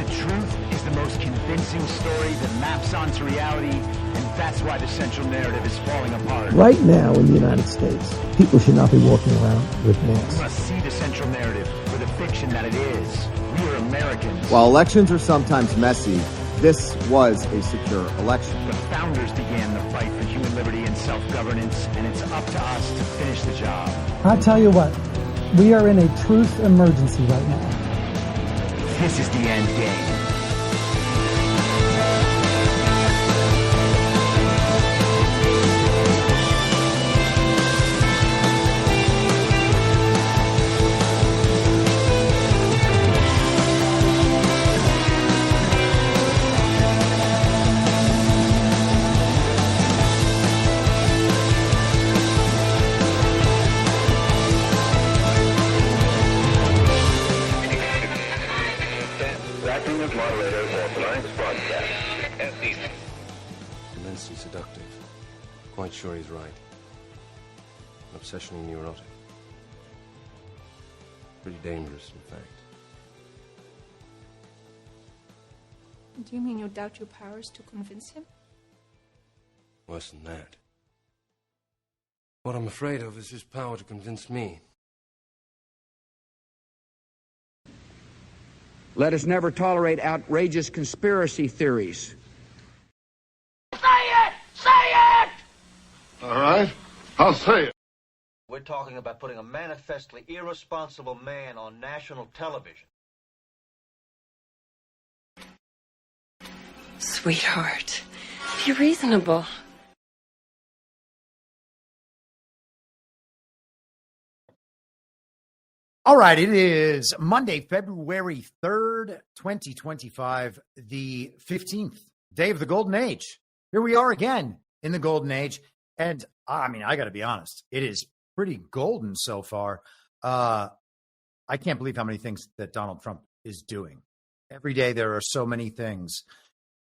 truth is the most convincing story that maps onto reality, and that's why the central narrative is falling apart. Right now in the United States, people should not be walking around with masks. We must see the central narrative for the fiction that it is. We are Americans. While elections are sometimes messy, this was a secure election. The founders began the fight for human liberty and self-governance, and it's up to us to finish the job. I'll tell you what, we are in a truth emergency right now. This is the end game. Immensely seductive. Quite sure he's right. Obsessionally neurotic. Pretty dangerous, in fact. Do you mean you doubt your powers to convince him? Worse than that. What I'm afraid of is his power to convince me. Let us never tolerate outrageous conspiracy theories. Say it! Say it! All right, I'll say it. We're talking about putting a manifestly irresponsible man on national television. Sweetheart, be reasonable. All right, it is Monday, February 3rd, 2025, the 15th day of the Golden Age. Here we are again in the Golden Age. And I mean, I got to be honest, it is pretty golden so far. I can't believe how many things that Donald Trump is doing. Every day there are so many things.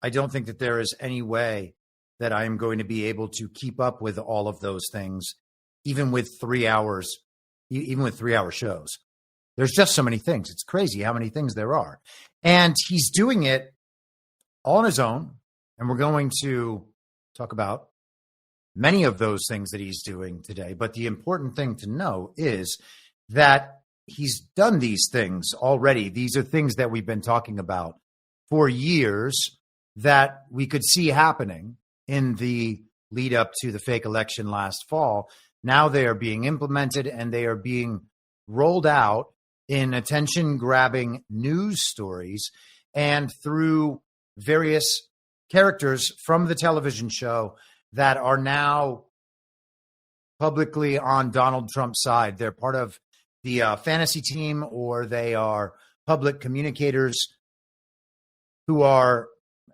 I don't think that there is any way that I am going to be able to keep up with all of those things, even with 3 hours, even with 3-hour shows. There's just so many things. It's crazy how many things there are. And he's doing it all on his own. And we're going to talk about many of those things that he's doing today. But the important thing to know is that he's done these things already. These are things that we've been talking about for years that we could see happening in the lead up to the fake election last fall. Now they are being implemented and they are being rolled out in attention-grabbing news stories and through various characters from the television show that are now publicly on Donald Trump's side. They're part of the fantasy team, or they are public communicators who are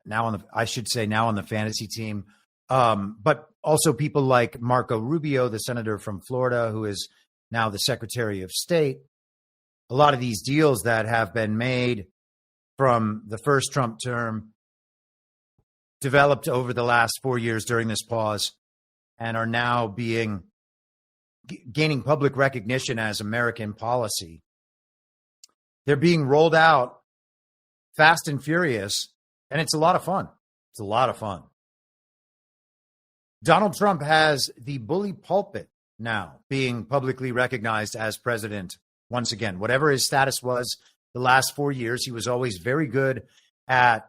now on the fantasy team. But also people like Marco Rubio, the senator from Florida, who is now the Secretary of State. A lot of these deals that have been made from the first Trump term developed over the last 4 years during this pause and are now gaining public recognition as American policy. They're being rolled out fast and furious, and it's a lot of fun. It's a lot of fun. Donald Trump has the bully pulpit now being publicly recognized as president once again. Whatever his status was the last 4 years, he was always very good at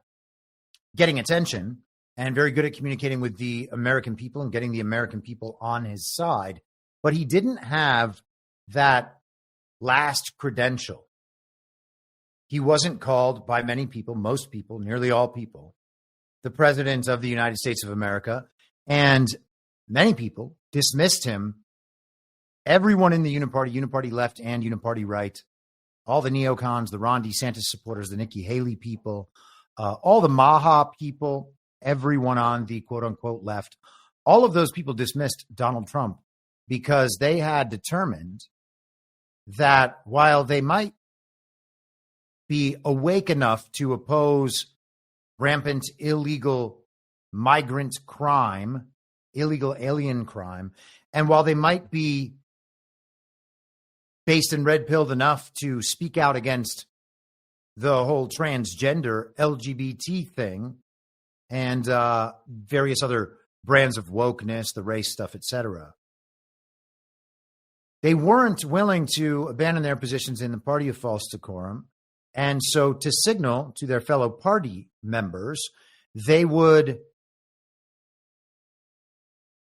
getting attention and very good at communicating with the American people and getting the American people on his side. But he didn't have that last credential. He wasn't called by many people, most people, nearly all people, the president of the United States of America. And many people dismissed him. Everyone in the Uniparty left and Uniparty right, all the neocons, the Ron DeSantis supporters, the Nikki Haley people, all the Maha people, everyone on the quote unquote left, all of those people dismissed Donald Trump because they had determined that while they might be awake enough to oppose rampant illegal migrant crime, illegal alien crime, and while they might be based and red-pilled enough to speak out against the whole transgender LGBT thing and various other brands of wokeness, the race stuff, etc. They weren't willing to abandon their positions in the party of false decorum. And so to signal to their fellow party members, they would,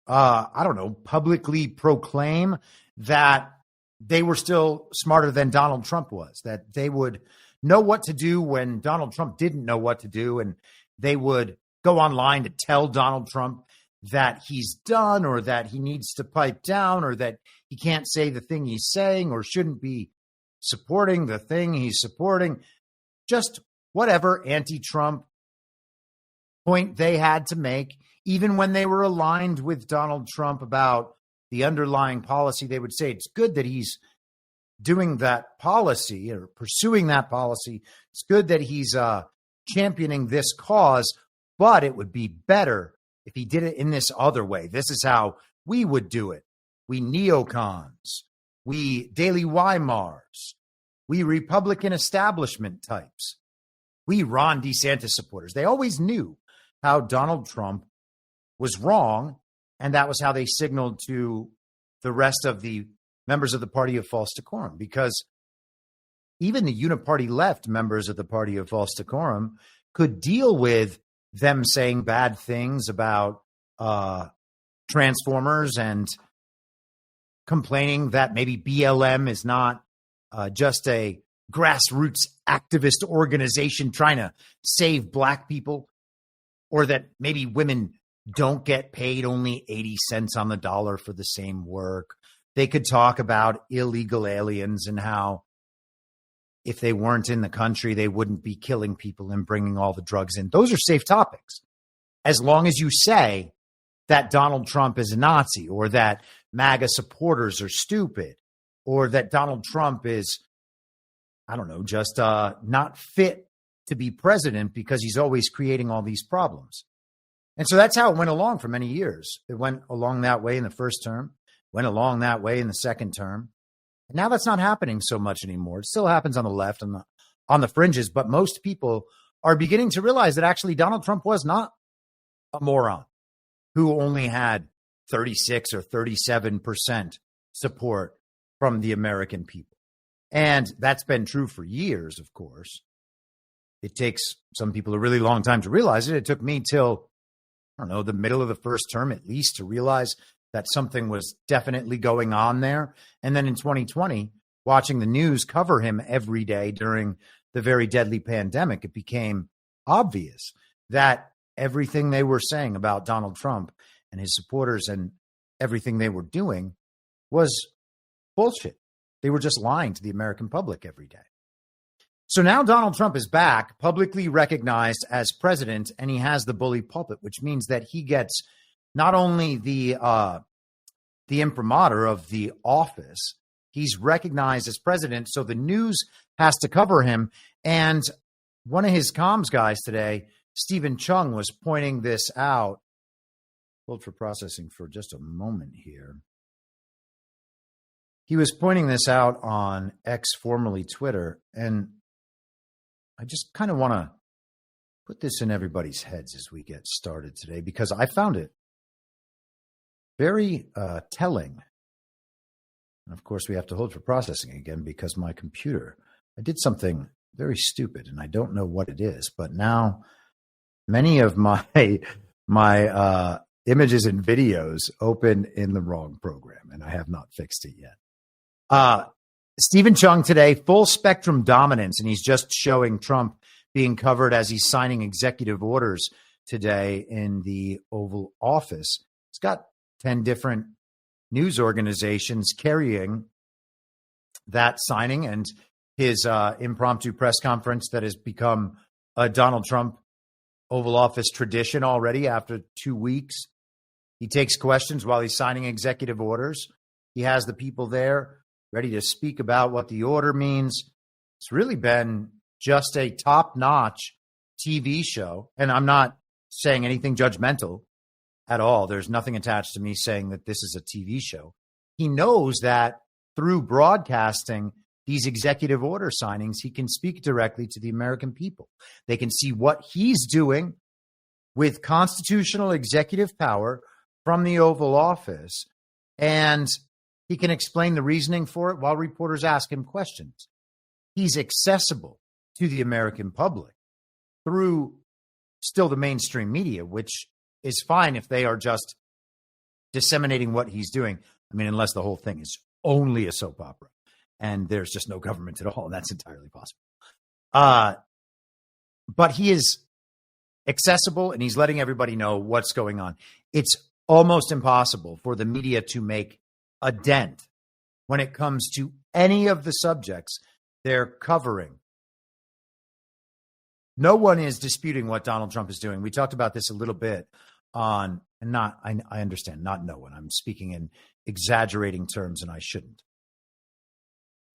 publicly proclaim that they were still smarter than Donald Trump was, that they would know what to do when Donald Trump didn't know what to do. And they would go online to tell Donald Trump that he's done or that he needs to pipe down or that he can't say the thing he's saying or shouldn't be supporting the thing he's supporting. Just whatever anti-Trump point they had to make, even when they were aligned with Donald Trump about the underlying policy, they would say it's good that he's doing that policy or pursuing that policy. It's good that he's championing this cause, but it would be better if he did it in this other way. This is how we would do it. We neocons, we Daily Weimars, we Republican establishment types, we Ron DeSantis supporters. They always knew how Donald Trump was wrong, and that was how they signaled to the rest of the members of the party of false decorum, because even the uniparty left members of the party of false decorum could deal with them saying bad things about transformers and complaining that maybe BLM is not just a grassroots activist organization trying to save black people, or that maybe women don't get paid only 80 cents on the dollar for the same work. They could talk about illegal aliens and how if they weren't in the country, they wouldn't be killing people and bringing all the drugs in. Those are safe topics, as long as you say that Donald Trump is a Nazi, or that MAGA supporters are stupid, or that Donald Trump is, just not fit to be president because he's always creating all these problems. And so that's how it went along for many years. It went along that way in the first term, went along that way in the second term. And now that's not happening so much anymore. It still happens on the left and on the fringes, but most people are beginning to realize that actually Donald Trump was not a moron who only had 36 or 37% support from the American people. And that's been true for years, of course. It takes some people a really long time to realize it. It took me till, the middle of the first term at least to realize that something was definitely going on there. And then in 2020, watching the news cover him every day during the very deadly pandemic, it became obvious that everything they were saying about Donald Trump and his supporters and everything they were doing was bullshit. They were just lying to the American public every day. So now Donald Trump is back, publicly recognized as president, and he has the bully pulpit, which means that he gets not only the imprimatur of the office, he's recognized as president, so the news has to cover him. And one of his comms guys today, Stephen Chung, was pointing this out. Hold for processing for just a moment here. He was pointing this out on X, formerly Twitter, and I just kind of want to put this in everybody's heads as we get started today, because I found it very telling. And of course, we have to hold for processing again because my computer, I did something very stupid and I don't know what it is, but now many of my images and videos open in the wrong program and I have not fixed it yet. Stephen Chung today, full spectrum dominance, and he's just showing Trump being covered as he's signing executive orders today in the Oval Office. He's got 10 different news organizations carrying that signing, and his impromptu press conference that has become a Donald Trump Oval Office tradition already after 2 weeks. He takes questions while he's signing executive orders. He has the people there ready to speak about what the order means. It's really been just a top-notch TV show, and I'm not saying anything judgmental at all. There's nothing attached to me saying that this is a TV show. He knows that through broadcasting these executive order signings, he can speak directly to the American people. They can see what he's doing with constitutional executive power from the Oval Office, and he can explain the reasoning for it while reporters ask him questions. He's accessible to the American public through still the mainstream media, which is fine if they are just disseminating what he's doing. I mean, unless the whole thing is only a soap opera and there's just no government at all. And that's entirely possible. But he is accessible and he's letting everybody know what's going on. It's almost impossible for the media to make a dent when it comes to any of the subjects they're covering. No one is disputing what Donald Trump is doing. We talked about this a little bit on, and not, I understand, not no one. I'm speaking in exaggerating terms and I shouldn't.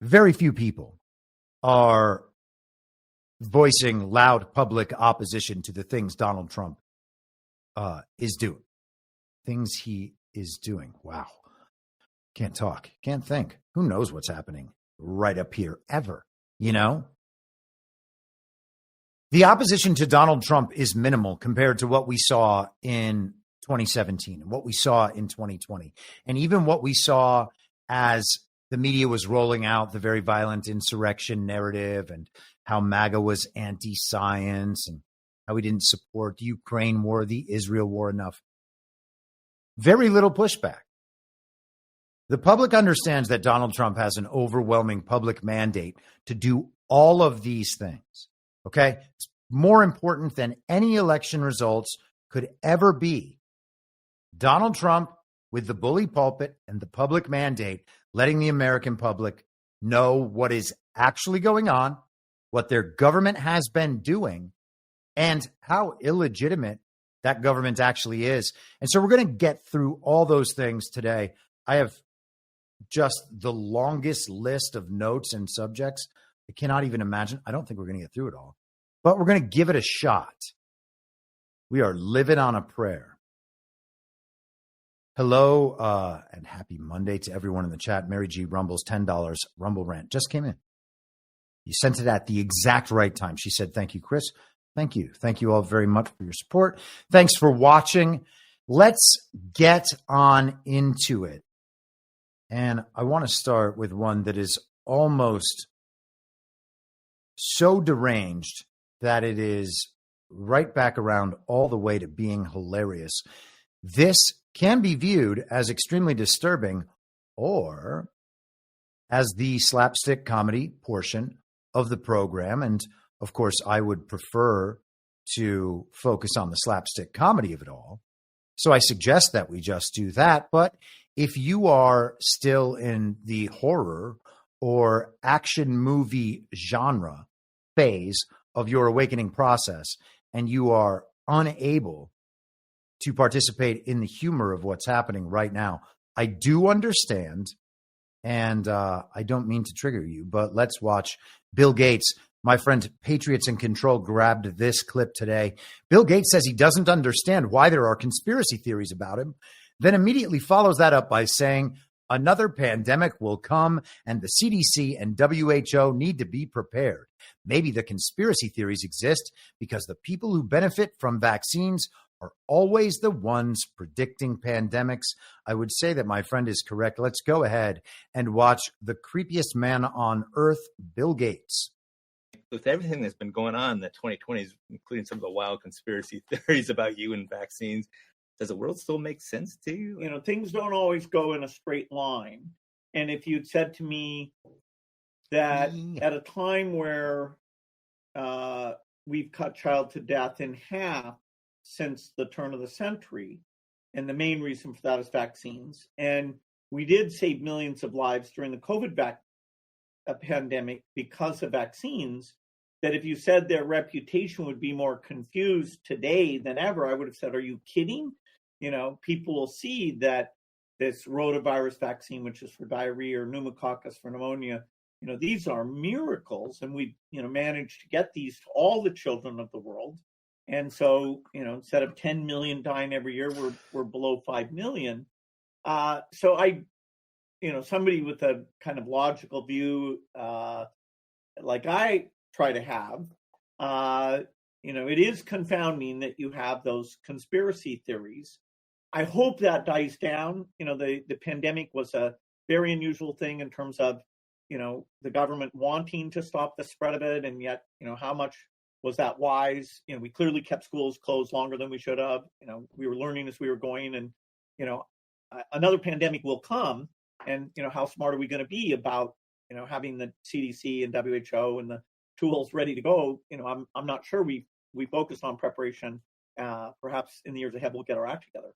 Very few people are voicing loud public opposition to the things Donald Trump is doing. Things he is doing. Wow. Can't talk. Can't think. Who knows what's happening right up here ever, you know? The opposition to Donald Trump is minimal compared to what we saw in 2017 and what we saw in 2020. And even what we saw as the media was rolling out the very violent insurrection narrative and how MAGA was anti-science and how we didn't support the Ukraine war, the Israel war enough. Very little pushback. The public understands that Donald Trump has an overwhelming public mandate to do all of these things. Okay? It's more important than any election results could ever be. Donald Trump, with the bully pulpit and the public mandate, letting the American public know what is actually going on, what their government has been doing, and how illegitimate that government actually is. And so we're going to get through all those things today. I have just the longest list of notes and subjects. I cannot even imagine. I don't think we're going to get through it all, but we're going to give it a shot. We are living on a prayer. Hello and happy Monday to everyone in the chat. Mary G. Rumble's $10 Rumble rant just came in. You sent it at the exact right time. She said, thank you, Chris. Thank you. Thank you all very much for your support. Thanks for watching. Let's get on into it. And I want to start with one that is almost so deranged that it is right back around all the way to being hilarious. This can be viewed as extremely disturbing or as the slapstick comedy portion of the program. And of course, I would prefer to focus on the slapstick comedy of it all. So I suggest that we just do that. But if you are still in the horror or action movie genre phase of your awakening process and you are unable to participate in the humor of what's happening right now, I do understand, and I don't mean to trigger you, but let's watch Bill Gates. My friend Patriots in Control grabbed this clip today. Bill Gates says he doesn't understand why there are conspiracy theories about him, then immediately follows that up by saying another pandemic will come and the CDC and WHO need to be prepared. Maybe the conspiracy theories exist because the people who benefit from vaccines are always the ones predicting pandemics. I would say that my friend is correct. Let's go ahead and watch the creepiest man on earth, Bill Gates. With everything that's been going on in the 2020s, including some of the wild conspiracy theories about you and vaccines, does the world still make sense to you? You know, things don't always go in a straight line. And if you'd said to me that at a time where we've cut child to death in half since the turn of the century, and the main reason for that is vaccines, and we did save millions of lives during the COVID pandemic because of vaccines, that if you said their reputation would be more confused today than ever, I would have said, are you kidding? You know, people will see that this rotavirus vaccine, which is for diarrhea, or pneumococcus for pneumonia, you know, these are miracles. And we, you know, managed to get these to all the children of the world. And so, you know, instead of 10 million dying every year, we're below 5 million. So somebody with a kind of logical view, like I try to have, it is confounding that you have those conspiracy theories. I hope that dies down. The pandemic was a very unusual thing in terms of, the government wanting to stop the spread of it. And yet, how much was that wise? We clearly kept schools closed longer than we should have. We were learning as we were going, and, another pandemic will come. And, how smart are we going to be about, having the CDC and WHO and the tools ready to go? I'm not sure we focused on preparation. Perhaps in the years ahead, we'll get our act together.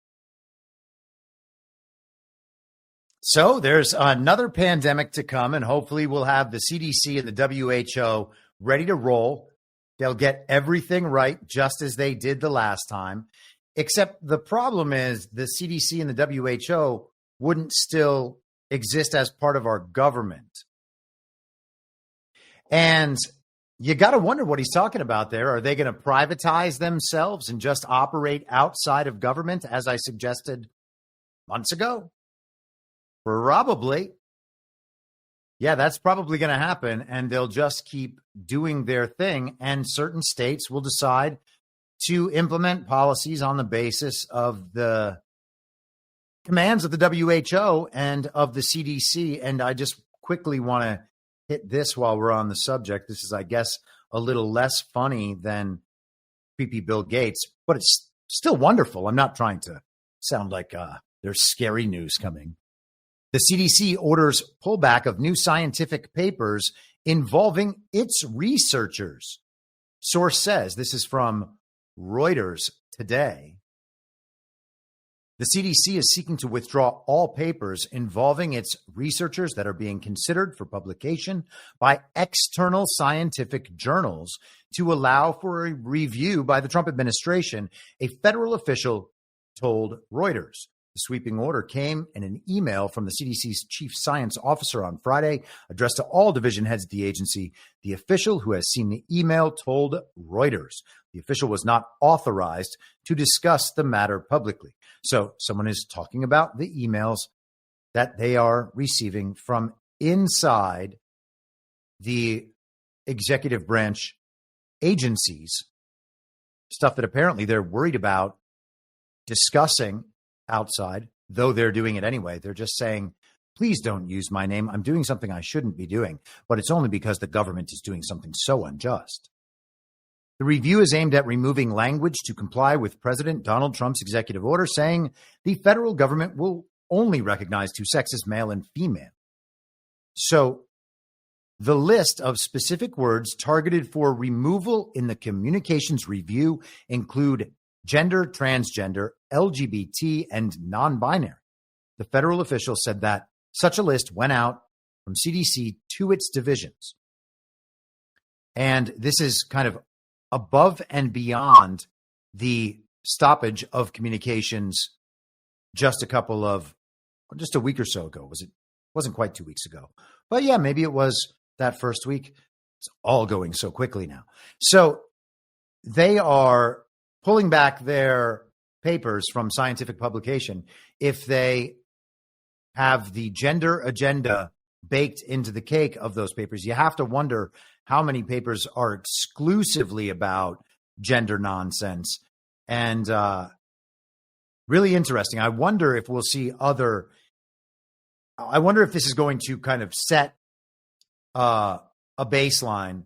So there's another pandemic to come, and hopefully we'll have the CDC and the WHO ready to roll. They'll get everything right, just as they did the last time. Except the problem is the CDC and the WHO wouldn't still exist as part of our government. And you got to wonder what he's talking about there. Are they going to privatize themselves and just operate outside of government, as I suggested months ago? Probably. Yeah, that's probably going to happen, and they'll just keep doing their thing, and certain states will decide to implement policies on the basis of the commands of the WHO and of the CDC. And I just quickly want to hit this while we're on the subject. This is, I guess, a little less funny than creepy Bill Gates, but it's still wonderful. I'm not trying to sound like there's scary news coming. The CDC orders pullback of new scientific papers involving its researchers. Source says, this is from Reuters today. The CDC is seeking to withdraw all papers involving its researchers that are being considered for publication by external scientific journals to allow for a review by the Trump administration, a federal official told Reuters. The sweeping order came in an email from the CDC's chief science officer on Friday, addressed to all division heads at the agency. The official who has seen the email told Reuters the official was not authorized to discuss the matter publicly. So someone is talking about the emails that they are receiving from inside the executive branch agencies, stuff that apparently they're worried about discussing outside, though they're doing it anyway. They're just saying, please don't use my name. I'm doing something I shouldn't be doing, but it's only because the government is doing something so unjust. The review is aimed at removing language to comply with President Donald Trump's executive order, saying the federal government will only recognize two sexes, male and female. So the list of specific words targeted for removal in the communications review include gender, transgender, LGBT, and non-binary. The federal official said that such a list went out from CDC to its divisions. And this is kind of above and beyond the stoppage of communications just a week or so ago. Wasn't quite 2 weeks ago. But yeah, maybe it was that first week. It's all going so quickly now. So they are pulling back their papers from scientific publication if they have the gender agenda baked into the cake of those papers. You have to wonder how many papers are exclusively about gender nonsense. And really interesting. I wonder if we'll see I wonder if this is going to kind of set a baseline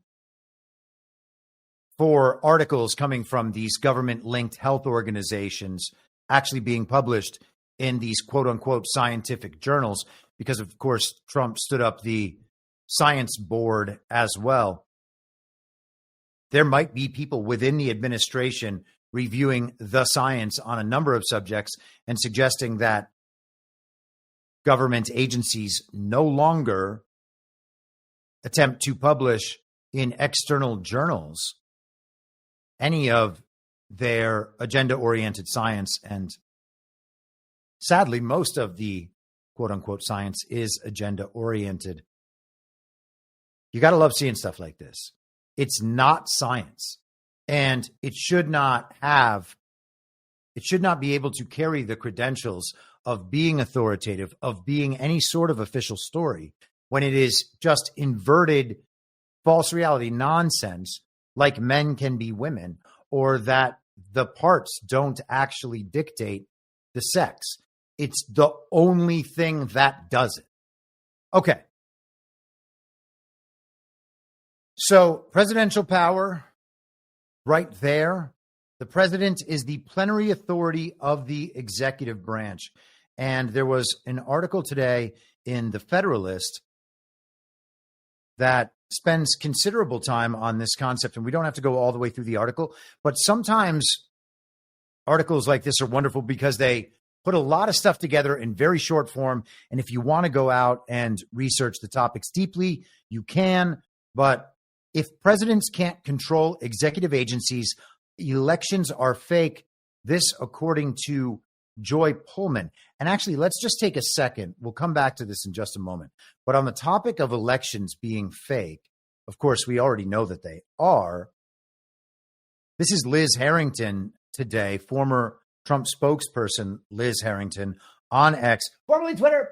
for articles coming from these government-linked health organizations actually being published in these quote-unquote scientific journals, because, of course, Trump stood up the science board as well. There might be people within the administration reviewing the science on a number of subjects and suggesting that government agencies no longer attempt to publish in external journals any of their agenda-oriented science. And sadly, most of the quote-unquote science is agenda-oriented. You got to love seeing stuff like this. It's not science, and it should not have It should not be able to carry the credentials of being authoritative, of being any sort of official story, when it is just inverted false reality nonsense, like men can be women, or that the parts don't actually dictate the sex. It's the only thing that does it. Okay. So presidential power, right there. The president is the plenary authority of the executive branch. And there was an article today in the Federalist that spends considerable time on this concept. And we don't have to go all the way through the article, but sometimes articles like this are wonderful because they put a lot of stuff together in very short form. And if you want to go out and research the topics deeply, you can. But if presidents can't control executive agencies, elections are fake. This, according to Joy Pullman. And actually, let's just take a second. We'll come back to this in just a moment. But on the topic of elections being fake, of course, we already know that they are. This is Liz Harrington today, former Trump spokesperson Liz Harrington on X, formerly Twitter.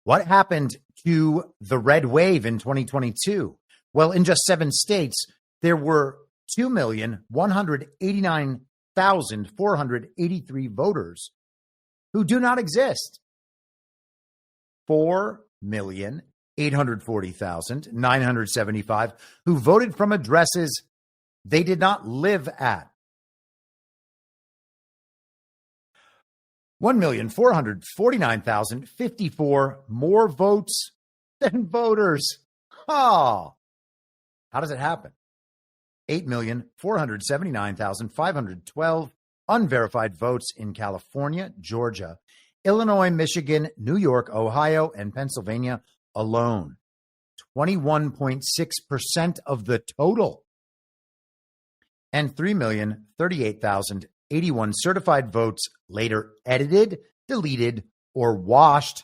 What happened to the red wave in 2022? Well, in just 7 states, there were 2,189,483 voters who do not exist. 4,840,975 who voted from addresses they did not live at. 1,449,054 more votes than voters. Oh, how does it happen? 8,479,512 unverified votes in California, Georgia, Illinois, Michigan, New York, Ohio, and Pennsylvania alone. 21.6% of the total. And 3,038,081 certified votes later edited, deleted, or washed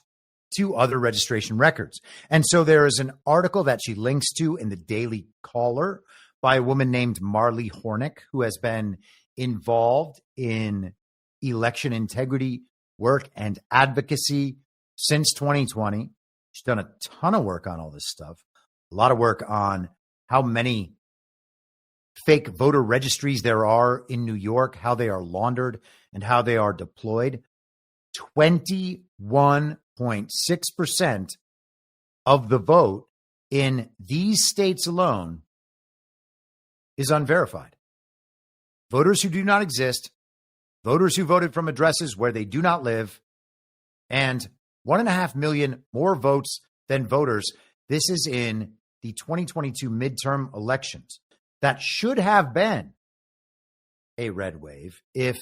to other registration records. And so there is an article that she links to in the Daily Caller by a woman named Marley Hornick, who has been involved in election integrity work and advocacy since 2020. She's done a ton of work on all this stuff, a lot of work on how many fake voter registries there are in New York, how they are laundered, and how they are deployed. 21.6% of the vote in these states alone is unverified. Voters who do not exist, voters who voted from addresses where they do not live, and 1.5 million more votes than voters. This is in the 2022 midterm elections. That should have been a red wave if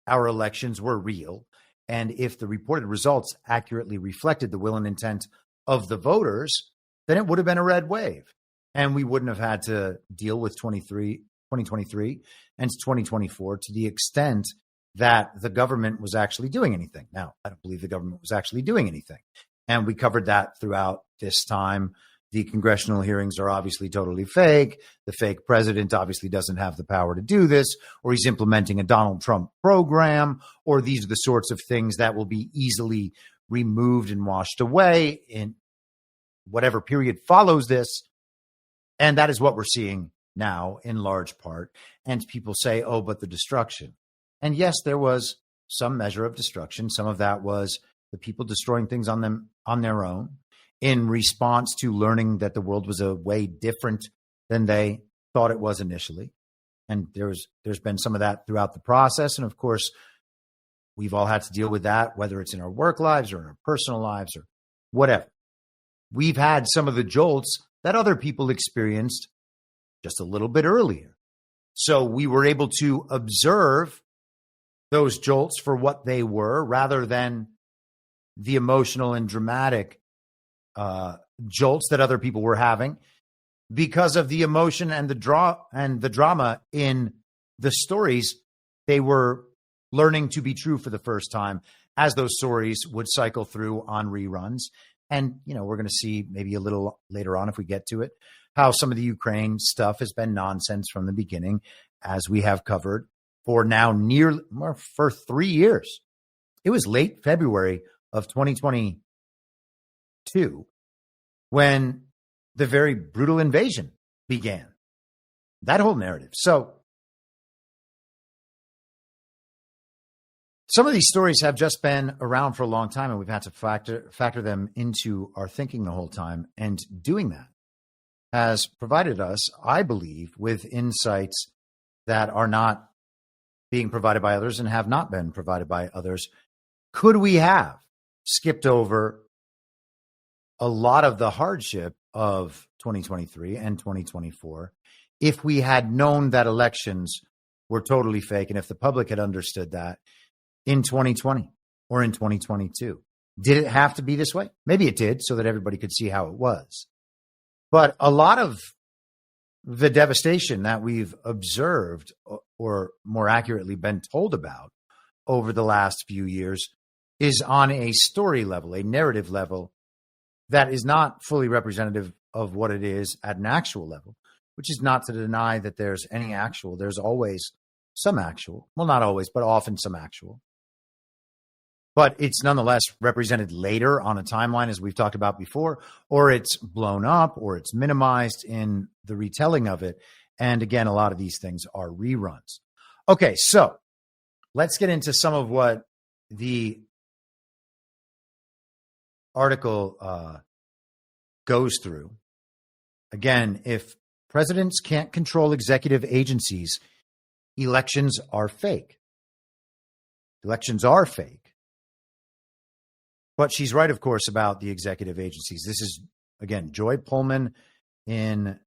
our elections were real and if the reported results accurately reflected the will and intent of the voters, then it would have been a red wave. And we wouldn't have had to deal with 2023 and 2024 to the extent that the government was actually doing anything. Now, I don't believe the government was actually doing anything. And we covered that throughout this time. The congressional hearings are obviously totally fake. The fake president obviously doesn't have the power to do this, or he's implementing a Donald Trump program, or these are the sorts of things that will be easily removed and washed away in whatever period follows this. And that is what we're seeing now in large part. And people say, oh, but the destruction. And yes, there was some measure of destruction. Some of that was the people destroying things on their own in response to learning that the world was a way different than they thought it was initially. And there's been some of that throughout the process. And of course, we've all had to deal with that, whether it's in our work lives or in our personal lives or whatever. We've had some of the jolts that other people experienced just a little bit earlier. So we were able to observe those jolts for what they were rather than the emotional and dramatic jolts that other people were having because of the emotion and the drama in the stories they were learning to be true for the first time as those stories would cycle through on reruns. And, you know, we're going to see maybe a little later on, if we get to it, how some of the Ukraine stuff has been nonsense from the beginning, as we have covered for for 3 years. It was late February of 2022 when the very brutal invasion began. That whole narrative. So some of these stories have just been around for a long time, and we've had to factor them into our thinking the whole time. And doing that has provided us, I believe, with insights that are not being provided by others and have not been provided by others. Could we have skipped over a lot of the hardship of 2023 and 2024 if we had known that elections were totally fake and if the public had understood that in 2020 or in 2022? Did it have to be this way? Maybe it did, so that everybody could see how it was. But a lot of the devastation that we've observed, or more accurately been told about over the last few years, is on a story level, a narrative level, that is not fully representative of what it is at an actual level, which is not to deny that there's any actual. There's always some actual. Well, not always, but often some actual. But it's nonetheless represented later on a timeline, as we've talked about before, or it's blown up, or it's minimized in the retelling of it. And again, a lot of these things are reruns. Okay, so let's get into some of what the article goes through. Again, if presidents can't control executive agencies, elections are fake. Elections are fake. But she's right, of course, about the executive agencies. This is, again, Joy Pullman in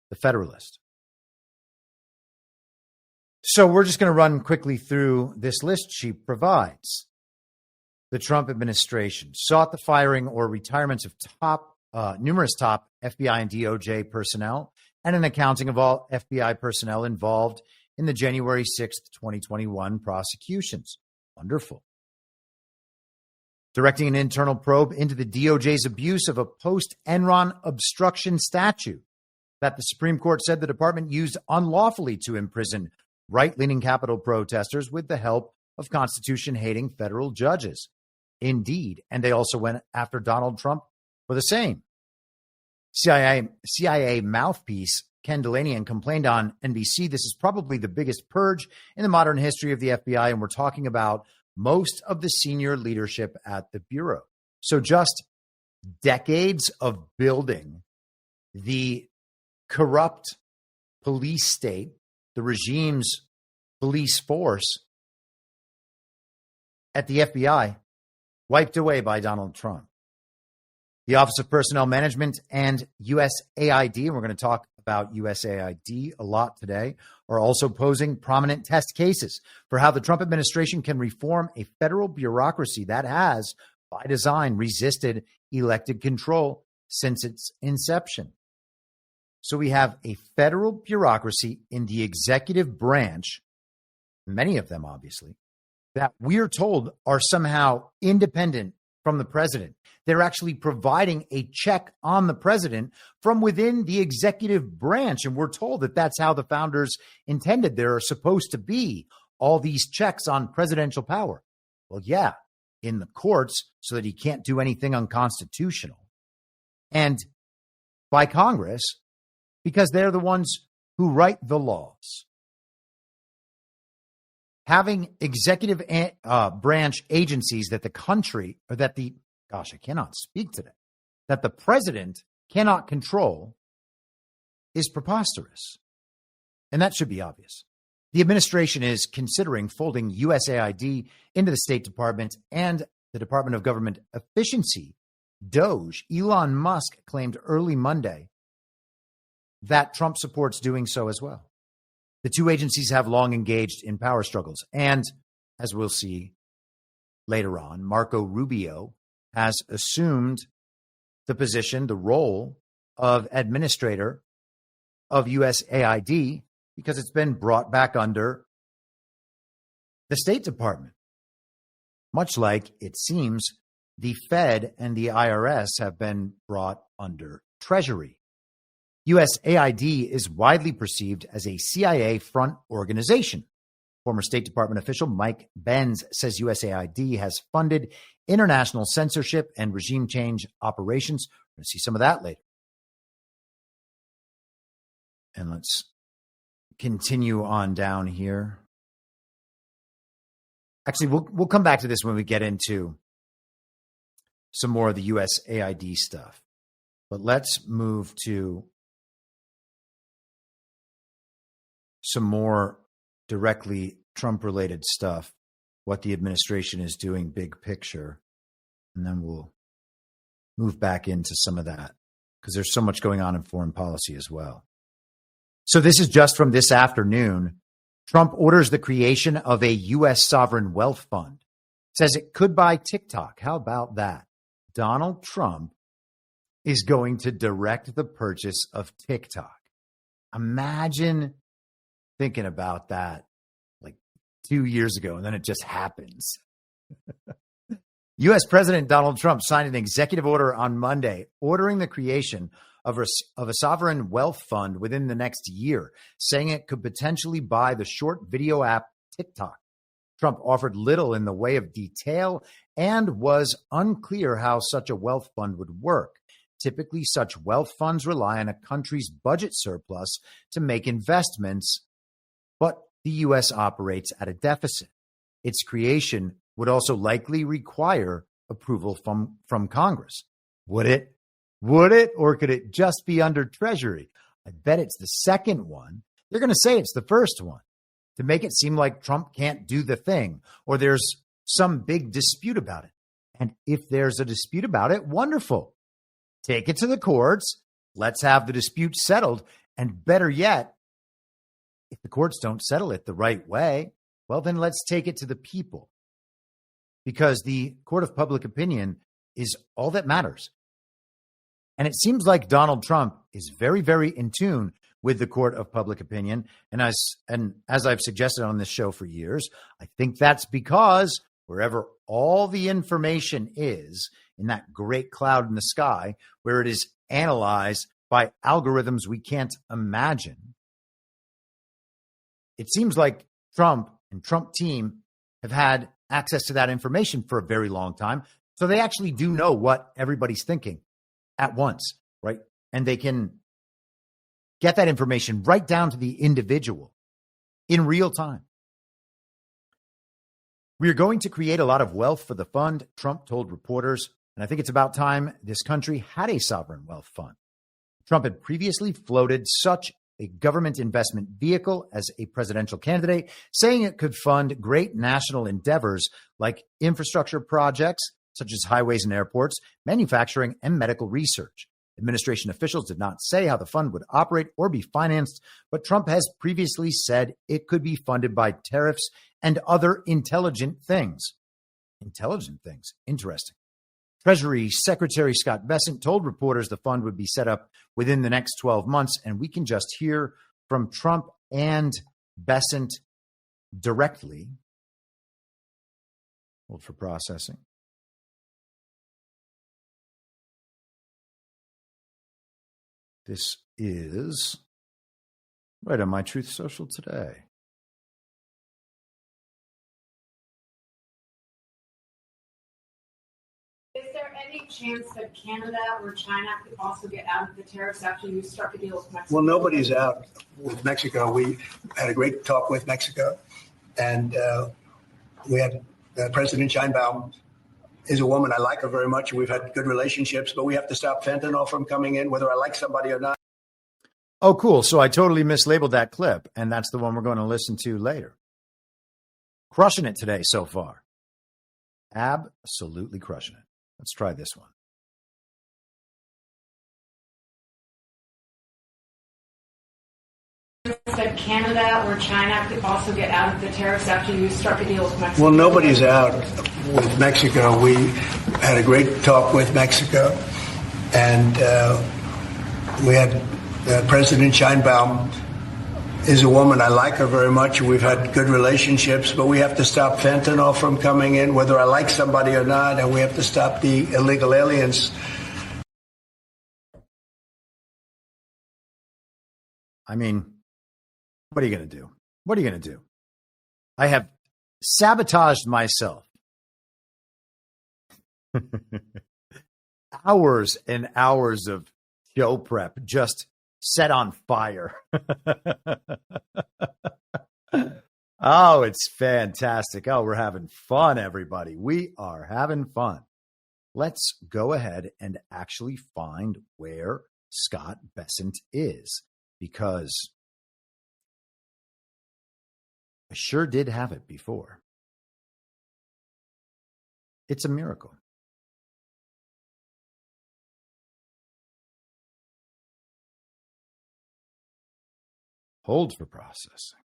The Federalist. So we're just going to run quickly through this list she provides. The Trump administration sought the firing or retirements of numerous top FBI and DOJ personnel and an accounting of all FBI personnel involved in the January 6th, 2021 prosecutions. Wonderful. Directing an internal probe into the DOJ's abuse of a post-Enron obstruction statute that the Supreme Court said the department used unlawfully to imprison right-leaning Capitol protesters with the help of Constitution-hating federal judges. Indeed, and they also went after Donald Trump for the same. CIA mouthpiece Ken Delanian complained on NBC, this is probably the biggest purge in the modern history of the FBI, and we're talking about most of the senior leadership at the Bureau. So just decades of building the corrupt police state, the regime's police force at the FBI, wiped away by Donald Trump. The Office of Personnel Management and USAID, and we're going to talk about USAID a lot today, are also posing prominent test cases for how the Trump administration can reform a federal bureaucracy that has, by design, resisted elected control since its inception. So we have a federal bureaucracy in the executive branch, many of them obviously, that we're told are somehow independent from the president. They're actually providing a check on the president from within the executive branch. And we're told that that's how the founders intended. There are supposed to be all these checks on presidential power. Well, yeah, in the courts so that he can't do anything unconstitutional. And by Congress, because they're the ones who write the laws. Having executive branch agencies that the country, or that the, gosh, I cannot speak today, that the president cannot control is preposterous. And that should be obvious. The administration is considering folding USAID into the State Department and the Department of Government Efficiency, DOGE. Elon Musk claimed early Monday that Trump supports doing so as well. The two agencies have long engaged in power struggles. And as we'll see later on, Marco Rubio has assumed the position, the role of administrator of USAID because it's been brought back under the State Department. Much like it seems the Fed and the IRS have been brought under Treasury. USAID is widely perceived as a CIA front organization. Former State Department official Mike Benz says USAID has funded international censorship and regime change operations. We're going to see some of that later. And let's continue on down here. Actually, we'll come back to this when we get into some more of the USAID stuff. But let's move to some more directly Trump-related stuff, what the administration is doing, big picture, and then we'll move back into some of that because there's so much going on in foreign policy as well. So this is just from this afternoon. Trump orders the creation of a U.S. sovereign wealth fund. Says it could buy TikTok. How about that? Donald Trump is going to direct the purchase of TikTok. Imagine thinking about that like 2 years ago, and then it just happens. U.S. President Donald Trump signed an executive order on Monday ordering the creation of a sovereign wealth fund within the next year, saying it could potentially buy the short video app TikTok. Trump offered little in the way of detail and was unclear how such a wealth fund would work. Typically, such wealth funds rely on a country's budget surplus to make investments, but the U.S. operates at a deficit. Its creation would also likely require approval from Congress. Would it? Would it? Or could it just be under Treasury? I bet it's the second one. They're going to say it's the first one to make it seem like Trump can't do the thing or there's some big dispute about it. And if there's a dispute about it, wonderful. Take it to the courts. Let's have the dispute settled. And better yet, if the courts don't settle it the right way, well, then let's take it to the people. Because the court of public opinion is all that matters. And it seems like Donald Trump is very, very in tune with the court of public opinion. And as I've suggested on this show for years, I think that's because wherever all the information is in that great cloud in the sky, where it is analyzed by algorithms we can't imagine, it seems like Trump and Trump team have had access to that information for a very long time. So they actually do know what everybody's thinking at once, right? And they can get that information right down to the individual in real time. We are going to create a lot of wealth for the fund, Trump told reporters, and I think it's about time this country had a sovereign wealth fund. Trump had previously floated such a government investment vehicle as a presidential candidate, saying it could fund great national endeavors like infrastructure projects, such as highways and airports, manufacturing, and medical research. Administration officials did not say how the fund would operate or be financed, but Trump has previously said it could be funded by tariffs and other intelligent things. Intelligent things. Interesting. Treasury Secretary Scott Bessent told reporters the fund would be set up within the next 12 months, and we can just hear from Trump and Bessent directly. Hold for processing. This is right on my Truth Social today. Is there any chance that Canada or China could also get out of the tariffs after you struck a deal with Mexico? Well, nobody's out with Mexico. We had a great talk with Mexico, and we had President Sheinbaum is a woman. I like her very much. We've had good relationships, but we have to stop fentanyl from coming in, whether I like somebody or not. Oh, cool. So I totally mislabeled that clip, and that's the one we're going to listen to later. Crushing it today so far. Absolutely crushing it. Let's try this one. That Canada or China could also get out of the tariffs after you struck a deal with Mexico? Well, nobody's out with Mexico. We had a great talk with Mexico, and we had President Sheinbaum is a woman. I like her very much. We've had good relationships, but we have to stop fentanyl from coming in, whether I like somebody or not, and we have to stop the illegal aliens. I mean, what are you going to do? What are you going to do? I have sabotaged myself. Hours and hours of show prep just set on fire. Oh, it's fantastic. Oh, we're having fun, everybody. We are having fun. Let's go ahead and actually find where Scott Bessent is, because I sure did have it before. It's a miracle. Hold for processing.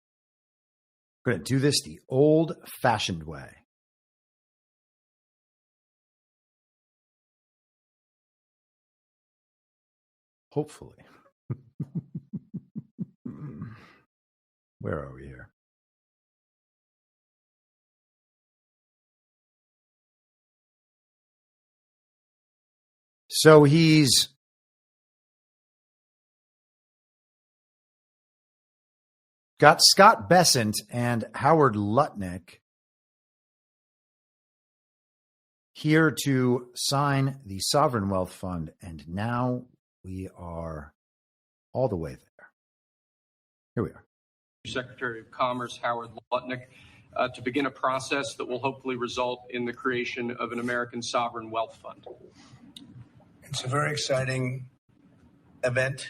We're going to do this the old-fashioned way. Hopefully. Where are we here? So he's got Scott Bessent and Howard Lutnick here to sign the Sovereign Wealth Fund, and now we are all the way there. Here we are. Secretary of Commerce Howard Lutnick to begin a process that will hopefully result in the creation of an American Sovereign Wealth Fund. It's a very exciting event.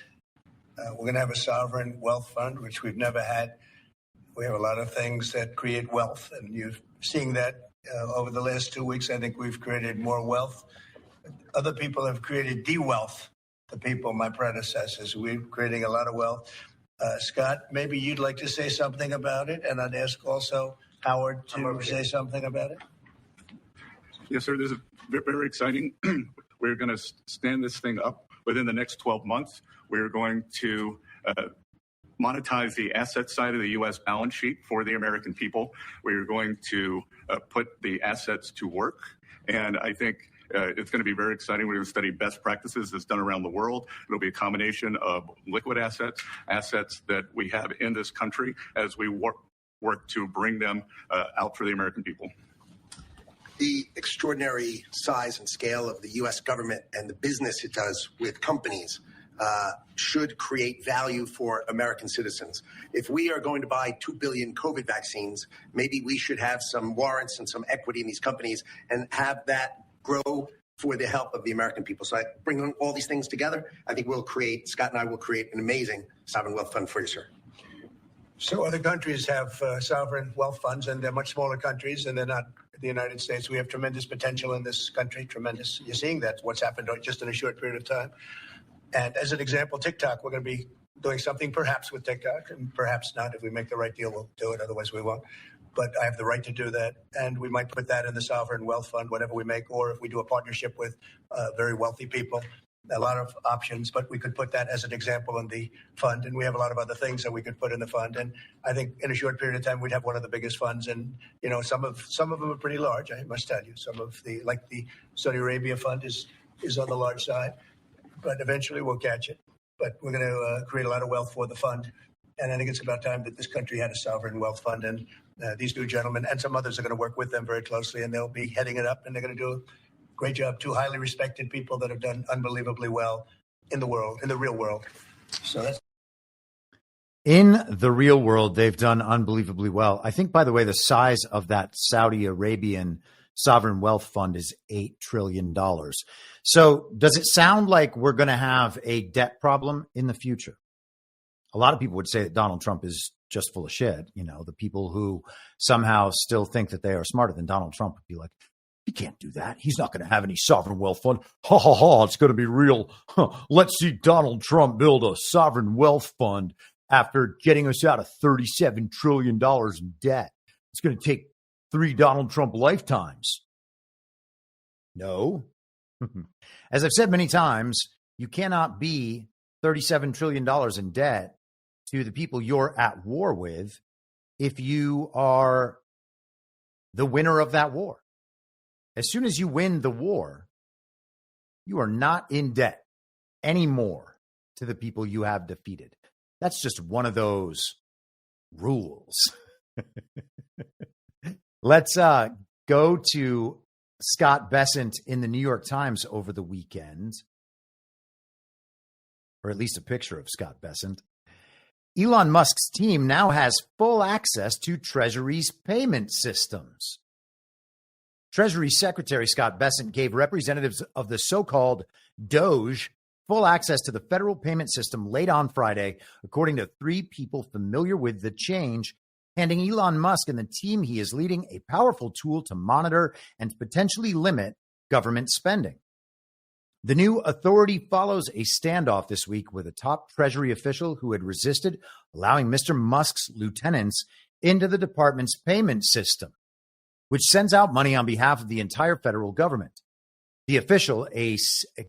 We're going to have a sovereign wealth fund, which we've never had. We have a lot of things that create wealth, and you're seeing that over the last 2 weeks. I think we've created more wealth. Other people have created de-wealth. The people, my predecessors, we're creating a lot of wealth. Scott, maybe you'd like to say something about it, and I'd ask also Howard to say something about it. Yes, sir. This is very exciting. We're going to stand this thing up within the next 12 months. We're going to monetize the asset side of the U.S. balance sheet for the American people. We're going to put the assets to work. And I think it's going to be very exciting. We're going to study best practices that's done around the world. It'll be a combination of liquid assets, assets that we have in this country as we work to bring them out for the American people. The extraordinary size and scale of the U.S. government and the business it does with companies should create value for American citizens. If we are going to buy 2 billion COVID vaccines, maybe we should have some warrants and some equity in these companies and have that grow for the help of the American people. So I bring all these things together. I think Scott and I will create an amazing sovereign wealth fund for you, sir. So other countries have sovereign wealth funds, and they're much smaller countries, and they're not the United States. We have tremendous potential in this country, tremendous. You're seeing that, what's happened just in a short period of time. And as an example, TikTok, we're going to be doing something perhaps with TikTok, and perhaps not. If we make the right deal, we'll do it. Otherwise, we won't. But I have the right to do that. And we might put that in the sovereign wealth fund, whatever we make, or if we do a partnership with very wealthy people. A lot of options, but we could put that as an example in the fund. And we have a lot of other things that we could put in the fund. And I think in a short period of time, we'd have one of the biggest funds. And, you know, some of them are pretty large, I must tell you. Some of the, like the Saudi Arabia fund is on the large side, but eventually we'll catch it. But we're going to create a lot of wealth for the fund. And I think it's about time that this country had a sovereign wealth fund. And these two gentlemen and some others are going to work with them very closely, and they'll be heading it up, and they're going to do a great job. Two highly respected people that have done unbelievably well in the world, in the real world. So that's. In the real world, they've done unbelievably well. I think, by the way, the size of that Saudi Arabian sovereign wealth fund is $8 trillion. So does it sound like we're going to have a debt problem in the future? A lot of people would say that Donald Trump is just full of shit. You know, the people who somehow still think that they are smarter than Donald Trump would be like, he can't do that. He's not going to have any sovereign wealth fund. Ha, ha, ha. It's going to be real. Huh. Let's see Donald Trump build a sovereign wealth fund after getting us out of $37 trillion in debt. It's going to take 3 Donald Trump lifetimes. No. As I've said many times, you cannot be $37 trillion in debt to the people you're at war with if you are the winner of that war. As soon as you win the war, you are not in debt anymore to the people you have defeated. That's just one of those rules. Let's go to Scott Bessent in the New York Times over the weekend, or at least a picture of Scott Bessent. Elon Musk's team now has full access to Treasury's payment systems. Treasury Secretary Scott Bessent gave representatives of the so-called Doge full access to the federal payment system late on Friday, according to 3 people familiar with the change, handing Elon Musk and the team he is leading a powerful tool to monitor and potentially limit government spending. The new authority follows a standoff this week with a top Treasury official who had resisted allowing Mr. Musk's lieutenants into the department's payment system, which sends out money on behalf of the entire federal government. The official, a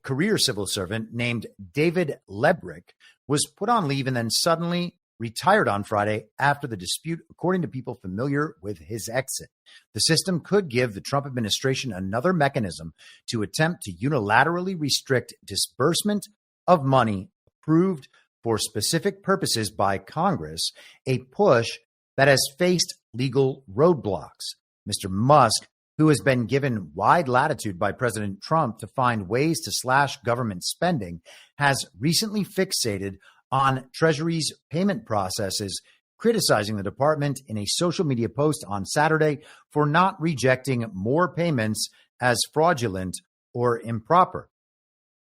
career civil servant named David Lebrick, was put on leave and then suddenly retired on Friday after the dispute, according to people familiar with his exit. The system could give the Trump administration another mechanism to attempt to unilaterally restrict disbursement of money approved for specific purposes by Congress, a push that has faced legal roadblocks. Mr. Musk, who has been given wide latitude by President Trump to find ways to slash government spending, has recently fixated on Treasury's payment processes, criticizing the department in a social media post on Saturday for not rejecting more payments as fraudulent or improper.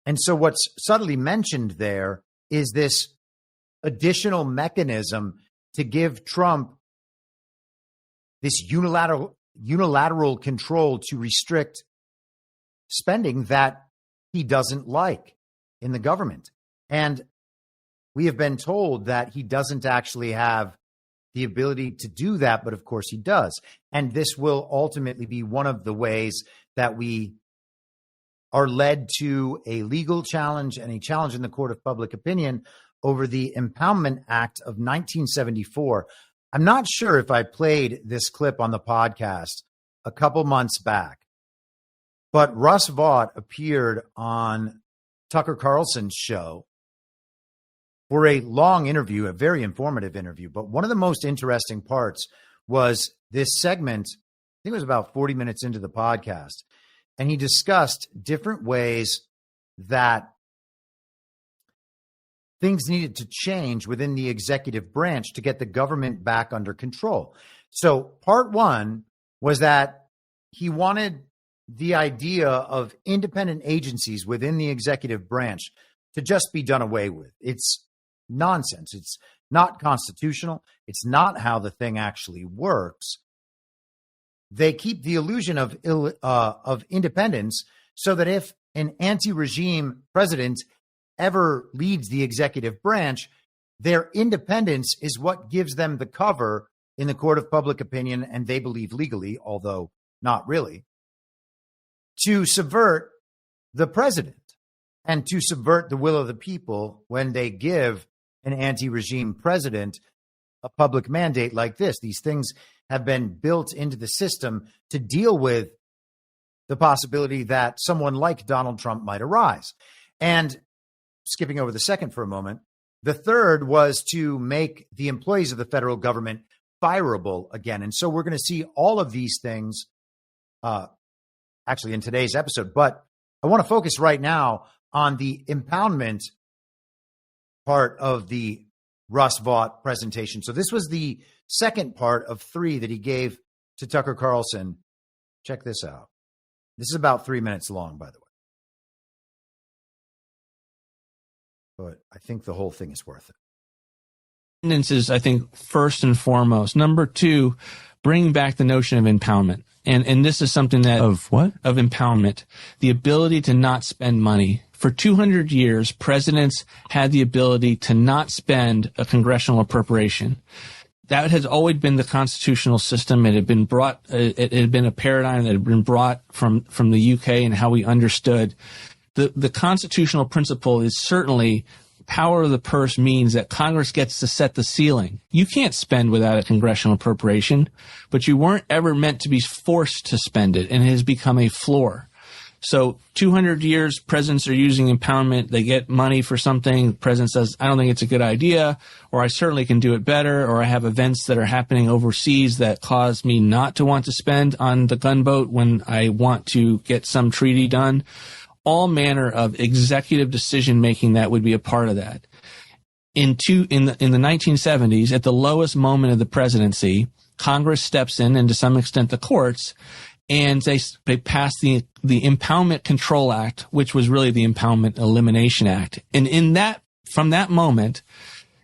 And so what's subtly mentioned there is this additional mechanism to give Trump this unilateral control to restrict spending that he doesn't like in the government. And we have been told that he doesn't actually have the ability to do that, but of course he does. And this will ultimately be one of the ways that we are led to a legal challenge and a challenge in the court of public opinion over the Impoundment Act of 1974. I'm not sure if I played this clip on the podcast a couple months back, but Russ Vought appeared on Tucker Carlson's show for a long interview, a very informative interview. But one of the most interesting parts was this segment. I think it was about 40 minutes into the podcast, and he discussed different ways that things needed to change within the executive branch to get the government back under control. So part one was that he wanted the idea of independent agencies within the executive branch to just be done away with. It's nonsense. It's not constitutional. It's not how the thing actually works. They keep the illusion of independence so that if an anti-regime president ever leads the executive branch, their independence is what gives them the cover in the court of public opinion, and they believe legally, although not really, to subvert the president and to subvert the will of the people when they give an anti-regime president a public mandate like this. These things have been built into the system to deal with the possibility that someone like Donald Trump might arise. And skipping over the second for a moment, the third was to make the employees of the federal government fireable again. And so we're going to see all of these things actually in today's episode. But I want to focus right now on the impoundment part of the Russ Vought presentation. So this was the second part of 3 that he gave to Tucker Carlson. Check this out. This is about 3 minutes long, by the way. But I think the whole thing is worth it. Is, I think, first and foremost. Number 2, bring back the notion of impoundment. And this is something that... Of what? Of impoundment. The ability to not spend money. For 200 years, presidents had the ability to not spend a congressional appropriation. That has always been the constitutional system. It had been brought, it had been a paradigm that had been brought from the UK and how we understood. The constitutional principle is certainly power of the purse means that Congress gets to set the ceiling. You can't spend without a congressional appropriation, but you weren't ever meant to be forced to spend it, and it has become a floor. So 200 years, presidents are using impoundment. They get money for something. The president says, I don't think it's a good idea, or I certainly can do it better, or I have events that are happening overseas that cause me not to want to spend on the gunboat when I want to get some treaty done. All manner of executive decision-making that would be a part of that. In the 1970s, at the lowest moment of the presidency, Congress steps in, and to some extent the courts, and they passed the Impoundment Control Act, which was really the Impoundment Elimination Act. And from that moment,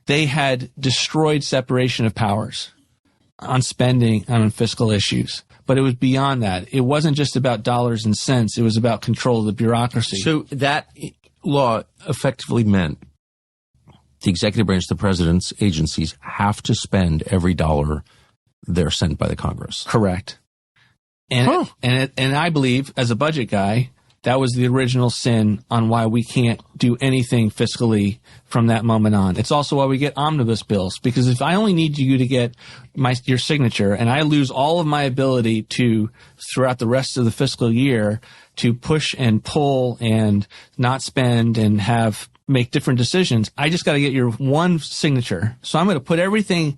they had destroyed separation of powers on spending, on fiscal issues. But it was beyond that. It wasn't just about dollars and cents. It was about control of the bureaucracy. So that law effectively meant the executive branch, the president's agencies, have to spend every dollar they're sent by the Congress. Correct. And I believe, as a budget guy, that was the original sin on why we can't do anything fiscally from that moment on. It's also why we get omnibus bills, because if I only need you to get your signature and I lose all of my ability to, throughout the rest of the fiscal year, to push and pull and not spend and make different decisions, I just got to get your one signature. So I'm going to put everything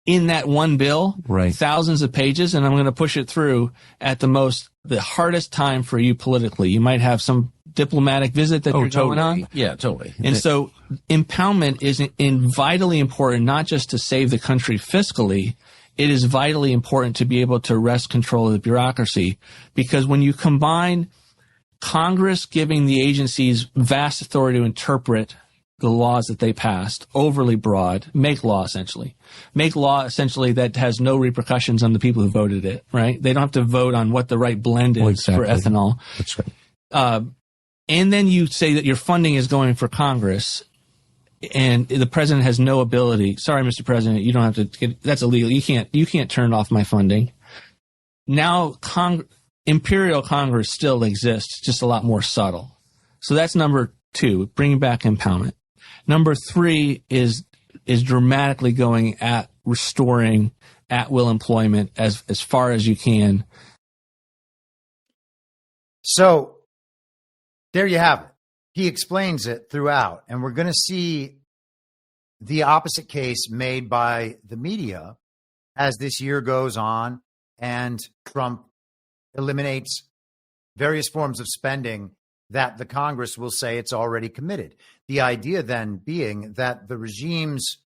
in that one bill, right, thousands of pages, and I'm going to push it through at the hardest time for you politically. You might have some diplomatic visit that you're going on. Yeah, totally. And so impoundment is vitally important, not just to save the country fiscally. It is vitally important to be able to wrest control of the bureaucracy, because when you combine Congress giving the agencies vast authority to interpret the laws that they passed, overly broad, make law essentially that has no repercussions on the people who voted it, right? They don't have to vote on what the right blend is for ethanol. That's right. And then you say that your funding is going for Congress, and the president has no ability. Sorry, Mr. President, you don't have to get, that's illegal. You can't turn off my funding. Now Imperial Congress still exists, just a lot more subtle. So that's number 2, bringing back impoundment. Number 3 is dramatically going at restoring at-will employment as far as you can. So there you have it. He explains it throughout, and we're going to see the opposite case made by the media as this year goes on and Trump eliminates various forms of spending that the Congress will say it's already committed. The idea then being that the regimes,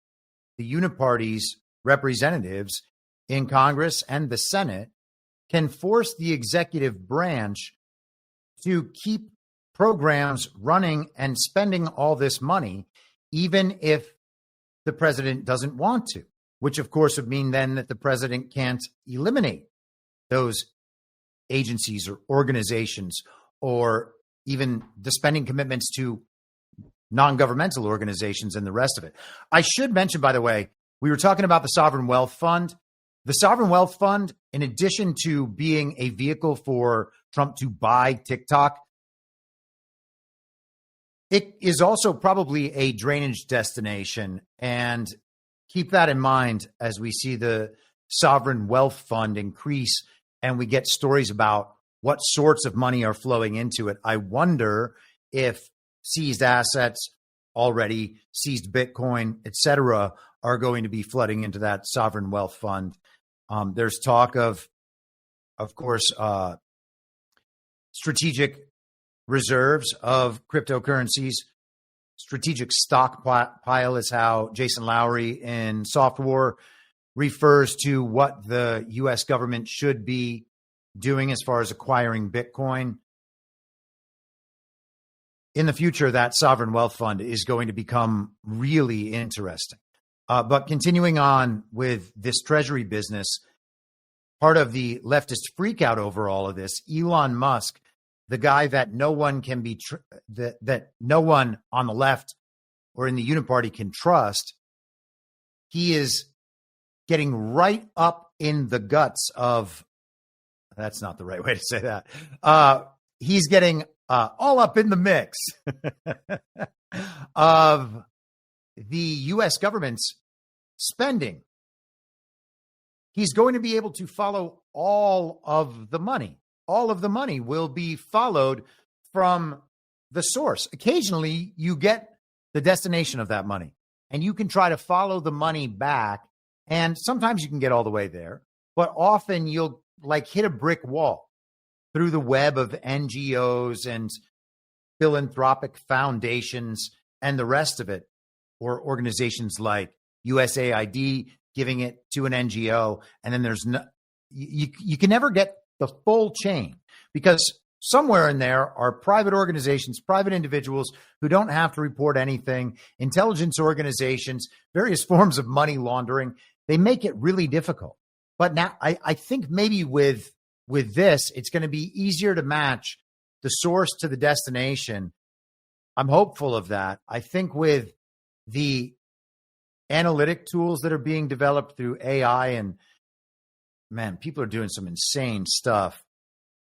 the uniparty's representatives in Congress and the Senate can force the executive branch to keep programs running and spending all this money, even if the president doesn't want to, which of course would mean then that the president can't eliminate those agencies or organizations, or even the spending commitments to non-governmental organizations and the rest of it. I should mention, by the way, we were talking about the Sovereign Wealth Fund. The Sovereign Wealth Fund, in addition to being a vehicle for Trump to buy TikTok, it is also probably a drainage destination. And keep that in mind as we see the Sovereign Wealth Fund increase and we get stories about what sorts of money are flowing into it. I wonder if seized assets, already seized Bitcoin, et cetera, are going to be flooding into that sovereign wealth fund. There's talk of course, strategic reserves of cryptocurrencies. Strategic stockpile is how Jason Lowery in Soft War refers to what the U.S. government should be doing as far as acquiring Bitcoin. In the future, that sovereign wealth fund is going to become really interesting. But continuing on with this Treasury business, part of the leftist freakout over all of this, Elon Musk, the guy that no one can be that no one on the left or in the uniparty can trust, he is getting right up in the guts of. That's not the right way to say that. He's getting all up in the mix of the U.S. government's spending. He's going to be able to follow all of the money. All of the money will be followed from the source. Occasionally, you get the destination of that money, and you can try to follow the money back. And sometimes you can get all the way there, but often you'll like hit a brick wall through the web of NGOs and philanthropic foundations and the rest of it, or organizations like USAID giving it to an NGO. And then there's no, you can never get the full chain, because somewhere in there are private organizations, private individuals who don't have to report anything, intelligence organizations, various forms of money laundering. They make it really difficult. But now I think maybe with this, it's going to be easier to match the source to the destination. I'm hopeful of that. I think with the analytic tools that are being developed through AI, and man, people are doing some insane stuff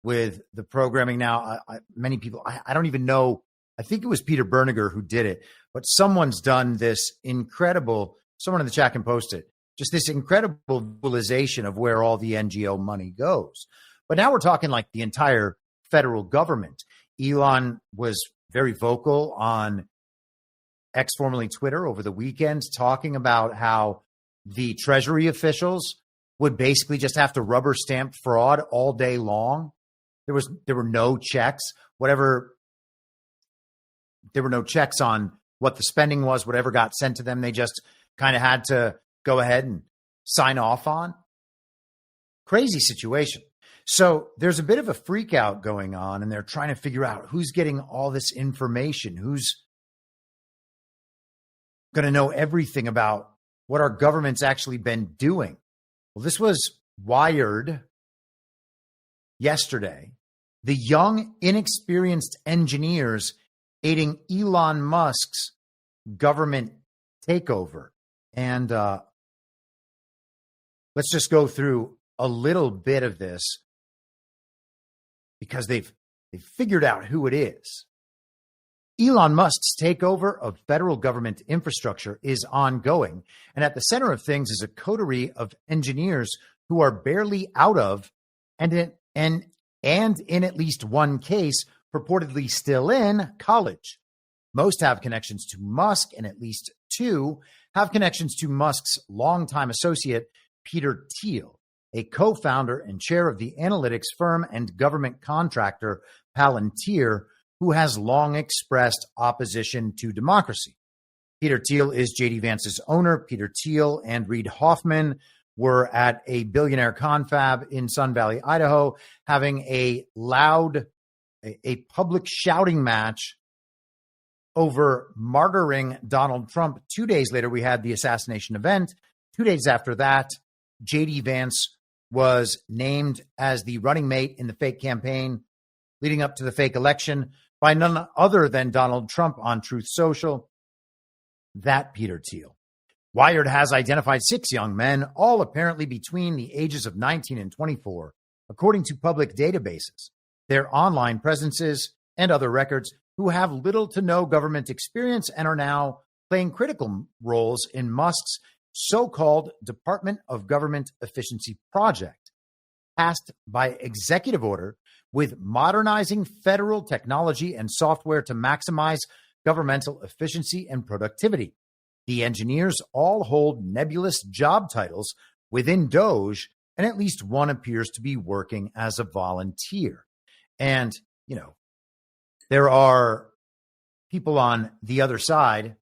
with the programming now. Many people, I don't even know. I think it was Peter Berniger who did it, but someone's done this incredible, someone in the chat can post it, just this incredible visualization of where all the NGO money goes. But now we're talking like the entire federal government. Elon was very vocal on X, formerly Twitter, over the weekend, talking about how the Treasury officials would basically just have to rubber stamp fraud all day long. There were no checks, there were no checks on what the spending was, whatever got sent to them. They just kind of had to go ahead and sign off on. Crazy situation. So there's a bit of a freak out going on, and they're trying to figure out who's getting all this information, who's going to know everything about what our government's actually been doing. Well, this was Wired yesterday. The young, inexperienced engineers aiding Elon Musk's government takeover. And let's just go through a little bit of this, because they've figured out who it is. Elon Musk's takeover of federal government infrastructure is ongoing, and at the center of things is a coterie of engineers who are barely out of, and in at least one case, purportedly still in college. Most have connections to Musk, and at least two have connections to Musk's longtime associate, Peter Thiel, a co-founder and chair of the analytics firm and government contractor Palantir, who has long expressed opposition to democracy. Peter Thiel is J.D. Vance's owner. Peter Thiel and Reid Hoffman were at a billionaire confab in Sun Valley, Idaho, having a public shouting match over martyring Donald Trump. 2 days later, we had the assassination event. 2 days after that, J.D. Vance was named as the running mate in the fake campaign leading up to the fake election by none other than Donald Trump on Truth Social. That Peter Thiel. Wired has identified 6 young men, all apparently between the ages of 19 and 24, according to public databases, their online presences, and other records, who have little to no government experience and are now playing critical roles in Musk's so-called Department of Government Efficiency project, passed by executive order with modernizing federal technology and software to maximize governmental efficiency and productivity. The engineers all hold nebulous job titles within DOGE, and at least one appears to be working as a volunteer. And, you know, there are people on the other side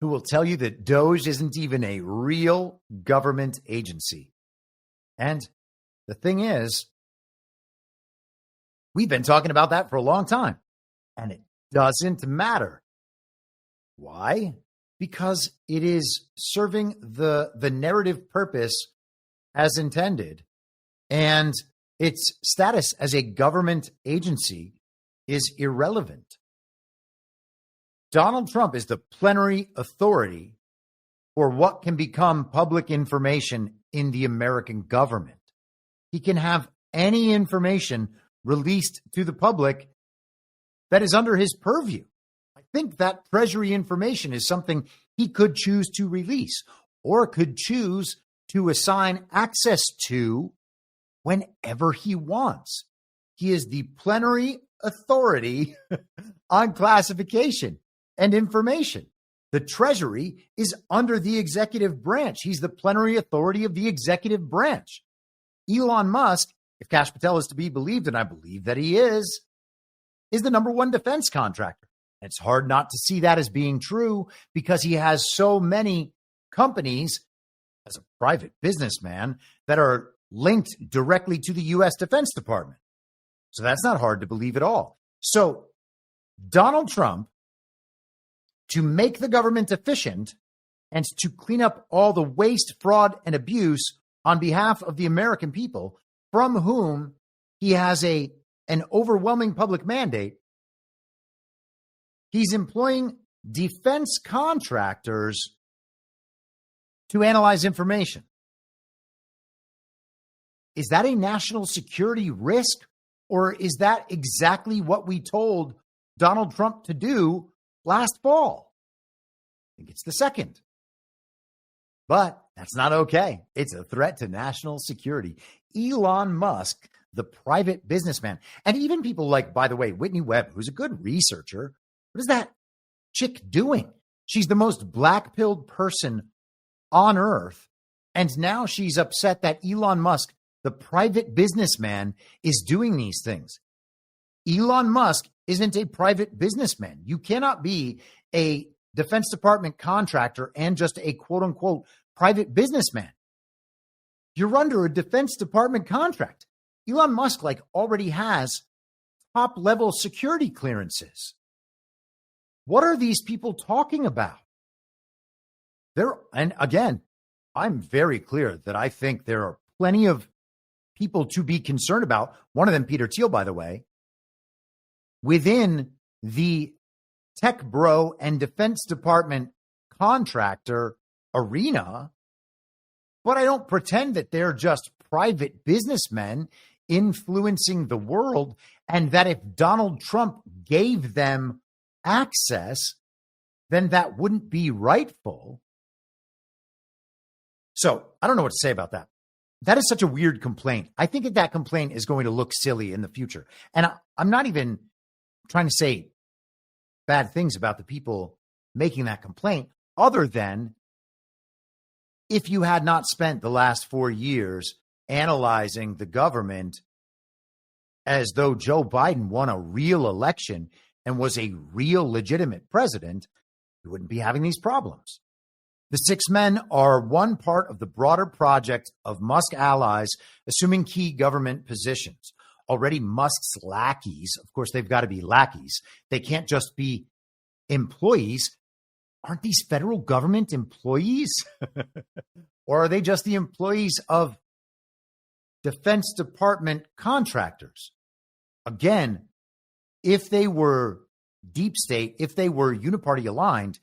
who will tell you that DOGE isn't even a real government agency. And the thing is, we've been talking about that for a long time, and it doesn't matter. Why? Because it is serving the narrative purpose as intended, and its status as a government agency is irrelevant. Donald Trump is the plenary authority for what can become public information in the American government. He can have any information released to the public that is under his purview. I think that Treasury information is something he could choose to release or could choose to assign access to whenever he wants. he is the plenary authority on classification and information. The Treasury is under the executive branch. He's the plenary authority of the executive branch. Elon Musk, if Kash Patel is to be believed, and I believe that he is the number one defense contractor. And it's hard not to see that as being true because he has so many companies as a private businessman that are linked directly to the U.S. Defense Department. So that's not hard to believe at all. So Donald Trump, to make the government efficient and to clean up all the waste, fraud, and abuse on behalf of the American people, from whom he has an overwhelming public mandate, he's employing defense contractors to analyze information. Is that a national security risk, or is that exactly what we told Donald Trump to do last fall? I think it's the second. But that's not okay. It's a threat to national security. Elon Musk, the private businessman, and even people like, by the way, Whitney Webb, who's a good researcher, what is that chick doing? She's the most black-pilled person on earth. And now she's upset that Elon Musk, the private businessman, is doing these things. Elon Musk isn't a private businessman. You cannot be a Defense Department contractor and just a quote-unquote private businessman. You're under a Defense Department contract. Elon Musk already has top-level security clearances. What are these people talking about? And again, I'm very clear that I think there are plenty of people to be concerned about. One of them, Peter Thiel, by the way, within the tech bro and Defense Department contractor arena. But I don't pretend that they're just private businessmen influencing the world, and that if Donald Trump gave them access, then that wouldn't be rightful. So I don't know what to say about that. That is such a weird complaint. I think that complaint is going to look silly in the future. And I'm not even trying to say bad things about the people making that complaint, other than if you had not spent the last 4 years analyzing the government as though Joe Biden won a real election and was a real legitimate president, you wouldn't be having these problems. The 6 men are one part of the broader project of Musk allies assuming key government positions. Already Musk's lackeys, of course, they've got to be lackeys. They can't just be employees. Aren't these federal government employees? Or are they just the employees of Defense Department contractors? Again, if they were deep state, if they were uniparty aligned,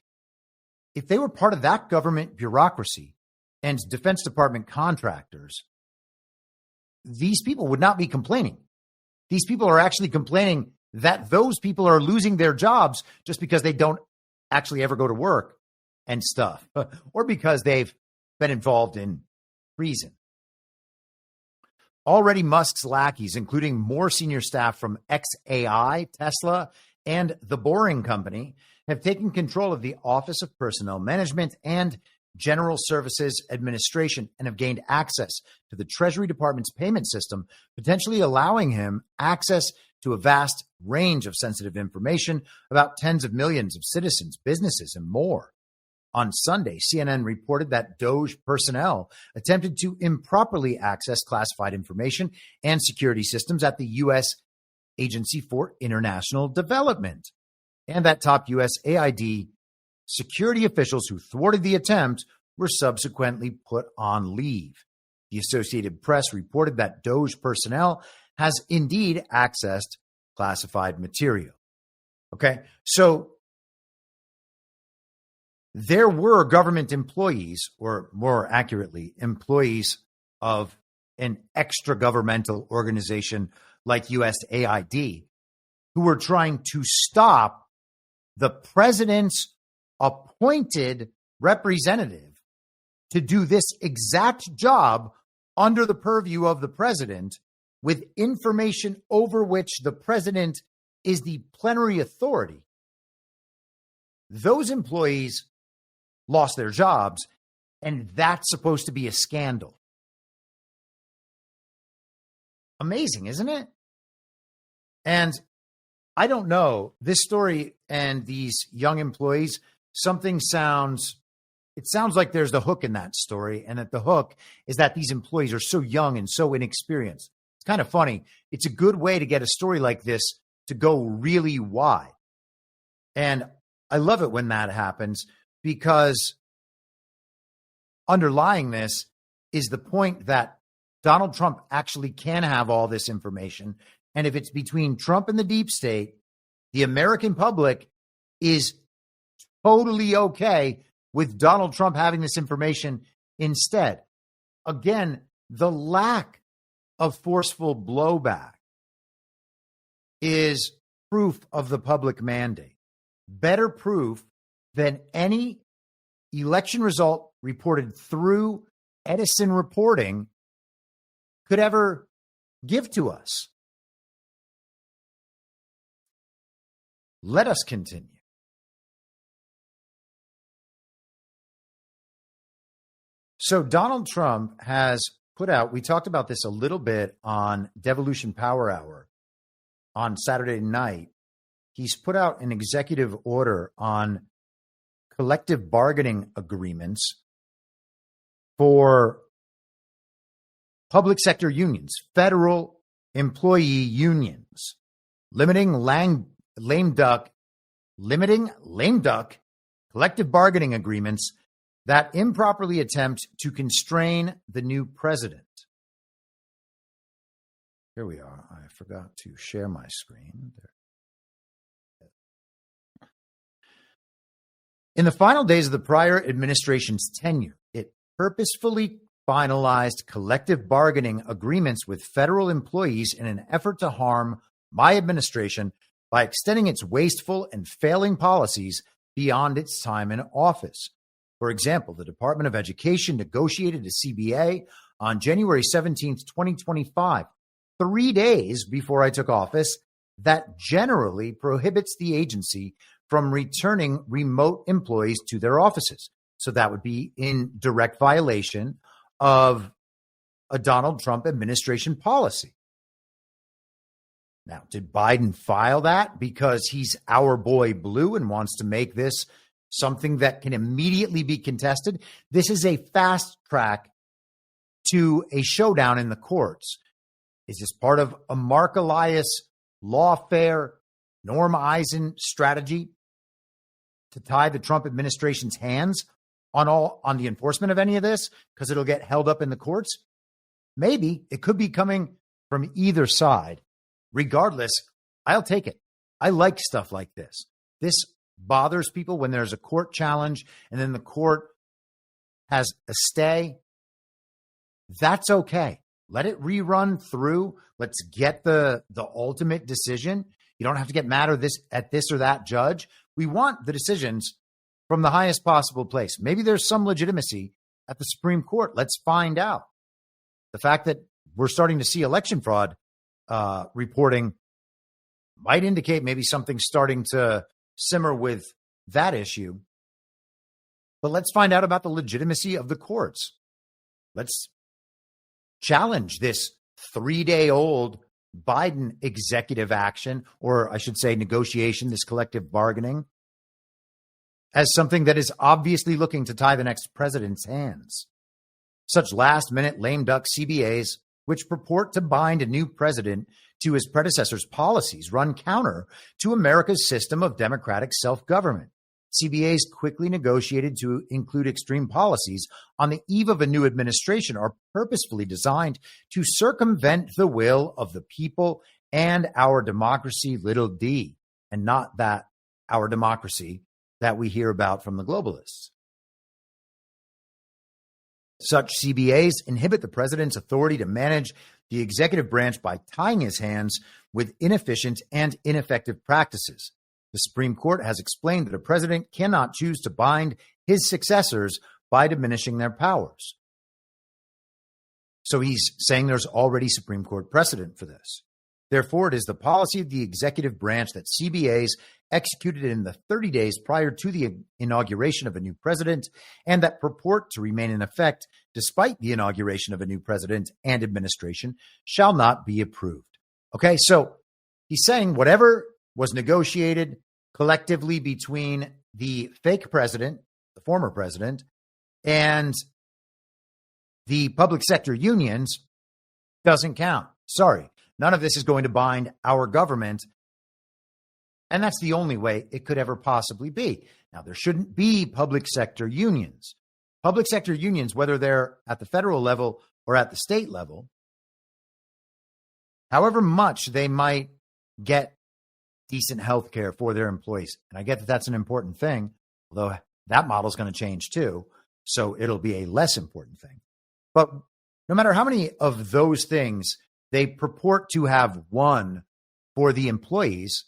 if they were part of that government bureaucracy and Defense Department contractors, these people would not be complaining. These people are actually complaining that those people are losing their jobs just because they don't actually ever go to work and stuff, or because they've been involved in treason. Already Musk's lackeys, including more senior staff from XAI, Tesla, and The Boring Company, have taken control of the Office of Personnel Management and General Services Administration and have gained access to the Treasury Department's payment system, potentially allowing him access to a vast range of sensitive information about tens of millions of citizens, businesses, and more. On Sunday, CNN reported that DOJ personnel attempted to improperly access classified information and security systems at the U.S. Agency for International Development, and that top USAID security officials who thwarted the attempt were subsequently put on leave. The Associated Press reported that DOJ personnel has indeed accessed classified material. Okay, so there were government employees, or more accurately, employees of an extra-governmental organization like USAID, who were trying to stop the president's appointed representative to do this exact job under the purview of the president with information over which the president is the plenary authority, those employees lost their jobs, and that's supposed to be a scandal. Amazing, isn't it? And I don't know, this story and these young employees, it sounds like there's the hook in that story, and that the hook is that these employees are so young and so inexperienced. It's kind of funny. It's a good way to get a story like this to go really wide. And I love it when that happens, because underlying this is the point that Donald Trump actually can have all this information. And if it's between Trump and the deep state, the American public is totally okay with Donald Trump having this information instead. Again, the lack of forceful blowback is proof of the public mandate. Better proof than any election result reported through Edison reporting could ever give to us. Let us continue. So Donald Trump has put out, we talked about this a little bit on Devolution Power Hour on Saturday night. He's put out an executive order on collective bargaining agreements for public sector unions, federal employee unions, limiting lame duck collective bargaining agreements that improperly attempt to constrain the new president. Here we are. I forgot to share my screen. In the final days of the prior administration's tenure, it purposefully finalized collective bargaining agreements with federal employees in an effort to harm my administration by extending its wasteful and failing policies beyond its time in office. For example, the Department of Education negotiated a CBA on January 17th, 2025, 3 days before I took office, that generally prohibits the agency from returning remote employees to their offices. So that would be in direct violation of a Donald Trump administration policy. Now, did Biden file that because he's our boy blue and wants to make this something that can immediately be contested? This is a fast track to a showdown in the courts. Is this part of a Mark Elias lawfare, Norm Eisen strategy to tie the Trump administration's hands on the enforcement of any of this because it'll get held up in the courts? Maybe. It could be coming from either side. Regardless, I'll take it. I like stuff like this. This bothers people when there's a court challenge and then the court has a stay. That's okay. Let it rerun through. Let's get the ultimate decision. You don't have to get mad at this or that judge. We want the decisions from the highest possible place. Maybe there's some legitimacy at the Supreme Court. Let's find out. The fact that we're starting to see election fraud reporting might indicate maybe something's starting to simmer with that issue. But let's find out about the legitimacy of the courts. Let's challenge this 3-day-old Biden executive action, or I should say negotiation, this collective bargaining, as something that is obviously looking to tie the next president's hands. Such last-minute lame duck CBAs, which purport to bind a new president to his predecessor's policies, run counter to America's system of democratic self-government. CBAs quickly negotiated to include extreme policies on the eve of a new administration are purposefully designed to circumvent the will of the people and our democracy, little d, and not that our democracy that we hear about from the globalists. Such CBAs inhibit the president's authority to manage the executive branch by tying his hands with inefficient and ineffective practices. The Supreme Court has explained that a president cannot choose to bind his successors by diminishing their powers. So he's saying there's already Supreme Court precedent for this. Therefore, it is the policy of the executive branch that CBAs executed in the 30 days prior to the inauguration of a new president and that purport to remain in effect despite the inauguration of a new president and administration shall not be approved. Okay, so he's saying whatever was negotiated collectively between the fake president, the former president, and the public sector unions doesn't count. Sorry, none of this is going to bind our government. And that's the only way it could ever possibly be. Now, there shouldn't be public sector unions. Public sector unions, whether they're at the federal level or at the state level, however much they might get decent health care for their employees. And I get that that's an important thing, although that model is going to change too. So it'll be a less important thing. But no matter how many of those things they purport to have won for the employees,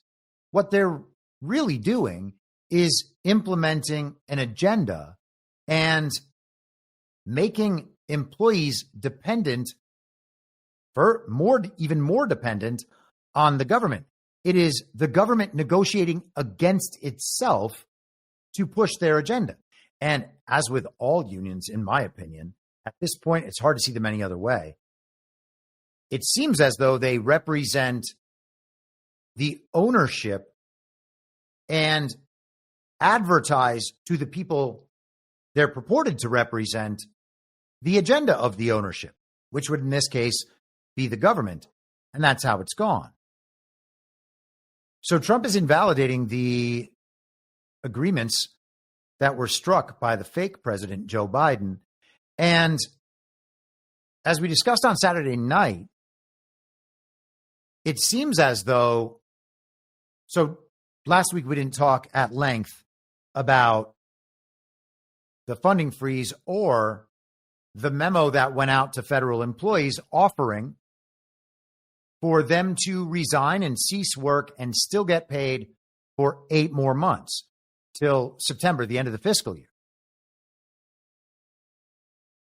what they're really doing is implementing an agenda and making employees dependent, even more dependent on the government. It is the government negotiating against itself to push their agenda. And as with all unions, in my opinion, at this point, it's hard to see them any other way. It seems as though they represent the ownership and advertise to the people they're purported to represent the agenda of the ownership, which would in this case be the government. And that's how it's gone. So Trump is invalidating the agreements that were struck by the fake president, Joe Biden. And as we discussed on Saturday night, it seems as though, so last week we didn't talk at length about the funding freeze or the memo that went out to federal employees offering for them to resign and cease work and still get paid for 8 more months till September, the end of the fiscal year.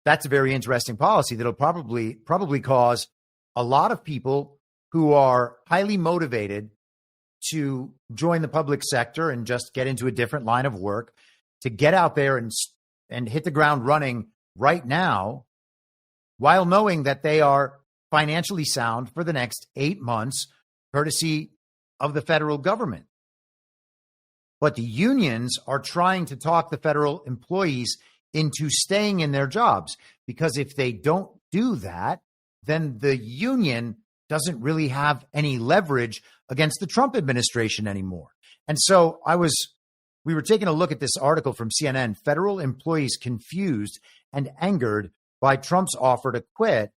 That's a very interesting policy that'll probably cause a lot of people who are highly motivated to join the public sector and just get into a different line of work, to get out there and hit the ground running right now, while knowing that they are financially sound for the next 8 months, courtesy of the federal government. But the unions are trying to talk the federal employees into staying in their jobs, because if they don't do that, then the union doesn't really have any leverage against the Trump administration anymore. And so we were taking a look at this article from CNN, Federal Employees Confused and Angered by Trump's Offer to Quit.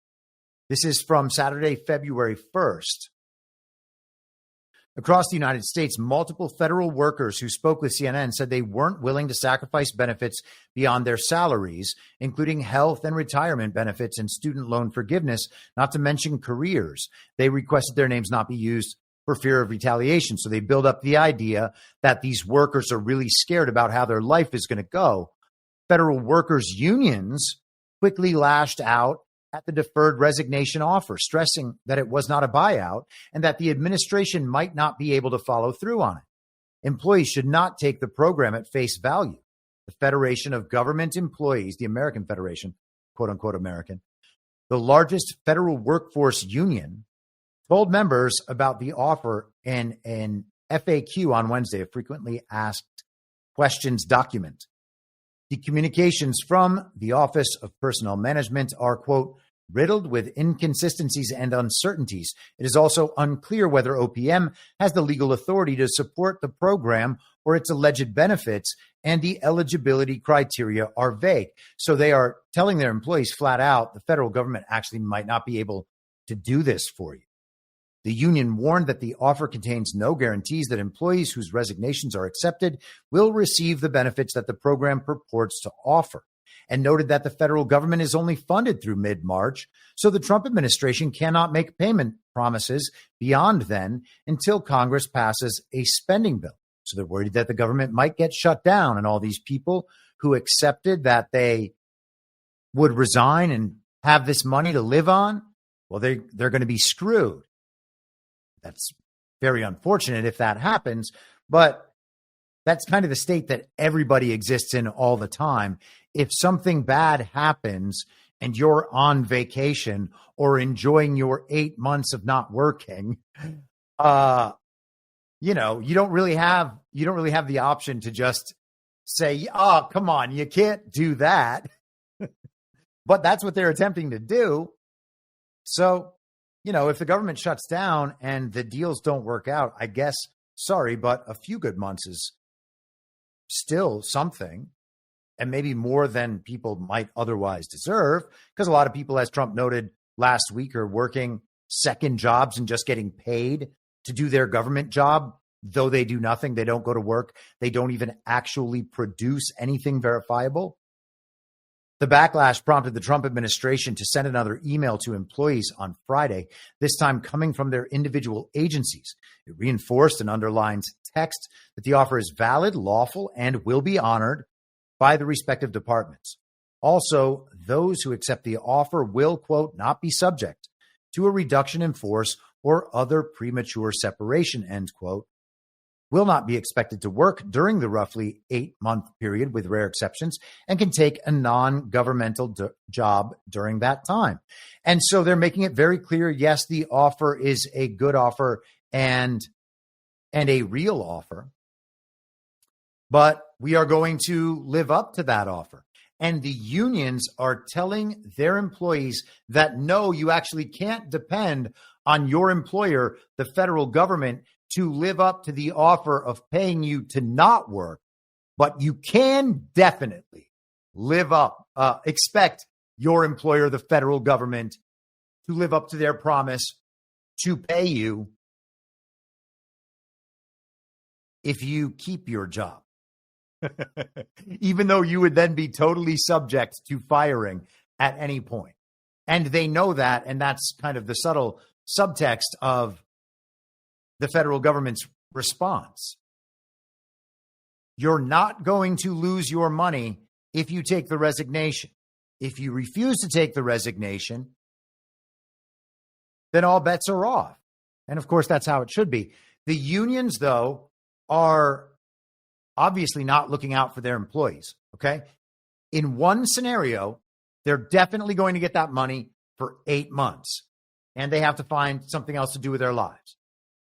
This is from Saturday, February 1st. Across the United States, multiple federal workers who spoke with CNN said they weren't willing to sacrifice benefits beyond their salaries, including health and retirement benefits and student loan forgiveness, not to mention careers. They requested their names not be used for fear of retaliation. So they build up the idea that these workers are really scared about how their life is going to go. Federal workers' unions quickly lashed out at the deferred resignation offer, stressing that it was not a buyout and that the administration might not be able to follow through on it. Employees should not take the program at face value. The Federation of Government Employees, the American Federation, quote unquote American, the largest federal workforce union, told members about the offer in an FAQ on Wednesday, a frequently asked questions document. The communications from the Office of Personnel Management are, quote, riddled with inconsistencies and uncertainties. It is also unclear whether OPM has the legal authority to support the program or its alleged benefits, and the eligibility criteria are vague. So they are telling their employees flat out, the federal government actually might not be able to do this for you. The union warned that the offer contains no guarantees that employees whose resignations are accepted will receive the benefits that the program purports to offer, and noted that the federal government is only funded through mid-March, so the Trump administration cannot make payment promises beyond then until Congress passes a spending bill. So they're worried that the government might get shut down, and all these people who accepted that they would resign and have this money to live on, well, they're going to be screwed. That's very unfortunate if that happens, but that's kind of the state that everybody exists in all the time. If something bad happens and you're on vacation or enjoying your 8 months of not working, you don't really have the option to just say, oh, come on, you can't do that. But that's what they're attempting to do. So, if the government shuts down and the deals don't work out, I guess, sorry, but a few good months is still something, and maybe more than people might otherwise deserve, because a lot of people, as Trump noted last week, are working second jobs and just getting paid to do their government job, though they do nothing. They don't go to work. They don't even actually produce anything verifiable. The backlash prompted the Trump administration to send another email to employees on Friday, this time coming from their individual agencies. It reinforced and underlines text that the offer is valid, lawful, and will be honored by the respective departments. Also, those who accept the offer will, quote, not be subject to a reduction in force or other premature separation, end quote, will not be expected to work during the roughly 8-month period with rare exceptions, and can take a non-governmental job during that time. And so they're making it very clear, yes, the offer is a good offer and a real offer, but we are going to live up to that offer. And the unions are telling their employees that, no, you actually can't depend on your employer, the federal government, to live up to the offer of paying you to not work, but you can definitely expect your employer, the federal government, to live up to their promise to pay you if you keep your job, even though you would then be totally subject to firing at any point. And they know that, and that's kind of the subtle subtext of the federal government's response. You're not going to lose your money if you take the resignation. If you refuse to take the resignation, then all bets are off. And of course, that's how it should be. The unions, though, are obviously not looking out for their employees, okay? In one scenario, they're definitely going to get that money for 8 months, and they have to find something else to do with their lives.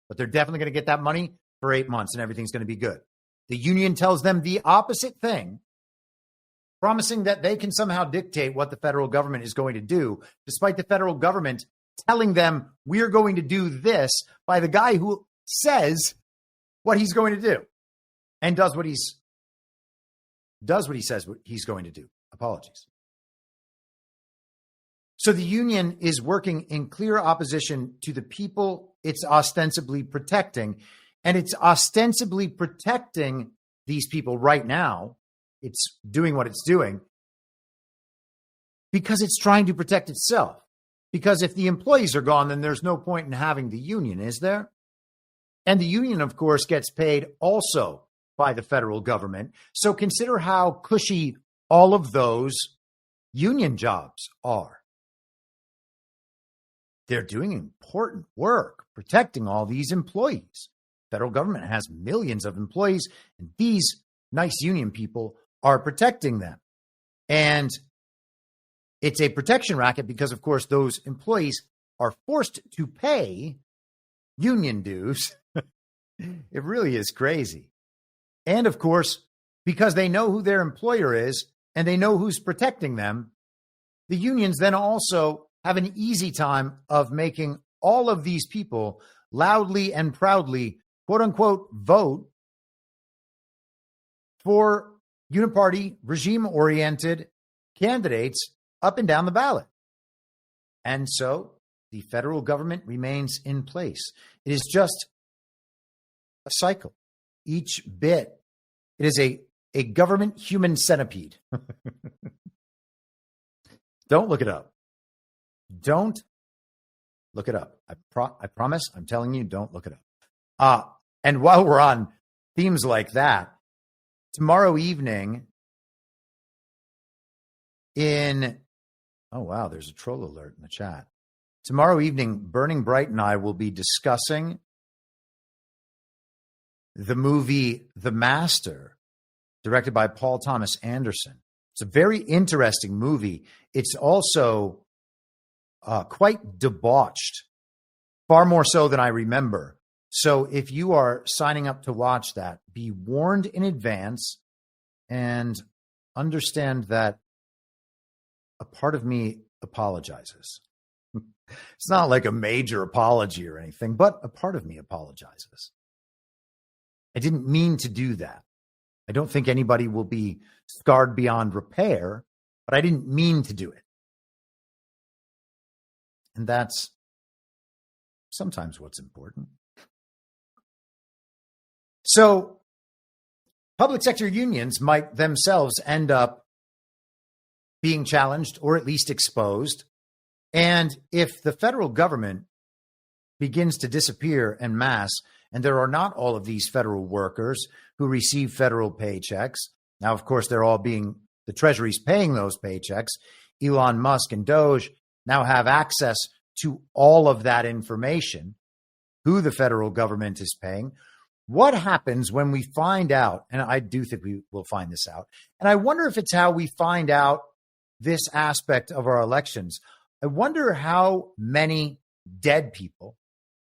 But they're definitely going to get that money for 8 months, and everything's going to be good. The union tells them the opposite thing, promising that they can somehow dictate what the federal government is going to do, despite the federal government telling them we're going to do this by the guy who says what he's going to do and does what he says what he's going to do. Apologies. So the union is working in clear opposition to the people it's ostensibly protecting, and it's ostensibly protecting these people right now. It's doing what it's doing because it's trying to protect itself. Because if the employees are gone, then there's no point in having the union, is there? And the union, of course, gets paid also by the federal government. So consider how cushy all of those union jobs are. They're doing important work protecting all these employees. Federal government has millions of employees, and these nice union people are protecting them. And it's a protection racket because, of course, those employees are forced to pay union dues. It really is crazy. And, of course, because they know who their employer is and they know who's protecting them, the unions then also have an easy time of making all of these people loudly and proudly, quote unquote, vote for uniparty, regime-oriented candidates up and down the ballot. And so the federal government remains in place. It is just a cycle. Each bit, it is a government human centipede. Don't look it up. Don't look it up. I promise, I'm telling you, don't look it up. And while we're on themes like that, tomorrow evening Oh, wow. There's a troll alert in the chat. Tomorrow evening, Burning Bright and I will be discussing the movie The Master, directed by Paul Thomas Anderson. It's a very interesting movie. It's also quite debauched, far more so than I remember. So if you are signing up to watch that, be warned in advance and understand that a part of me apologizes. It's not like a major apology or anything, but a part of me apologizes. I didn't mean to do that. I don't think anybody will be scarred beyond repair, but I didn't mean to do it. And that's sometimes what's important. So public sector unions might themselves end up being challenged or at least exposed. And if the federal government begins to disappear en masse, and there are not all of these federal workers who receive federal paychecks, now, of course, the Treasury's paying those paychecks. Elon Musk and Doge now have access to all of that information, who the federal government is paying. What happens when we find out, and I do think we will find this out, and I wonder if it's how we find out this aspect of our elections. I wonder how many dead people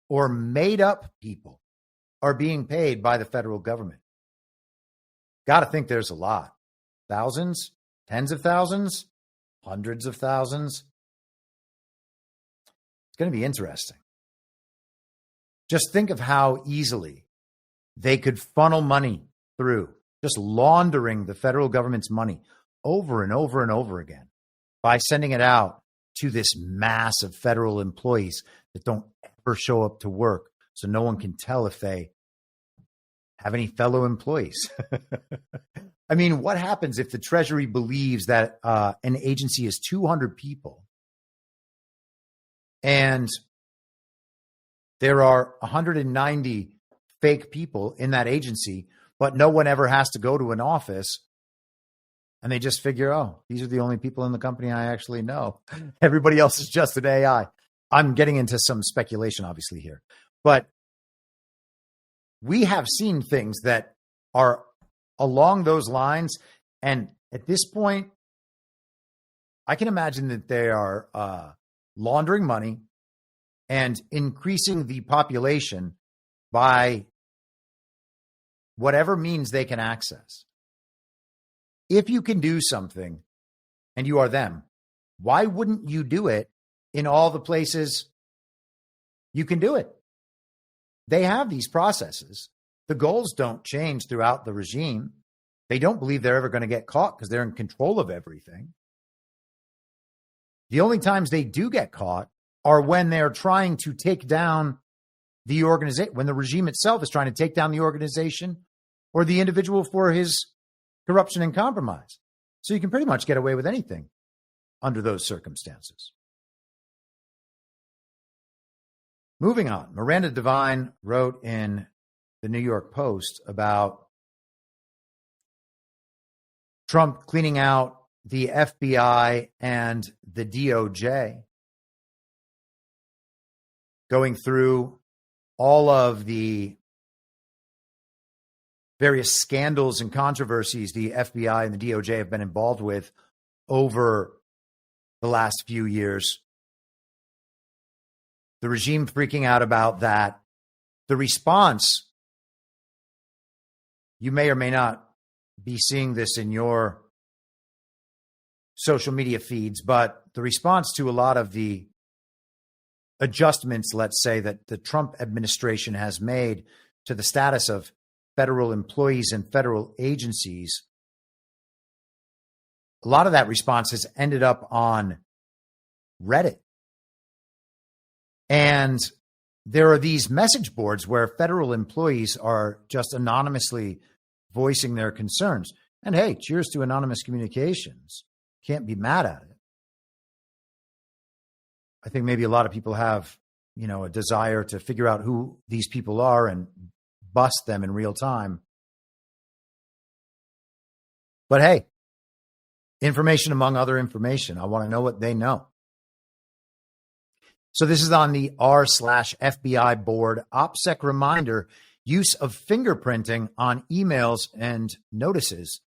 or made up people are being paid by the federal government. Got to think there's a lot. Thousands, tens of thousands, hundreds of thousands. It's going to be interesting. Just think of how easily they could funnel money through, just laundering the federal government's money over and over and over again by sending it out to this mass of federal employees that don't ever show up to work, so no one can tell if they have any fellow employees. I mean, what happens if the Treasury believes that an agency is 200 people and there are 190 fake people in that agency, but no one ever has to go to an office, and they just figure, oh, these are the only people in the company I actually know. Everybody else is just an AI. I'm getting into some speculation, obviously, here. But we have seen things that are along those lines. And at this point, I can imagine that they are laundering money and increasing the population by whatever means they can access. If you can do something and you are them, why wouldn't you do it in all the places you can do it? They have these processes. The goals don't change throughout the regime. They don't believe they're ever going to get caught because they're in control of everything. The only times they do get caught are when they're trying to take down the organization, when the regime itself is trying to take down the organization or the individual for his corruption and compromise. So you can pretty much get away with anything under those circumstances. Moving on, Miranda Devine wrote in the New York Post about Trump cleaning out the FBI and the DOJ, going through all of the various scandals and controversies the FBI and the DOJ have been involved with over the last few years. The regime freaking out about that. The response, you may or may not be seeing this in your social media feeds, but the response to a lot of the adjustments, let's say, that the Trump administration has made to the status of federal employees and federal agencies, a lot of that response has ended up on Reddit. And there are these message boards where federal employees are just anonymously voicing their concerns. And hey, cheers to anonymous communications. Can't be mad at it. I think maybe a lot of people have, a desire to figure out who these people are and bust them in real time. But hey, Information among other information. I want to know what they know. So this is on the r/FBI board. OPSEC reminder, use of fingerprinting on emails and notices.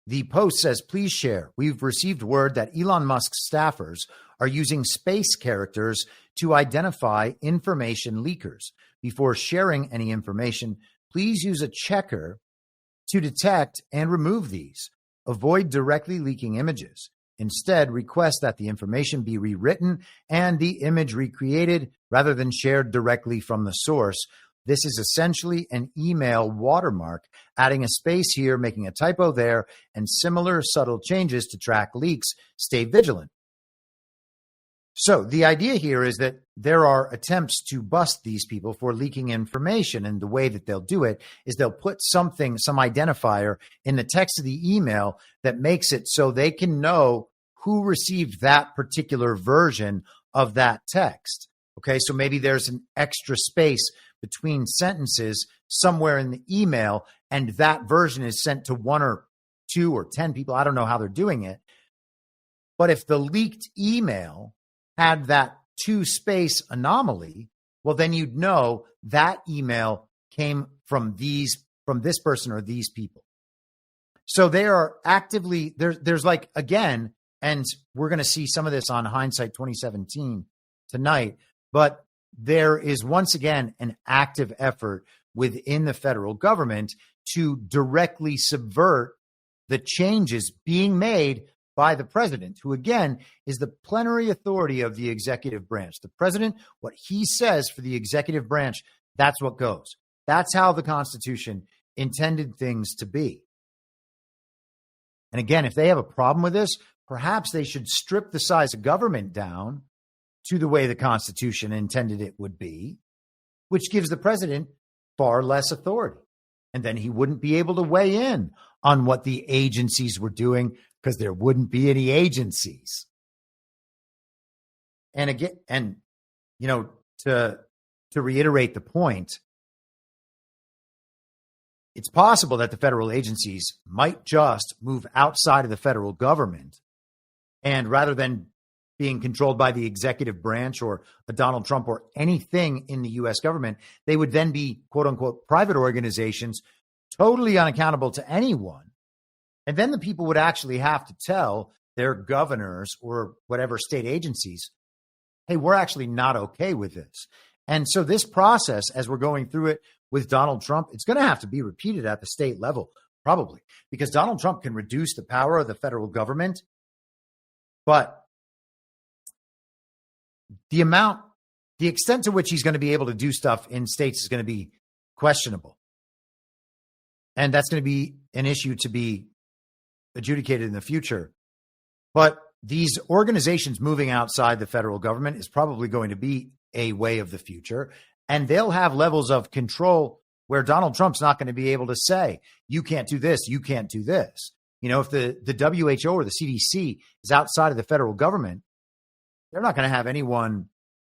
The Post says, please share. We've received word that Elon Musk's staffers are using space characters to identify information leakers. Before sharing any information, please use a checker to detect and remove these. Avoid directly leaking images. Instead, request that the information be rewritten and the image recreated rather than shared directly from the source. This is essentially an email watermark, adding a space here, making a typo there, and similar subtle changes to track leaks. Stay vigilant. So the idea here is that there are attempts to bust these people for leaking information, and the way that they'll do it is they'll put something, some identifier in the text of the email that makes it so they can know who received that particular version of that text. Okay, so maybe there's an extra space between sentences somewhere in the email, and that version is sent to 1 or 2 or 10 people. I don't know how they're doing it. But if the leaked email had that 2-space anomaly, well, then you'd know that email came from this person or these people. So they are actively, there's like, again, and we're going to see some of this on Hindsight 2017 tonight, but there is once again an active effort within the federal government to directly subvert the changes being made by the president, who again is the plenary authority of the executive branch. The president, what he says for the executive branch, that's what goes. That's how the Constitution intended things to be. And again, if they have a problem with this, perhaps they should strip the size of government down to the way the Constitution intended it would be, which gives the president far less authority. And then he wouldn't be able to weigh in on what the agencies were doing, because there wouldn't be any agencies. And again, and you know, to reiterate the point, it's possible that the federal agencies might just move outside of the federal government, and rather than being controlled by the executive branch or a Donald Trump or anything in the U.S. government, they would then be, quote unquote, private organizations, totally unaccountable to anyone. And then the people would actually have to tell their governors or whatever state agencies, hey, we're actually not okay with this. And so this process, as we're going through it with Donald Trump, it's going to have to be repeated at the state level, probably, because Donald Trump can reduce the power of the federal government, but the extent to which he's going to be able to do stuff in states is going to be questionable. And that's going to be an issue to be adjudicated in the future. But these organizations moving outside the federal government is probably going to be a way of the future. And they'll have levels of control where Donald Trump's not going to be able to say, you can't do this, you can't do this. You know, if the WHO or the CDC is outside of the federal government, they're not going to have anyone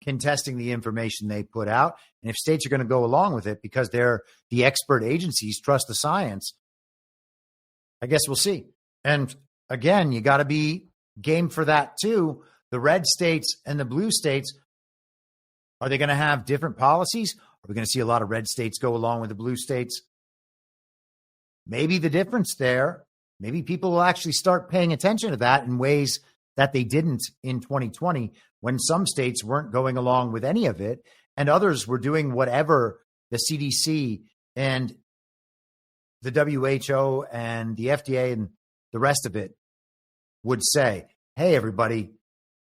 contesting the information they put out. And if states are going to go along with it because they're the expert agencies, trust the science, I guess we'll see. And again, you got to be game for that too. The red states and the blue states, are they going to have different policies? Are we going to see a lot of red states go along with the blue states? Maybe the difference there, maybe people will actually start paying attention to that in ways that they didn't in 2020, when some states weren't going along with any of it and others were doing whatever the CDC and the WHO and the FDA and the rest of it would say. Hey, everybody,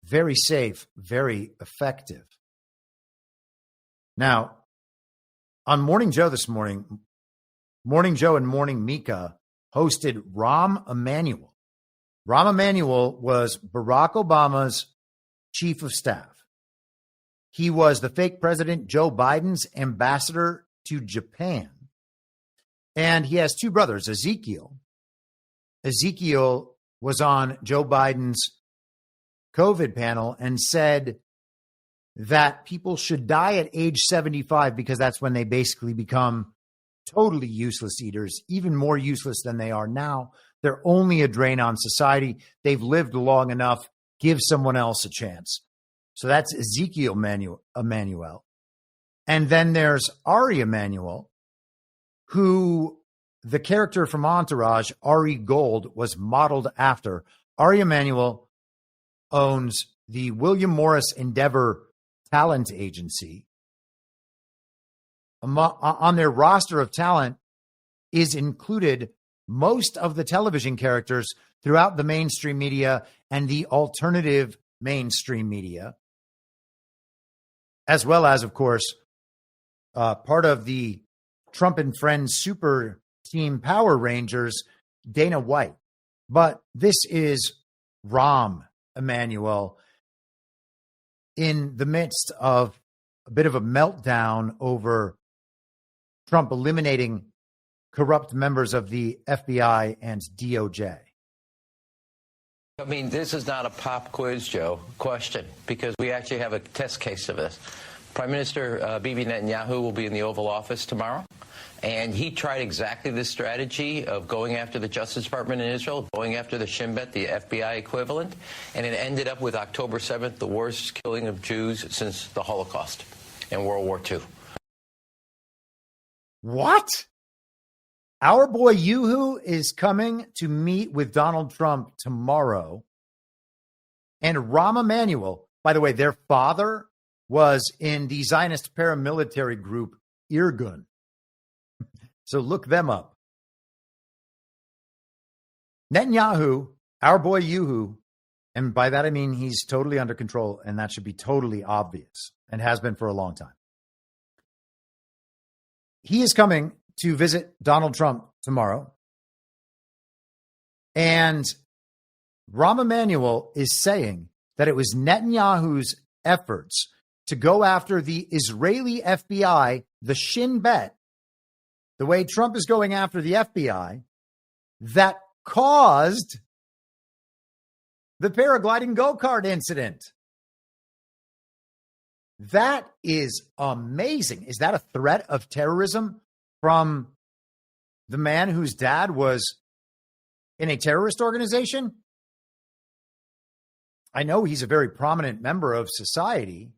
very safe, very effective. Now, on Morning Joe this morning, Morning Joe and Morning Mika hosted Rahm Emanuel. Rahm Emanuel was Barack Obama's chief of staff. He was the fake president Joe Biden's ambassador to Japan. And he has two brothers, Ezekiel. Ezekiel was on Joe Biden's COVID panel and said that people should die at age 75 because that's when they basically become totally useless eaters, even more useless than they are now. They're only a drain on society. They've lived long enough. Give someone else a chance. So that's Ezekiel Emanuel. And then there's Ari Emanuel, who the character from Entourage, Ari Gold, was modeled after. Ari Emanuel owns the William Morris Endeavor Talent Agency. On their roster of talent is included most of the television characters throughout the mainstream media and the alternative mainstream media, as well as, of course, part of the Trump and Friends Super Team Power Rangers, Dana White. But this is Rahm Emanuel in the midst of a bit of a meltdown over Trump eliminating corrupt members of the FBI and DOJ. I mean, this is not a pop quiz, Joe, question, because we actually have a test case of this. Prime Minister Bibi Netanyahu will be in the Oval Office tomorrow, and he tried exactly this strategy of going after the Justice Department in Israel, going after the Shin Bet, the FBI equivalent, and it ended up with October 7th, the worst killing of Jews since the Holocaust and World War II. What? Our Boy Yoo-hoo is coming to meet with Donald Trump tomorrow. And Rahm Emanuel, by the way, their father was in the Zionist paramilitary group Irgun. So look them up. Netanyahu, Our Boy Yoo-hoo, and by that I mean he's totally under control, and that should be totally obvious and has been for a long time. He is coming to visit Donald Trump tomorrow. And Rahm Emanuel is saying that it was Netanyahu's efforts to go after the Israeli FBI, the Shin Bet, the way Trump is going after the FBI, that caused the paragliding go-kart incident. That is amazing. Is that a threat of terrorism from the man whose dad was in a terrorist organization? I know he's a very prominent member of society,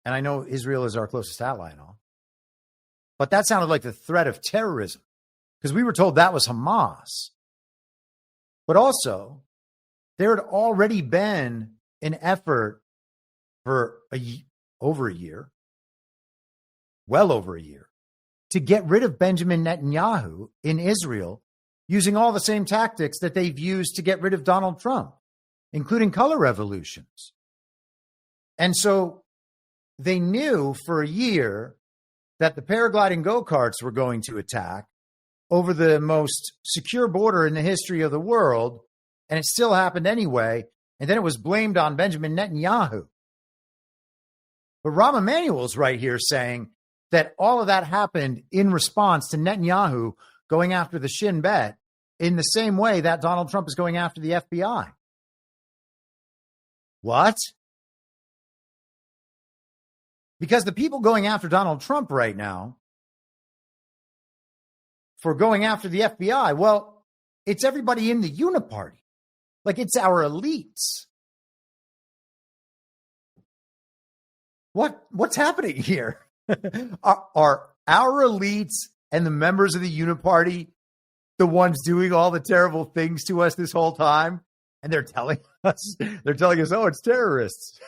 and I know Israel is our closest ally and all. But that sounded like the threat of terrorism, because we were told that was Hamas. But also, there had already been an effort for over a year, well over a year, to get rid of Benjamin Netanyahu in Israel using all the same tactics that they've used to get rid of Donald Trump, including color revolutions. And so they knew for a year that the paragliding go-karts were going to attack over the most secure border in the history of the world, and it still happened anyway, and then it was blamed on Benjamin Netanyahu. But Rahm Emanuel's right here saying that all of that happened in response to Netanyahu going after the Shin Bet in the same way that Donald Trump is going after the FBI. What? Because the people going after Donald Trump right now for going after the FBI, well, it's everybody in the uniparty. Like, it's our elites. What's happening here? Are our elites and the members of the uniparty the ones doing all the terrible things to us this whole time? And they're telling us, oh, it's terrorists.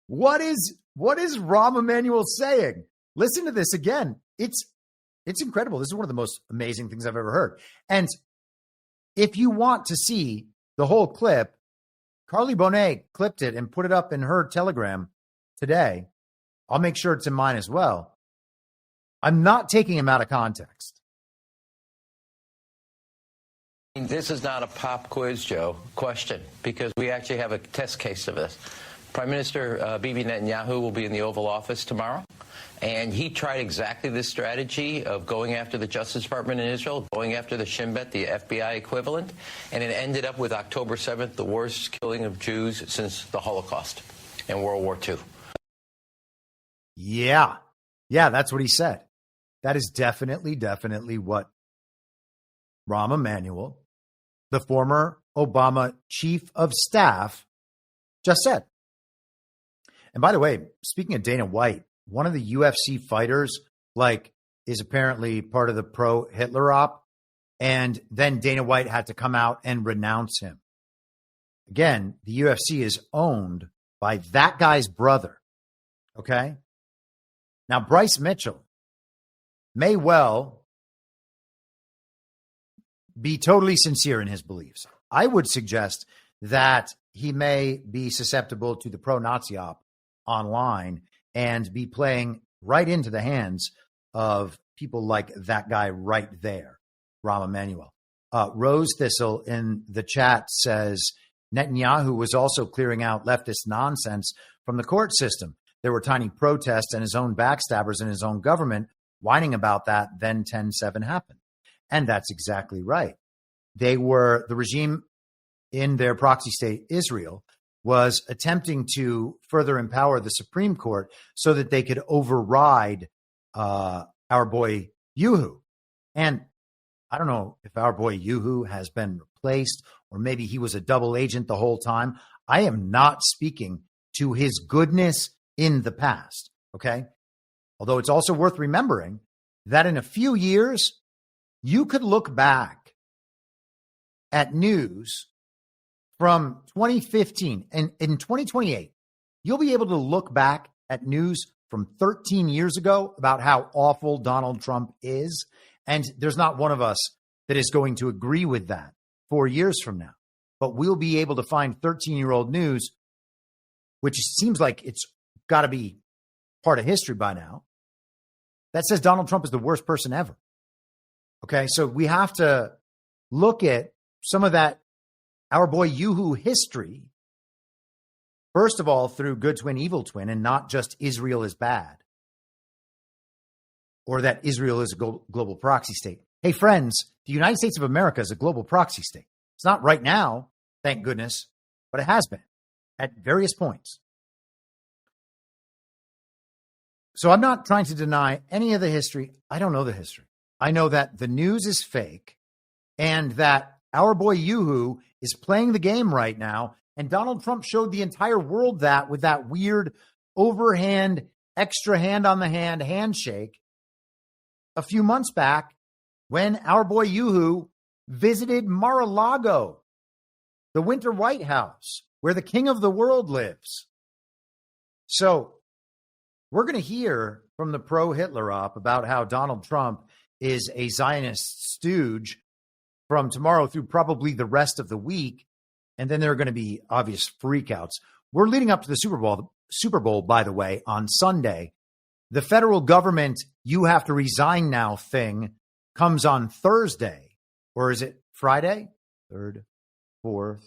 What is Rahm Emanuel saying? Listen to this again. It's incredible. This is one of the most amazing things I've ever heard. And if you want to see the whole clip, Carly Bonet clipped it and put it up in her Telegram today. I'll make sure it's in mine as well. I'm not taking him out of context. This is not a pop quiz, Joe, question, because we actually have a test case of this. Prime Minister Bibi Netanyahu will be in the Oval Office tomorrow, and he tried exactly this strategy of going after the Justice Department in Israel, going after the Shin Bet, the FBI equivalent, and it ended up with October 7th, the worst killing of Jews since the Holocaust and World War II. Yeah, that's what he said. That is definitely what Rahm Emanuel, the former Obama chief of staff, just said. And by the way, speaking of Dana White, one of the UFC fighters, is apparently part of the pro-Hitler op. And then Dana White had to come out and renounce him. Again, the UFC is owned by that guy's brother. Okay? Now, Bryce Mitchell may well be totally sincere in his beliefs. I would suggest that he may be susceptible to the pro-Nazi op online and be playing right into the hands of people like that guy right there, Rahm Emanuel. Rose Thistle in the chat says, Netanyahu was also clearing out leftist nonsense from the court system. There were tiny protests and his own backstabbers in his own government whining about that. Then 10/7 happened. And that's exactly right. The regime in their proxy state, Israel, was attempting to further empower the Supreme Court so that they could override Our Boy Yoo-hoo. And I don't know if Our Boy Yoo-hoo has been replaced or maybe he was a double agent the whole time. I am not speaking to his goodness in the past, okay? Although it's also worth remembering that in a few years, you could look back at news from 2015 and in 2028, you'll be able to look back at news from 13 years ago about how awful Donald Trump is. And there's not one of us that is going to agree with that 4 years from now. But we'll be able to find 13-year-old news, which seems like it's got to be part of history by now, that says Donald Trump is the worst person ever. Okay, so we have to look at some of that Our Boy Yoo-hoo history, first of all, through good twin, evil twin, and not just Israel is bad or that Israel is a global proxy state. Hey, friends, the United States of America is a global proxy state. It's not right now, thank goodness, but it has been at various points. So I'm not trying to deny any of the history. I don't know the history. I know that the news is fake and that Our Boy Yoo-hoo is playing the game right now. And Donald Trump showed the entire world that with that weird overhand, extra hand on the hand handshake a few months back when Our Boy Yoo-hoo visited Mar-a-Lago, the Winter White House, where the king of the world lives. So we're going to hear from the pro-Hitler op about how Donald Trump is a Zionist stooge from tomorrow through probably the rest of the week. And then there are going to be obvious freakouts. We're leading up to the Super Bowl, by the way, on Sunday. The federal government, you have to resign now thing comes on Thursday. Or is it Friday? 3rd, 4th,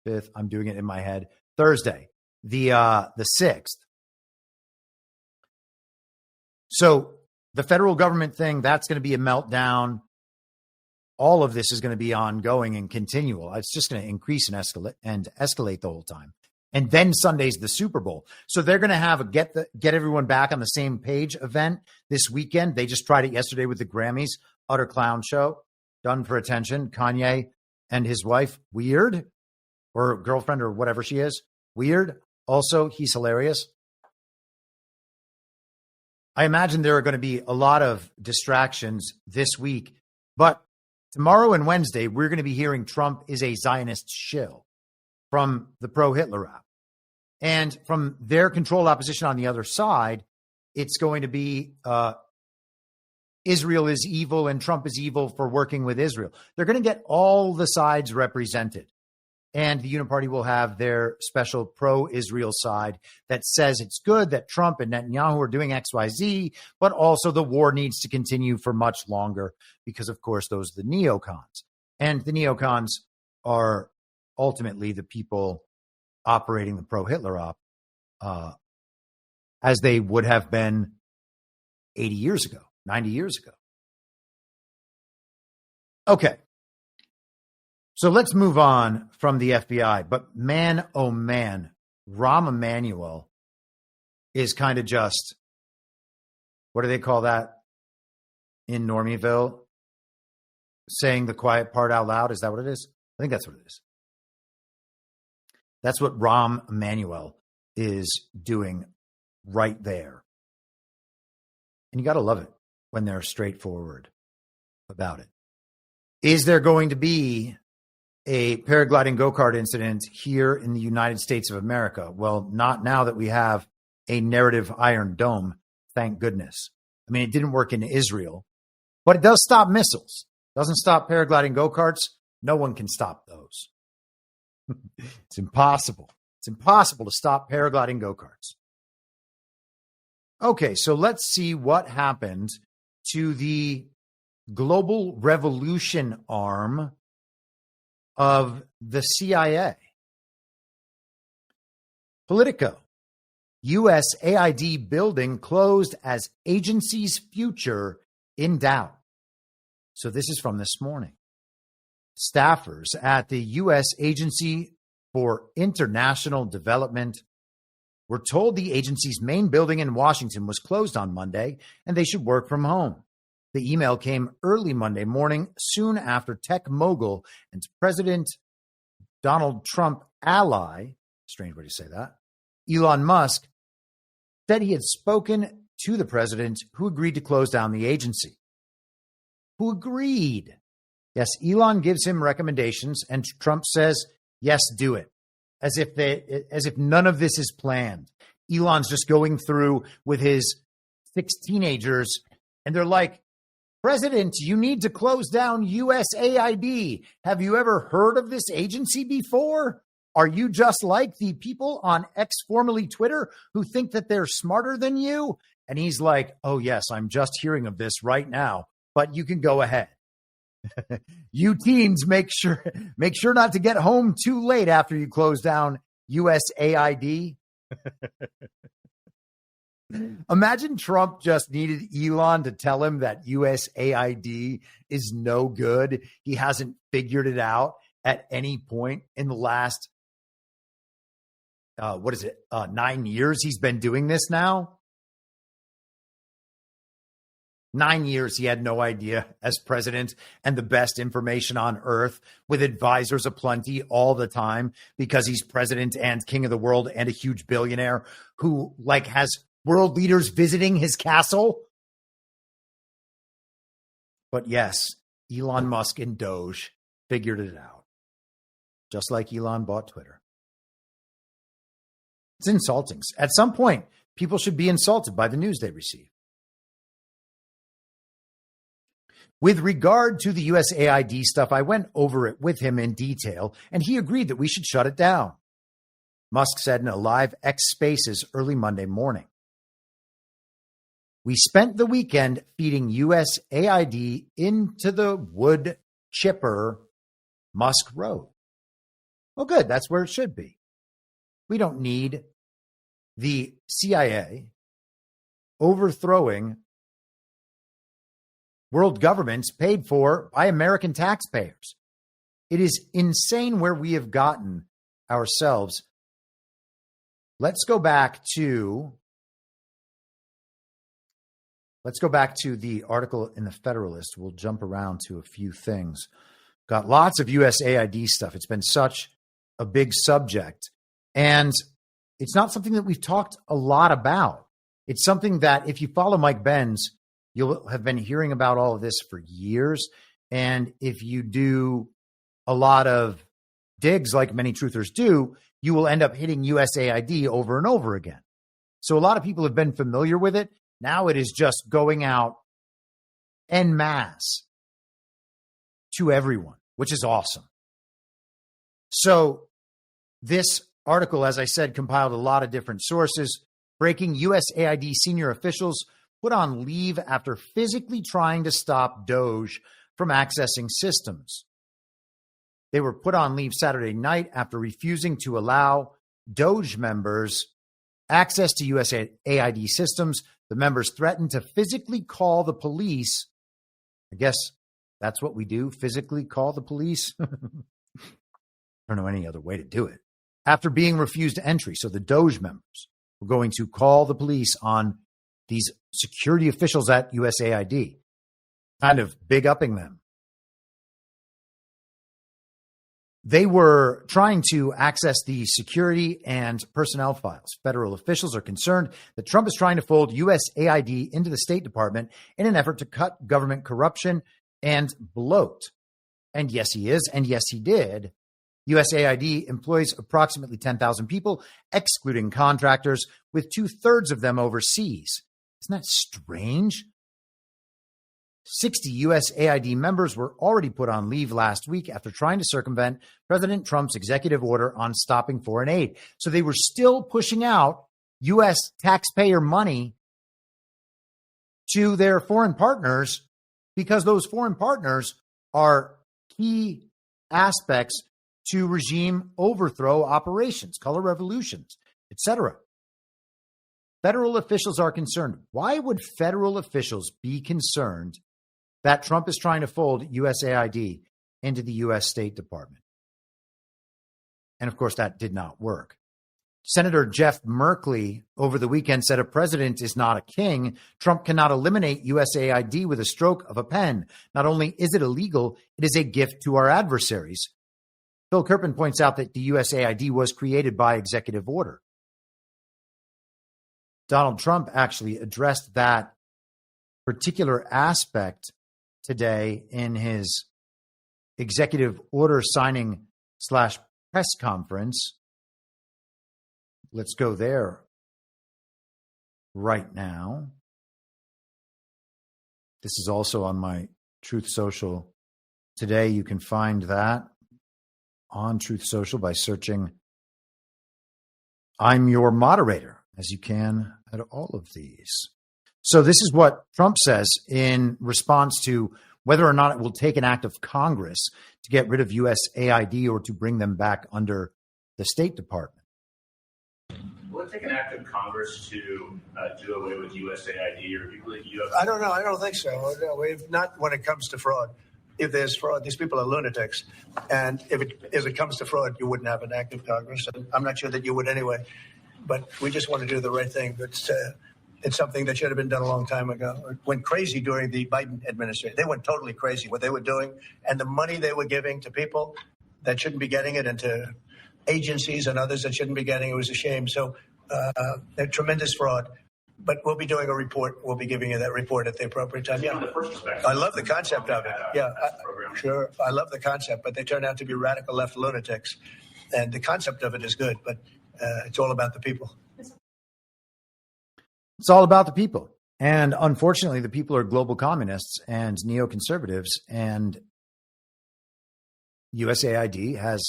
5th. I'm doing it in my head. Thursday, the 6th. So the federal government thing, that's going to be a meltdown. All of this is going to be ongoing and continual. It's just going to increase and escalate the whole time. And then Sunday's the Super Bowl. So they're going to have a get everyone back on the same page event this weekend. They just tried it yesterday with the Grammys, utter clown show, done for attention. Kanye and his wife, weird, or girlfriend or whatever she is, weird. Also, he's hilarious. I imagine there are going to be a lot of distractions this week, but tomorrow and Wednesday, we're going to be hearing Trump is a Zionist shill from the pro-Hitler app. And from their controlled opposition on the other side, it's going to be Israel is evil and Trump is evil for working with Israel. They're going to get all the sides represented. And the Uniparty will have their special pro-Israel side that says it's good that Trump and Netanyahu are doing XYZ, but also the war needs to continue for much longer because, of course, those are the neocons. And the neocons are ultimately the people operating the pro-Hitler op as they would have been 80 years ago, 90 years ago. Okay. So let's move on from the FBI. But man, oh man, Rahm Emanuel is kind of just, what do they call that in Normieville? saying the quiet part out loud. Is that what it is? I think that's what it is. That's what Rahm Emanuel is doing right there. And you got to love it when they're straightforward about it. Is there going to be a paragliding go-kart incident here in the United States of America? Well, not now that we have a narrative Iron Dome, thank goodness. I mean, it didn't work in Israel, but it does stop missiles. Doesn't stop paragliding go-karts. No one can stop those. It's impossible. It's impossible to stop paragliding go-karts. Okay, so let's see what happened to the global revolution arm of the CIA. Politico. USAID building closed as agency's future in doubt. So this is from this morning. Staffers at the U.S. Agency for International Development were told the agency's main building in Washington was closed on Monday and they should work from home. The email came early Monday morning, soon after tech mogul and President Donald Trump ally, strange way to say that, Elon Musk, said he had spoken to the president, who agreed to close down the agency. Who agreed? Yes, Elon gives him recommendations, and Trump says, yes, do it. As if none of this is planned. Elon's just going through with his 6 teenagers, and they're like, President, you need to close down USAID. Have you ever heard of this agency before? Are you just like the people on X, formerly Twitter, who think that they're smarter than you? And he's like, oh, yes, I'm just hearing of this right now, but you can go ahead. You teens, make sure not to get home too late after you close down USAID. Imagine Trump just needed Elon to tell him that USAID is no good. He hasn't figured it out at any point in the last, 9 years he's been doing this now? 9 years he had no idea as president and the best information on earth with advisors aplenty all the time because he's president and king of the world and a huge billionaire who has world leaders visiting his castle. But yes, Elon Musk and Doge figured it out. Just like Elon bought Twitter. It's insulting. At some point, people should be insulted by the news they receive. With regard to the USAID stuff, I went over it with him in detail, and he agreed that we should shut it down. Musk said in a live X Spaces early Monday morning. We spent the weekend feeding USAID into the wood chipper, Musk wrote. Well, good. That's where it should be. We don't need the CIA overthrowing world governments paid for by American taxpayers. It is insane where we have gotten ourselves. Let's go back to the article in the Federalist. We'll jump around to a few things. Got lots of USAID stuff. It's been such a big subject. And it's not something that we've talked a lot about. It's something that if you follow Mike Benz, you'll have been hearing about all of this for years. And if you do a lot of digs like many truthers do, you will end up hitting USAID over and over again. So a lot of people have been familiar with it. Now it is just going out en masse to everyone, which is awesome. So this article, as I said, compiled a lot of different sources. Breaking: USAID senior officials put on leave after physically trying to stop Doge from accessing systems. They were put on leave Saturday night after refusing to allow Doge members access to USAID systems. The members threatened to physically call the police. I guess that's what we do, physically call the police. I don't know any other way to do it. After being refused entry, so the Doge members were going to call the police on these security officials at USAID, kind of big upping them. They were trying to access the security and personnel files. Federal officials are concerned that Trump is trying to fold USAID into the State Department in an effort to cut government corruption and bloat. And yes, he is. And yes, he did. USAID employs approximately 10,000 people, excluding contractors, with 2/3 of them overseas. Isn't that strange? 60 USAID members were already put on leave last week after trying to circumvent President Trump's executive order on stopping foreign aid. So they were still pushing out U.S. taxpayer money to their foreign partners because those foreign partners are key aspects to regime overthrow operations, color revolutions, etc. Federal officials are concerned. Why would federal officials be concerned that Trump is trying to fold USAID into the U.S. State Department? And of course, that did not work. Senator Jeff Merkley over the weekend said a president is not a king. Trump cannot eliminate USAID with a stroke of a pen. Not only is it illegal, it is a gift to our adversaries. Phil Kerpen points out that the USAID was created by executive order. Donald Trump actually addressed that particular aspect today in his executive order signing / press conference. Let's go there right now. This is also on my Truth Social today. You can find that on Truth Social by searching I'm Your Moderator, as you can at all of these. So this is what Trump says in response to whether or not it will take an act of Congress to get rid of USAID or to bring them back under the State Department. Will it take an act of Congress to do away with USAID, or you have? I don't know. I don't think so. No, not when it comes to fraud. If there's fraud, these people are lunatics. And if it comes to fraud, you wouldn't have an act of Congress. And I'm not sure that you would anyway. But we just want to do the right thing. It's something that should have been done a long time ago. It went crazy during the Biden administration. They went totally crazy what they were doing. And the money they were giving to people that shouldn't be getting it, and to agencies and others that shouldn't be getting it, was a shame. So tremendous fraud. But we'll be doing a report. We'll be giving you that report at the appropriate time. Yeah, I love the concept of it. Yeah, sure. I love the concept, but they turn out to be radical left lunatics. And the concept of it is good, but it's all about the people. It's all about the people. And unfortunately, the people are global communists and neoconservatives. And USAID has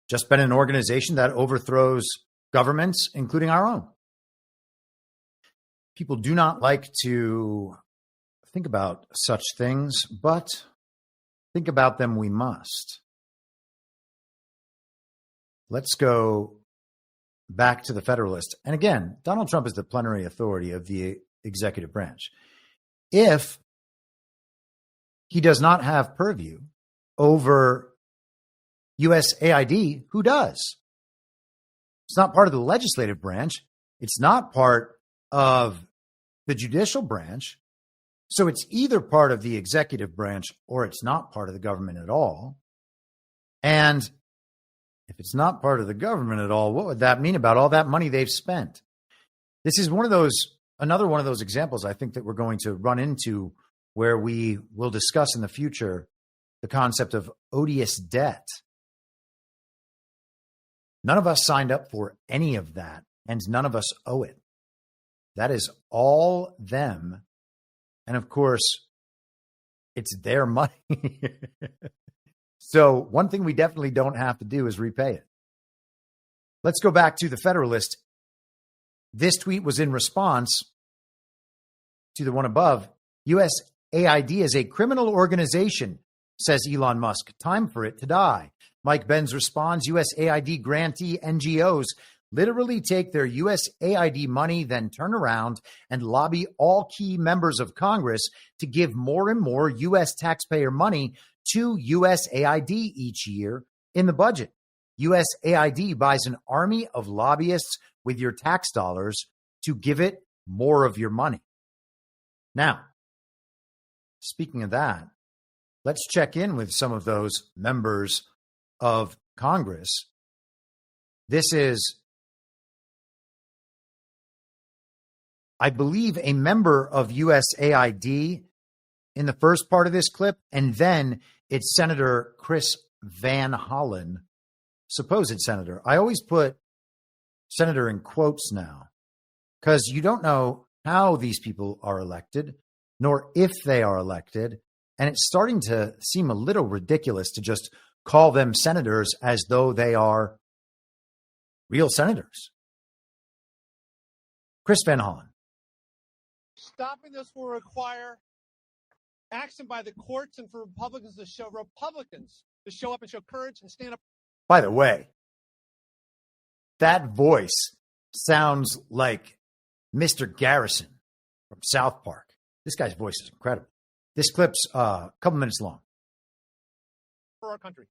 just been an organization that overthrows governments, including our own. People do not like to think about such things, but think about them we must. Let's go back to the Federalist. And again, Donald Trump is the plenary authority of the executive branch. If he does not have purview over USAID, who does? It's not part of the legislative branch. It's not part of the judicial branch. So it's either part of the executive branch or it's not part of the government at all. And if it's not part of the government at all, what would that mean about all that money they've spent? This is another one of those examples I think that we're going to run into where we will discuss in the future the concept of odious debt. None of us signed up for any of that, and none of us owe it. That is all them. And of course, it's their money. So one thing we definitely don't have to do is repay it. Let's go back to the Federalist. This tweet was in response to the one above. USAID is a criminal organization, says Elon Musk. Time for it to die. Mike Benz responds, USAID grantee NGOs literally take their USAID money, then turn around and lobby all key members of Congress to give more and more U.S. taxpayer money to USAID each year in the budget. USAID buys an army of lobbyists with your tax dollars to give it more of your money. Now, speaking of that, let's check in with some of those members of Congress. This is, I believe, a member of USAID in the first part of this clip, and then it's Senator Chris Van Hollen, supposed senator. I always put senator in quotes now because you don't know how these people are elected, nor if they are elected. And it's starting to seem a little ridiculous to just call them senators as though they are real senators. Chris Van Hollen. Stopping this will require action by the courts and for Republicans to show up and show courage and stand up. By the way, that voice sounds like Mr. Garrison from South Park. This guy's voice is incredible. This clip's a couple minutes long. For our country.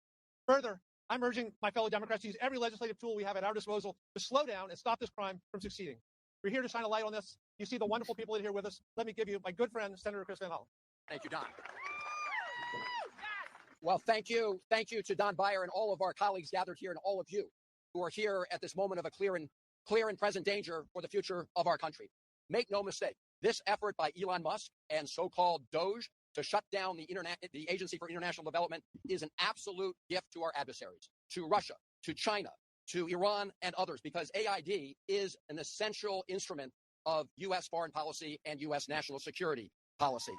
Further, I'm urging my fellow Democrats to use every legislative tool we have at our disposal to slow down and stop this crime from succeeding. We're here to shine a light on this. You see the wonderful people in here with us. Let me give you my good friend, Senator Chris Van Hollen. Thank you, Don. Well, thank you. Thank you to Don Beyer and all of our colleagues gathered here and all of you who are here at this moment of a clear and present danger for the future of our country. Make no mistake, this effort by Elon Musk and so-called Doge to shut down the Agency for International Development is an absolute gift to our adversaries, to Russia, to China, to Iran, and others, because AID is an essential instrument of U.S. foreign policy and U.S. national security policy.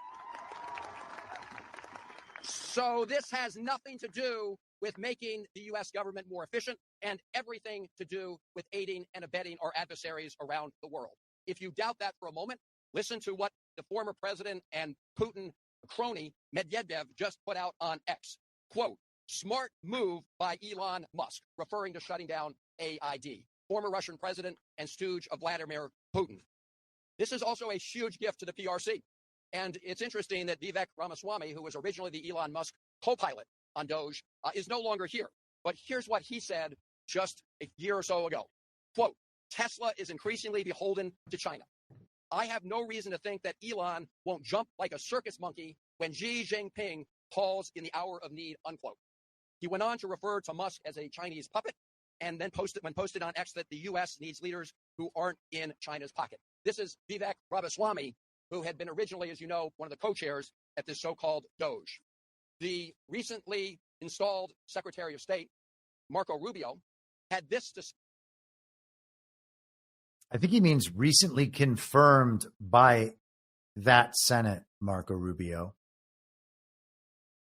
So this has nothing to do with making the U.S. government more efficient and everything to do with aiding and abetting our adversaries around the world. If you doubt that for a moment, listen to what the former president and Putin crony Medvedev just put out on X. Quote, smart move by Elon Musk, referring to shutting down AID, former Russian president and stooge of Vladimir Putin. This is also a huge gift to the PRC. And it's interesting that Vivek Ramaswamy, who was originally the Elon Musk co-pilot on Doge, is no longer here. But here's what he said just a year or so ago. Quote, Tesla is increasingly beholden to China. I have no reason to think that Elon won't jump like a circus monkey when Xi Jinping calls in the hour of need, unquote. He went on to refer to Musk as a Chinese puppet and then posted on X that the U.S. needs leaders who aren't in China's pocket. This is Vivek Ramaswamy, who had been originally, as you know, one of the co-chairs at this so-called Doge. The recently installed Secretary of State, Marco Rubio, had this to say. I think he means recently confirmed by that Senate, Marco Rubio.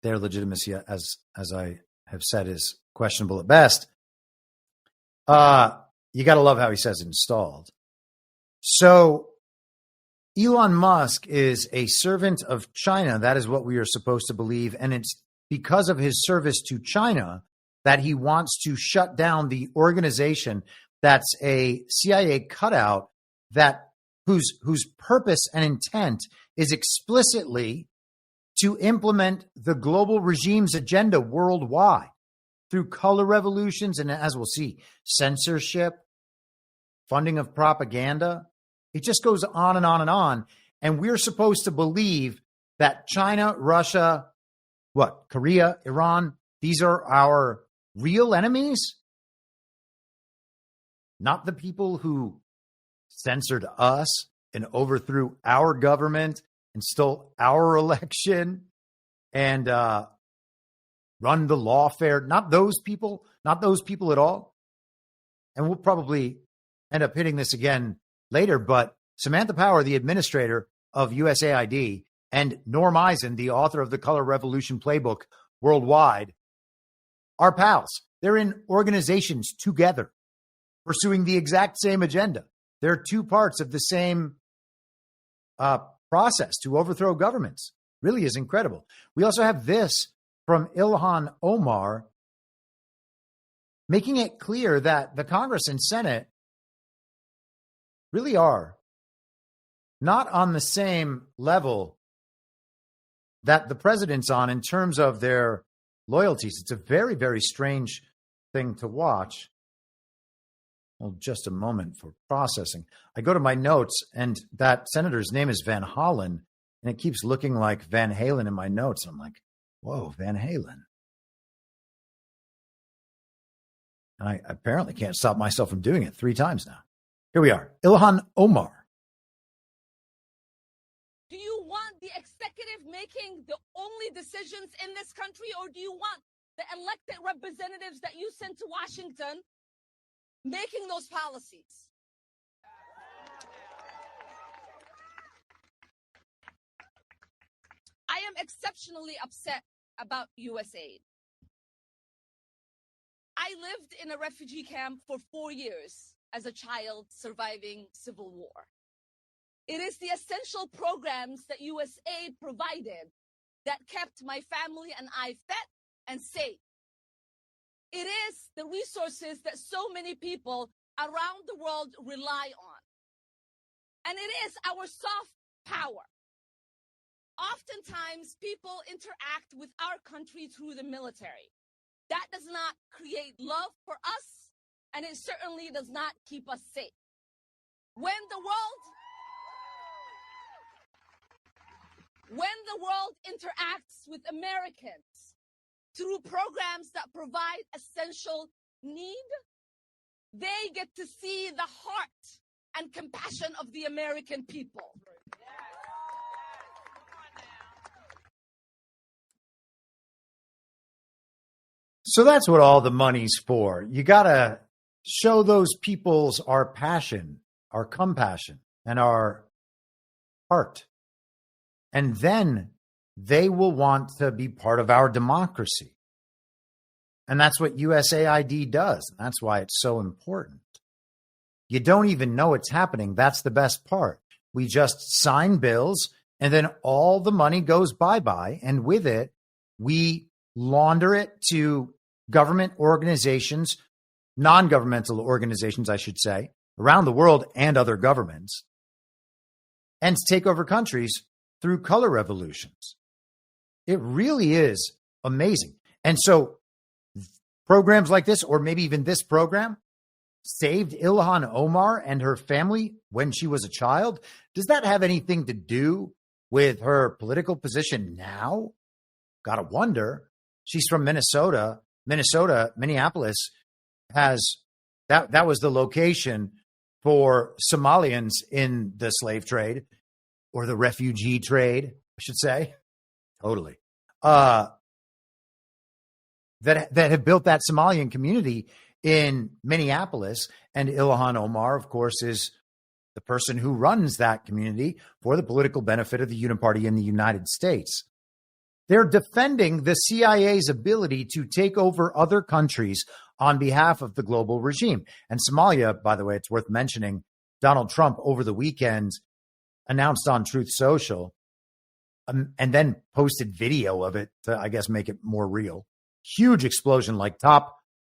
Their legitimacy, as I have said, is questionable at best. You got to love how he says installed. So Elon Musk is a servant of China. That is what we are supposed to believe. And it's because of his service to China that he wants to shut down the organization that's a CIA cutout that whose purpose and intent is explicitly to implement the global regime's agenda worldwide through color revolutions and, as we'll see, censorship, funding of propaganda. It just goes on and on and on. And we're supposed to believe that China, Russia, Korea, Iran, these are our real enemies? Not the people who censored us and overthrew our government and stole our election and run the lawfare. Not those people at all. And we'll probably end up hitting this again later, but Samantha Power, the administrator of USAID, and Norm Eisen, the author of the Color Revolution Playbook worldwide, are pals. They're in organizations together, pursuing the exact same agenda. They're two parts of the same process to overthrow governments. Really is incredible. We also have this from Ilhan Omar, making it clear that the Congress and Senate really are not on the same level that the president's on in terms of their loyalties. It's a very, very strange thing to watch. Well, just a moment for processing. I go to my notes, and that senator's name is Van Hollen, and it keeps looking like Van Halen in my notes. And I'm like, whoa, Van Halen. And I apparently can't stop myself from doing it 3 times now. Here we are. Ilhan Omar. Do you want the executive making the only decisions in this country, or do you want the elected representatives that you sent to Washington making those policies? I am exceptionally upset about USAID. I lived in a refugee camp for 4 years as a child surviving civil war. It is the essential programs that USAID provided that kept my family and I fed and safe. It is the resources that so many people around the world rely on. And it is our soft power. Oftentimes, people interact with our country through the military. That does not create love for us, and it certainly does not keep us safe. When the world interacts with Americans through programs that provide essential need, they get to see the heart and compassion of the American people. So that's what all the money's for. You got to show those peoples our passion, our compassion, and our heart. And then they will want to be part of our democracy. And that's what USAID does. And that's why it's so important. You don't even know it's happening. That's the best part. We just sign bills, and then all the money goes bye-bye. And with it, we launder it to government organizations, non-governmental organizations, I should say, around the world and other governments, and take over countries through color revolutions. It really is amazing. And so programs like this, or maybe even this program, saved Ilhan Omar and her family when she was a child. Does that have anything to do with her political position now? Gotta wonder. She's from Minnesota. Minneapolis has that was the location for Somalians in the slave trade, or the refugee trade, I should say. Totally. That have built that Somalian community in Minneapolis. And Ilhan Omar, of course, is the person who runs that community for the political benefit of the Uniparty in the United States. They're defending the CIA's ability to take over other countries on behalf of the global regime. And Somalia, by the way, it's worth mentioning, Donald Trump over the weekend announced on Truth Social and then posted video of it to, I guess, make it more real. Huge explosion, like there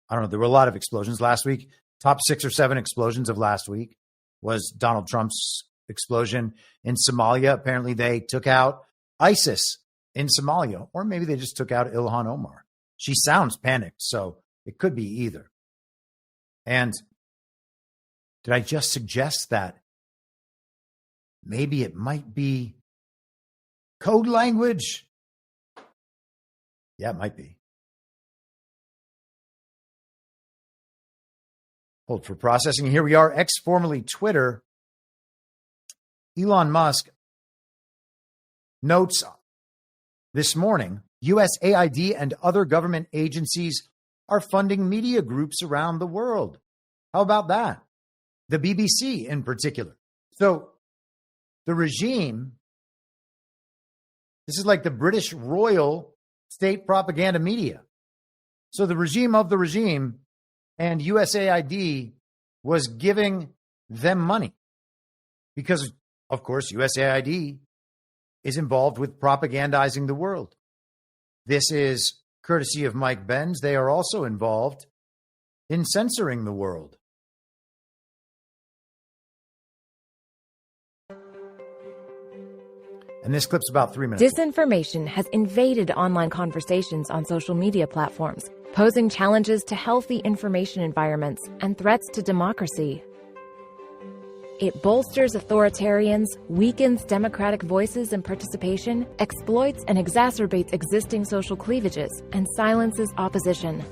were a lot of explosions last week. Top 6 or 7 explosions of last week was Donald Trump's explosion in Somalia. Apparently they took out ISIS in Somalia, or maybe they just took out Ilhan Omar. She sounds panicked, so it could be either. And did I just suggest that maybe it might be code language? Yeah, it might be. Hold for processing. Here we are, X, formerly Twitter. Elon Musk notes this morning, USAID and other government agencies are funding media groups around the world. How about that? The BBC in particular. So the regime, this is like the British Royal State propaganda media. So the regime of the regime and USAID was giving them money because, of course, USAID is involved with propagandizing the world. This is courtesy of Mike Benz. They are also involved in censoring the world. And this clip's about 3 minutes. Disinformation has invaded online conversations on social media platforms, posing challenges to healthy information environments and threats to democracy. It bolsters authoritarians, weakens democratic voices and participation, exploits and exacerbates existing social cleavages, and silences opposition.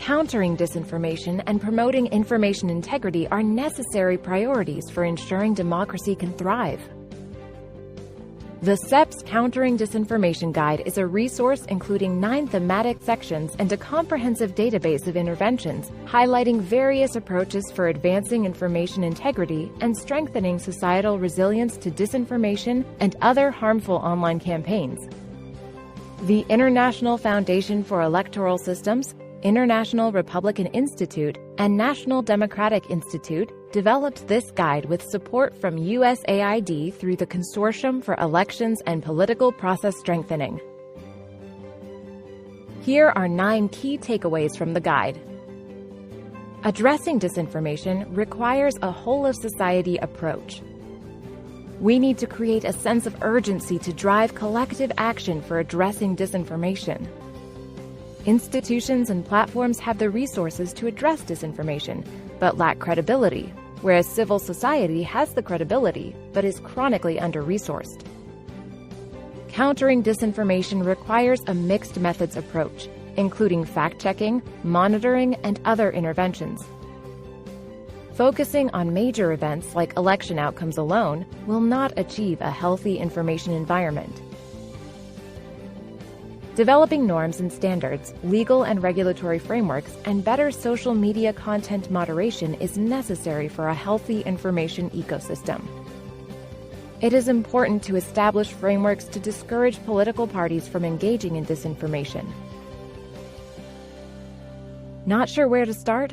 Countering disinformation and promoting information integrity are necessary priorities for ensuring democracy can thrive. The CEP's Countering Disinformation Guide is a resource including 9 thematic sections and a comprehensive database of interventions highlighting various approaches for advancing information integrity and strengthening societal resilience to disinformation and other harmful online campaigns. The International Foundation for Electoral Systems, International Republican Institute, and National Democratic Institute developed this guide with support from USAID through the Consortium for Elections and Political Process Strengthening. Here are 9 key takeaways from the guide. Addressing disinformation requires a whole-of-society approach. We need to create a sense of urgency to drive collective action for addressing disinformation. Institutions and platforms have the resources to address disinformation, but lack credibility, whereas civil society has the credibility, but is chronically under-resourced. Countering disinformation requires a mixed methods approach, including fact-checking, monitoring, and other interventions. Focusing on major events like election outcomes alone will not achieve a healthy information environment. Developing norms and standards, legal and regulatory frameworks, and better social media content moderation is necessary for a healthy information ecosystem. It is important to establish frameworks to discourage political parties from engaging in disinformation. Not sure where to start?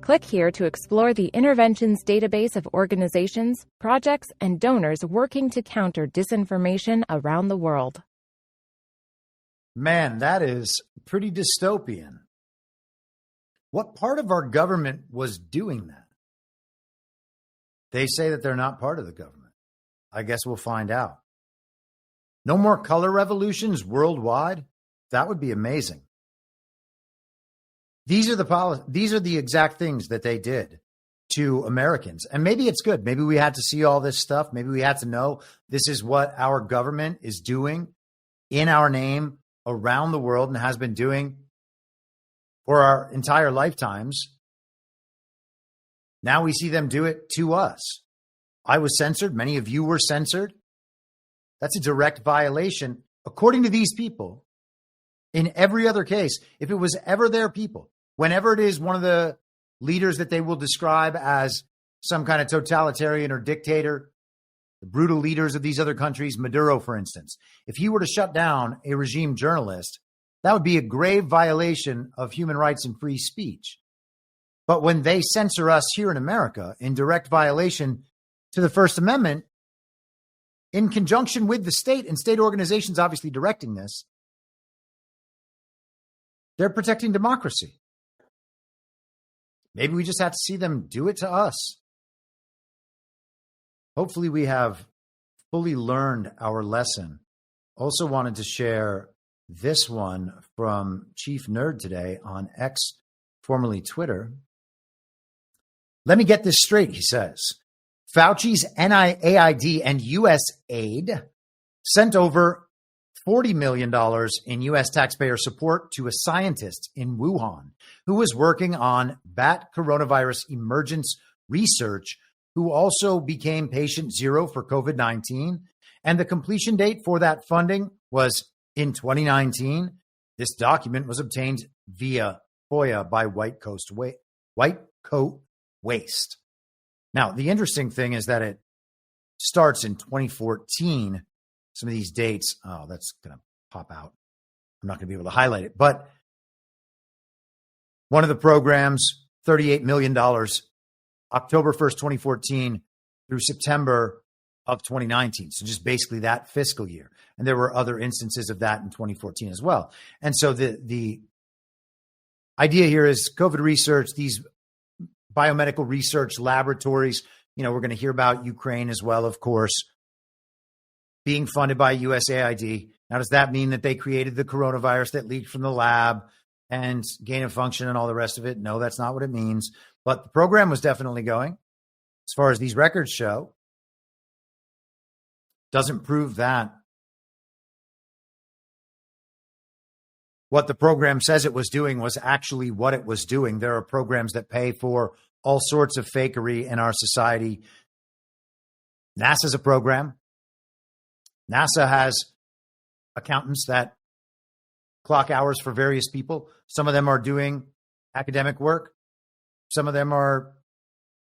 Click here to explore the Interventions database of organizations, projects, and donors working to counter disinformation around the world. Man, that is pretty dystopian. What part of our government was doing that? They say that they're not part of the government. I guess we'll find out. No more color revolutions worldwide? That would be amazing. These are the exact things that they did to Americans. And maybe it's good. Maybe we had to see all this stuff. Maybe we had to know this is what our government is doing in our name around the world and has been doing for our entire lifetimes. Now we see them do it to us. I was censored. Many of you were censored. That's a direct violation, according to these people. In every other case, if it was ever their people, whenever it is one of the leaders that they will describe as some kind of totalitarian or dictator, the brutal leaders of these other countries, Maduro, for instance, if he were to shut down a regime journalist, that would be a grave violation of human rights and free speech. But when they censor us here in America in direct violation to the First Amendment, in conjunction with the state and state organizations obviously directing this, they're protecting democracy. Maybe we just have to see them do it to us. Hopefully we have fully learned our lesson. Also wanted to share this one from Chief Nerd today on X, formerly Twitter. Let me get this straight, he says. Fauci's NIAID and USAID sent over $40 million in U.S. taxpayer support to a scientist in Wuhan who was working on bat coronavirus emergence research, who also became patient zero for COVID-19. And the completion date for that funding was in 2019. This document was obtained via FOIA by White Coat Waste. Now, the interesting thing is that it starts in 2014. Some of these dates, that's going to pop out. I'm not going to be able to highlight it. But one of the programs, $38 million, October 1st, 2014 through September of 2019. So just basically that fiscal year. And there were other instances of that in 2014 as well. And so the idea here is COVID research, these biomedical research laboratories, we're going to hear about Ukraine as well, of course, being funded by USAID. Now, does that mean that they created the coronavirus that leaked from the lab and gain of function and all the rest of it? No, that's not what it means. But the program was definitely going, as far as these records show. Doesn't prove that. what the program says it was doing was actually what it was doing. There are programs that pay for all sorts of fakery in our society. NASA's a program. NASA has accountants that clock hours for various people. Some of them are doing academic work. Some of them are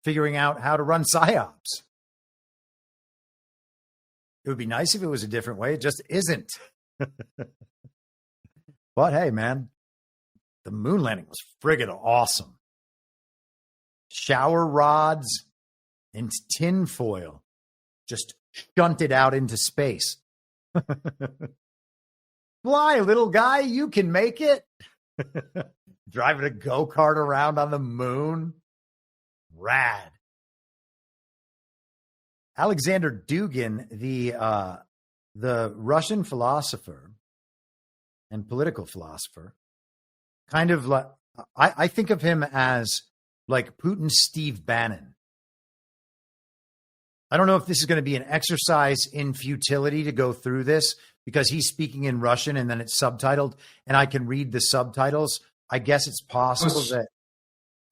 figuring out how to run psyops. It would be nice if it was a different way. It just isn't. But hey, man, the moon landing was friggin' awesome. Shower rods and tinfoil just shunted out into space. Fly, little guy, you can make it. Driving a go-kart around on the moon. Rad. Alexander Dugin, the Russian philosopher and political philosopher, kind of like, I think of him as like Putin's Steve Bannon. I don't know if this is going to be an exercise in futility to go through this because he's speaking in Russian and then it's subtitled and I can read the subtitles. I guess it's possible that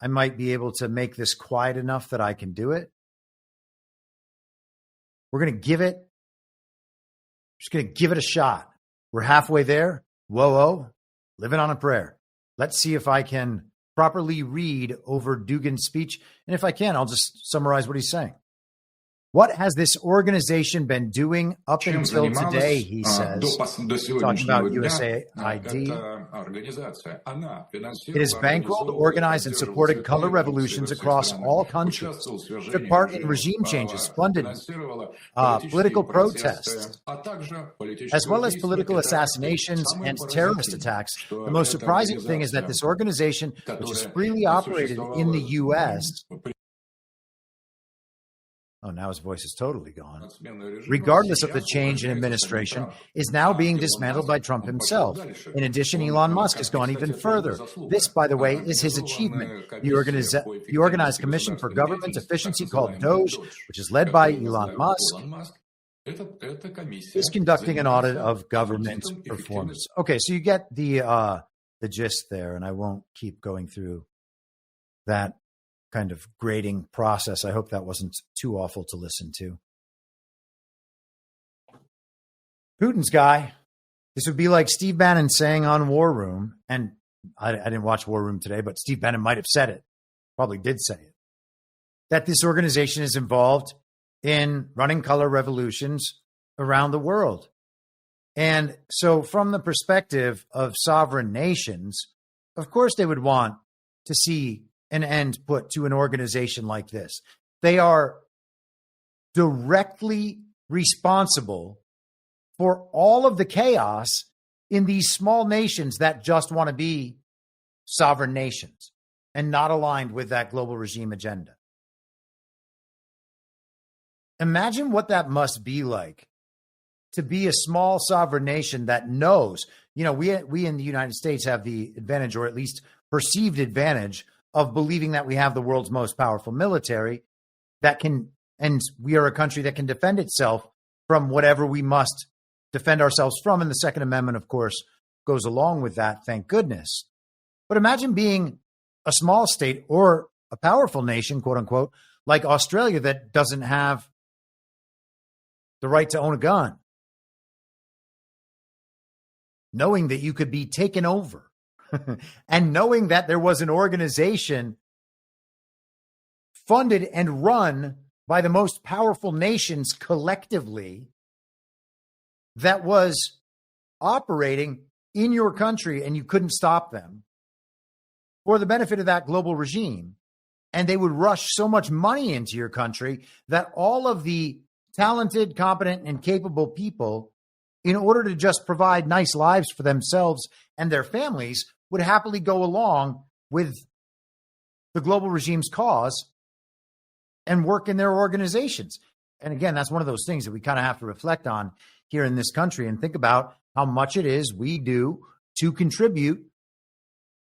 I might be able to make this quiet enough that I can do it. We're going to give it, just going to give it a shot. We're halfway there. Whoa, living on a prayer. Let's see if I can properly read over Dugin's speech. And if I can, I'll just summarize what he's saying. What has this organization been doing up until today, he says, talking about USAID. It has bankrolled, organized, and supported color revolutions across all countries, took part in regime changes, funded political protests, as well as political assassinations and terrorist attacks. The most surprising thing is that this organization, which is freely operated in the U.S., oh, now his voice is totally gone. Regardless of the change in administration, is now being dismantled by Trump himself. In addition, Elon Musk has gone even further. This, by the way, is his achievement. The Organized Commission for Government Efficiency, called DOGE, which is led by Elon Musk, is conducting an audit of government performance. Okay, so you get the gist there, and I won't keep going through that kind of grading process. I hope that wasn't too awful to listen to. Putin's guy, this would be like Steve Bannon saying on War Room, and I didn't watch War Room today, but Steve Bannon might have said it, probably did say it, that this organization is involved in running color revolutions around the world. And so from the perspective of sovereign nations, of course they would want to see an end put to an organization like this. They are directly responsible for all of the chaos in these small nations that just want to be sovereign nations and not aligned with that global regime agenda. Imagine what that must be like to be a small sovereign nation that knows, you know, we in the United States have the advantage, or at least perceived advantage, of believing that we have the world's most powerful military that can, and we are a country that can defend itself from whatever we must defend ourselves from. And the Second Amendment, of course, goes along with that, thank goodness. But imagine being a small state or a powerful nation, quote unquote, like Australia, that doesn't have the right to own a gun, knowing that you could be taken over. And knowing that there was an organization funded and run by the most powerful nations collectively that was operating in your country and you couldn't stop them for the benefit of that global regime. And they would rush so much money into your country that all of the talented, competent, and capable people, in order to just provide nice lives for themselves and their families, would happily go along with the global regime's cause and work in their organizations. And again, that's one of those things that we kind of have to reflect on here in this country and think about how much it is we do to contribute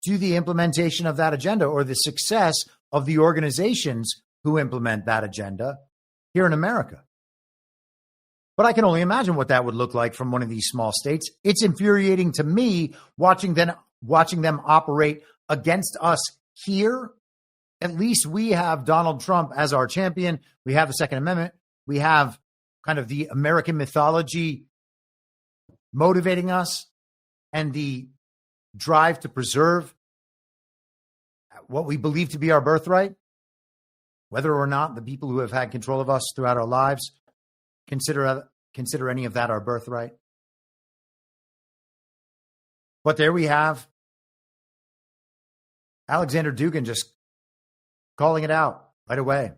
to the implementation of that agenda, or the success of the organizations who implement that agenda here in America. But I can only imagine what that would look like from one of these small states. It's infuriating to me watching them operate against us here. At least we have Donald Trump as our champion. We have the Second Amendment. We have kind of the American mythology motivating us and the drive to preserve what we believe to be our birthright, whether or not the people who have had control of us throughout our lives consider any of that our birthright. But there we have Alexander Dugin just calling it out right away.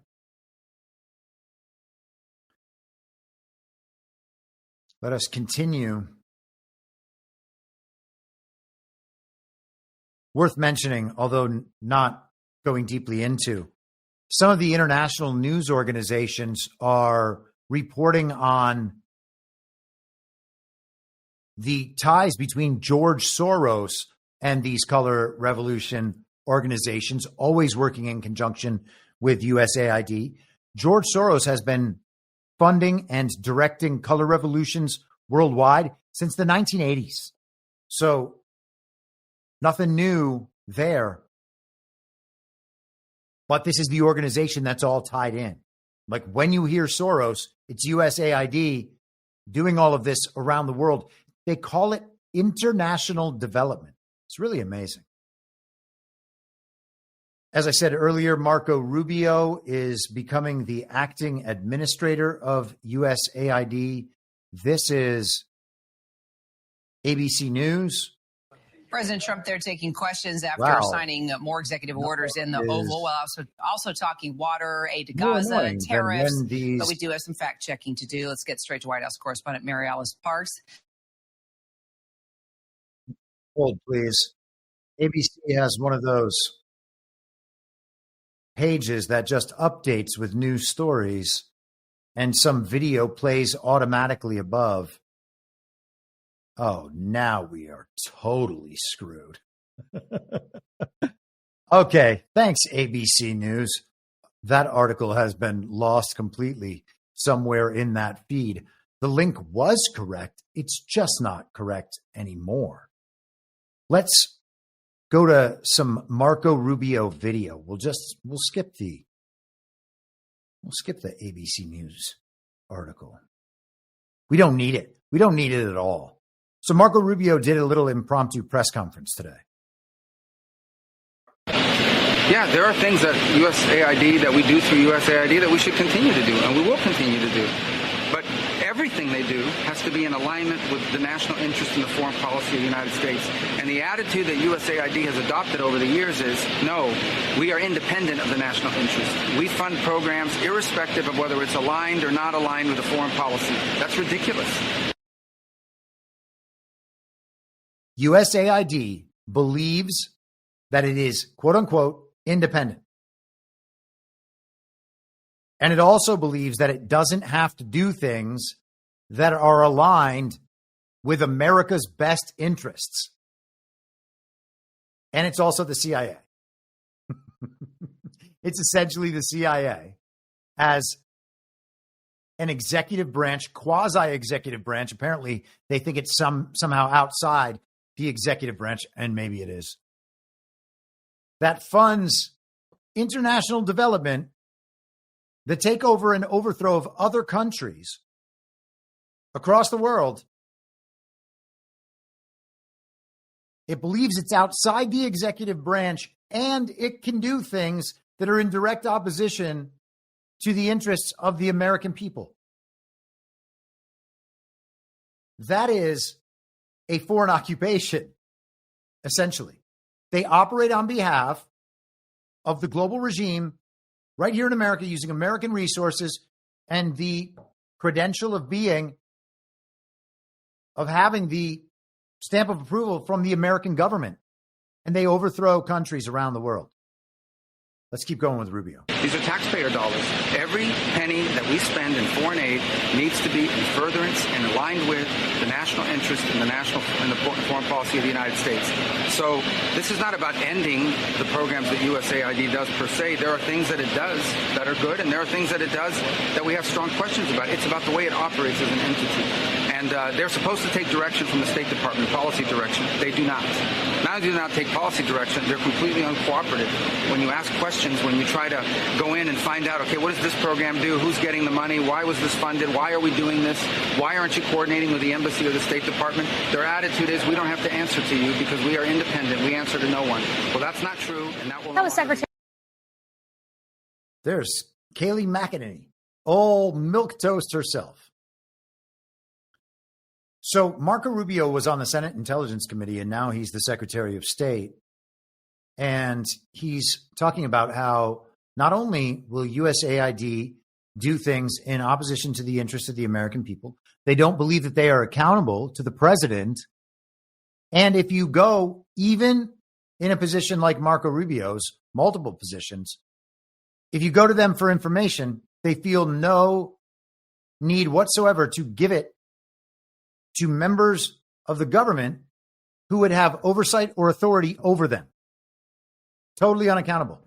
Let us continue. Worth mentioning, although not going deeply into, some of the international news organizations are reporting on the ties between George Soros and these color revolution organizations, always working in conjunction with USAID. George Soros has been funding and directing color revolutions worldwide since the 1980s. So nothing new there. But this is the organization that's all tied in. Like when you hear Soros, it's USAID doing all of this around the world. They call it international development. It's really amazing. As I said earlier, Marco Rubio is becoming the acting administrator of USAID. This is ABC News. President Trump there taking questions after signing more executive orders in the Oval, while also talking water, aid to Gaza, tariffs. But we do have some fact checking to do. Let's get straight to White House correspondent Mary Alice Parks. Hold, please. ABC has one of those pages that just updates with new stories, and some video plays automatically above. Oh, now we are totally screwed. Okay, thanks, ABC News. That article has been lost completely somewhere in that feed. The link was correct. It's just not correct anymore. Let's go to some Marco Rubio video. We'll skip the ABC News article. We don't need it. We don't need it at all. So Marco Rubio did a little impromptu press conference today. Yeah, there are things that USAID, that we do through USAID, that we should continue to do, and we will continue to do. But everything they do has to be in alignment with the national interest in the foreign policy of the United States. And the attitude that USAID has adopted over the years is, no, we are independent of the national interest. We fund programs irrespective of whether it's aligned or not aligned with the foreign policy. That's ridiculous. USAID believes that it is, quote unquote, independent. And it also believes that it doesn't have to do things that are aligned with America's best interests. And it's also the CIA. It's essentially the CIA as an executive branch, quasi-executive branch. Apparently, they think it's somehow outside the executive branch, and maybe it is, that funds international development, the takeover and overthrow of other countries across the world. It believes it's outside the executive branch, and it can do things that are in direct opposition to the interests of the American people. That is a foreign occupation, essentially. They operate on behalf of the global regime right here in America using American resources and the credential of having the stamp of approval from the American government. And they overthrow countries around the world. Let's keep going with Rubio. These are taxpayer dollars. Every penny that we spend in foreign aid needs to be in furtherance and aligned with the national interest and the foreign policy of the United States. So this is not about ending the programs that USAID does per se. There are things that it does that are good, and there are things that it does that we have strong questions about. It's about the way it operates as an entity. And they're supposed to take direction from the State Department, policy direction. They do not. Not only do they not take policy direction, they're completely uncooperative. When you ask questions, when you try to go in and find out, okay, what does this program do? Who's getting the money? Why was this funded? Why are we doing this? Why aren't you coordinating with the embassy or the State Department? Their attitude is, we don't have to answer to you because we are independent. We answer to no one. Well, that's not true, and that will not. There's Kayleigh McEnany, old milquetoast herself. So Marco Rubio was on the Senate Intelligence Committee, and now he's the Secretary of State. And he's talking about how not only will USAID do things in opposition to the interests of the American people, they don't believe that they are accountable to the president. And if you go even in a position like Marco Rubio's, multiple positions, if you go to them for information, they feel no need whatsoever to give it to members of the government who would have oversight or authority over them. Totally unaccountable.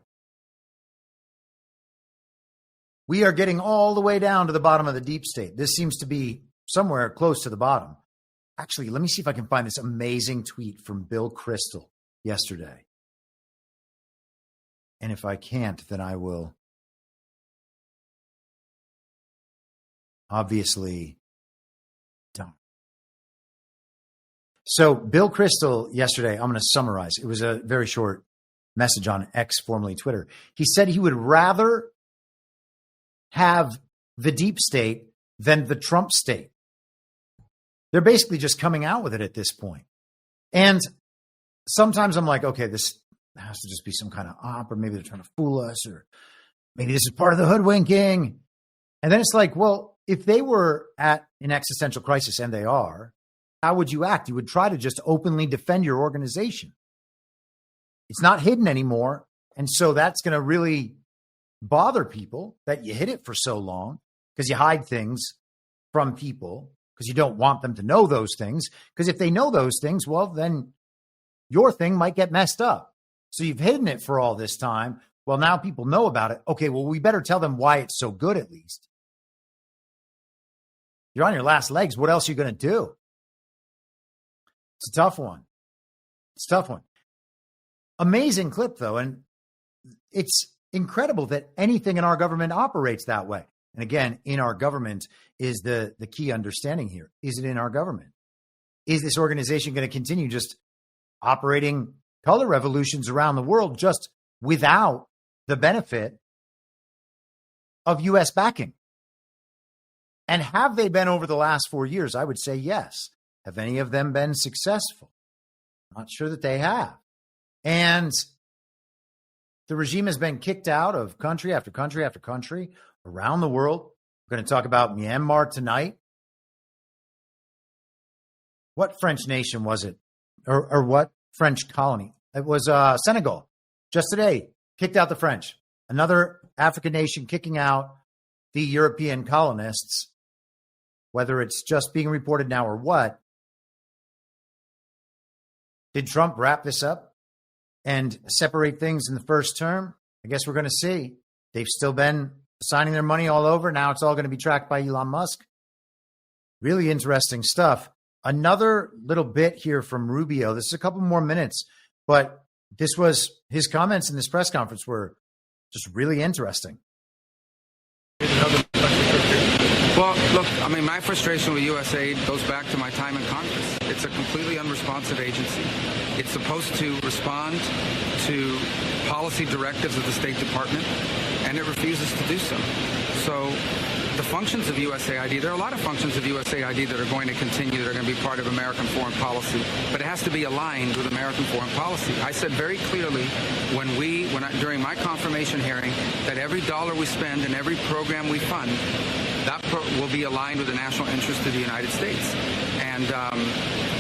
We are getting all the way down to the bottom of the deep state. This seems to be somewhere close to the bottom. Actually, let me see if I can find this amazing tweet from Bill Kristol yesterday. And if I can't, then I will obviously don't. So Bill Kristol yesterday, I'm going to summarize. It was a very short message on X, formerly Twitter. He said he would rather have the deep state than the Trump state. They're basically just coming out with it at this point. And sometimes I'm like, okay, this has to just be some kind of op, or maybe they're trying to fool us, or maybe this is part of the hoodwinking. And then it's like, well, if they were at an existential crisis, and they are, how would you act? You would try to just openly defend your organization. It's not hidden anymore. And so that's going to really bother people that you hid it for so long, because you hide things from people because you don't want them to know those things. Because if they know those things, well, then your thing might get messed up. So you've hidden it for all this time. Well, now people know about it. Okay, well, we better tell them why it's so good at least. You're on your last legs. What else are you going to do? It's a tough one. It's a tough one. Amazing clip, though. And it's incredible that anything in our government operates that way. And again, in our government is the key understanding here. Is it in our government? Is this organization going to continue just operating color revolutions around the world just without the benefit of U.S. backing? And have they been over the last 4 years? I would say yes. Have any of them been successful? Not sure that they have. And the regime has been kicked out of country after country after country around the world. We're going to talk about Myanmar tonight. What French nation was it? Or what French colony? It was Senegal. Just today, kicked out the French. Another African nation kicking out the European colonists. Whether it's just being reported now or what. Did Trump wrap this up and separate things in the first term? I guess we're going to see. They've still been signing their money all over. Now it's all going to be tracked by Elon Musk. Really interesting stuff. Another little bit here from Rubio. This is a couple more minutes, but this was his comments in this press conference were just really interesting. Well, look, I mean, my frustration with USAID goes back to my time in Congress. It's a completely unresponsive agency. It's supposed to respond to policy directives of the State Department, and it refuses to do so. So the functions of USAID, there are a lot of functions of USAID that are going to continue, that are going to be part of American foreign policy, but it has to be aligned with American foreign policy. I said very clearly during my confirmation hearing that every dollar we spend and every program we fund, that will be aligned with the national interest of the United States. And And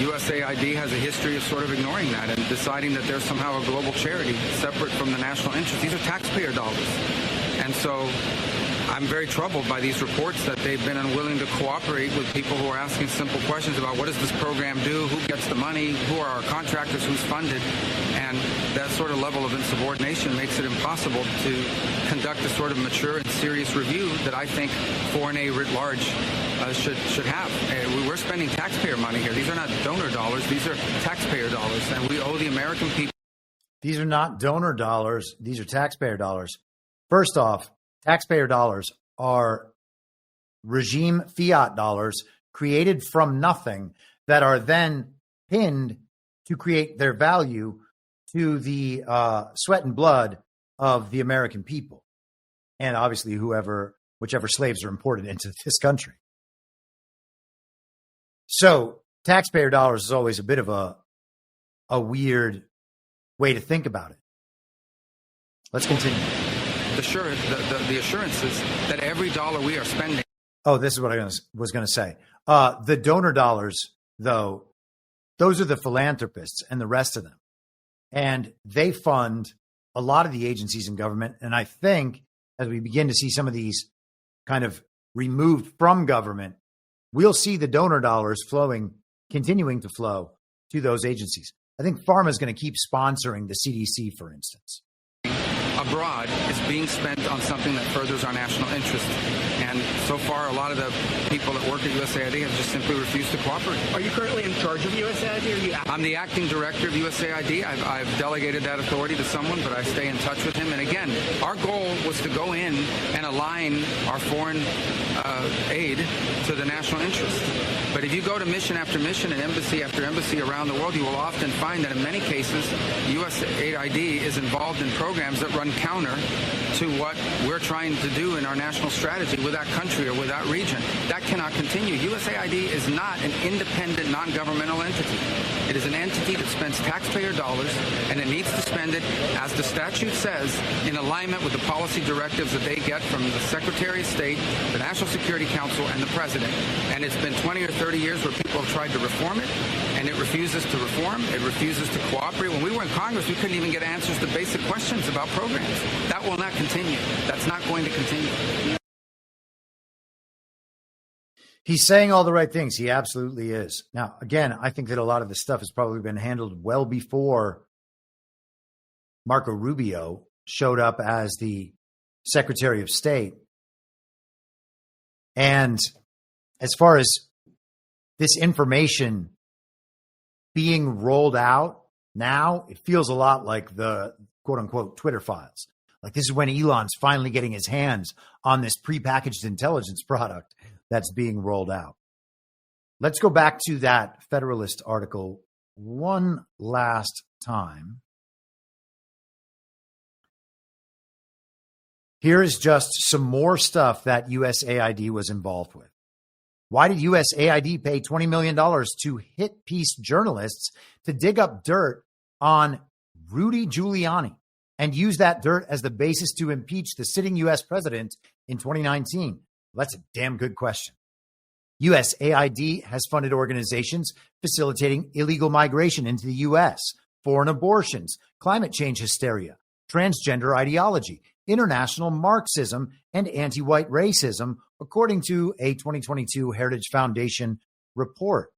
USAID has a history of sort of ignoring that and deciding that they're somehow a global charity separate from the national interest. These are taxpayer dollars. And so I'm very troubled by these reports that they've been unwilling to cooperate with people who are asking simple questions about what does this program do, who gets the money, who are our contractors, who's funded. And that sort of level of insubordination makes it impossible to conduct the sort of mature and serious review that I think foreign aid writ large should have. We're spending taxpayer money here. These are not donor dollars. These are taxpayer dollars, and we owe the American people. These are not donor dollars. These are taxpayer dollars. First off, taxpayer dollars are regime fiat dollars created from nothing that are then pinned to create their value to the sweat and blood of the American people. And obviously whichever slaves are imported into this country. So taxpayer dollars is always a bit of a weird way to think about it. Let's continue. The assurances that every dollar we are spending. Oh, this is what I was going to say. The donor dollars, though, those are the philanthropists and the rest of them. And they fund a lot of the agencies in government. And I think as we begin to see some of these kind of removed from government, we'll see the donor dollars continuing to flow to those agencies. I think pharma is going to keep sponsoring the CDC, for instance. Abroad is being spent on something that furthers our national interest. And so far, a lot of the people that work at USAID have just simply refused to cooperate. Are you currently in charge of USAID? I'm the acting director of USAID. I've delegated that authority to someone, but I stay in touch with him. And again, our goal was to go in and align our foreign aid to the national interest. But if you go to mission after mission and embassy after embassy around the world, you will often find that in many cases, USAID is involved in programs that run counter to what we're trying to do in our national strategy with that country or with that region. That cannot continue. USAID is not an independent, non-governmental entity. It is an entity that spends taxpayer dollars, and it needs to spend it, as the statute says, in alignment with the policy directives that they get from the Secretary of State, the National Security Council, and the President. And it's been 20 or 30 years where people have tried to reform it, and it refuses to reform. It refuses to cooperate. When we were in Congress, we couldn't even get answers to basic questions about programs. That will not continue. That's not going to continue. He's saying all the right things. He absolutely is. Now, again, I think that a lot of this stuff has probably been handled well before Marco Rubio showed up as the Secretary of State. And as far as this information being rolled out now, it feels a lot like the quote-unquote Twitter files. Like this is when Elon's finally getting his hands on this prepackaged intelligence product that's being rolled out. Let's go back to that Federalist article one last time. Here is just some more stuff that USAID was involved with. Why did USAID pay $20 million to hit piece journalists to dig up dirt on Rudy Giuliani and use that dirt as the basis to impeach the sitting U.S. president in 2019? Well, that's a damn good question. USAID has funded organizations facilitating illegal migration into the U.S., foreign abortions, climate change hysteria, transgender ideology, international Marxism, and anti-white racism, according to a 2022 Heritage Foundation report.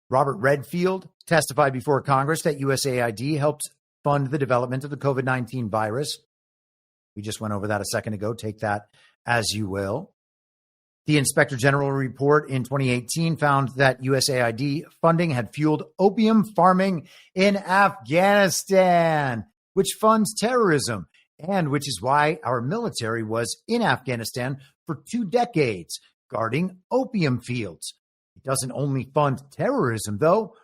Robert Redfield testified before Congress that USAID helped fund the development of the COVID-19 virus. We just went over that a second ago. Take that as you will. The Inspector General report in 2018 found that USAID funding had fueled opium farming in Afghanistan, which funds terrorism, and which is why our military was in Afghanistan for 2 decades, guarding opium fields. It doesn't only fund terrorism, though.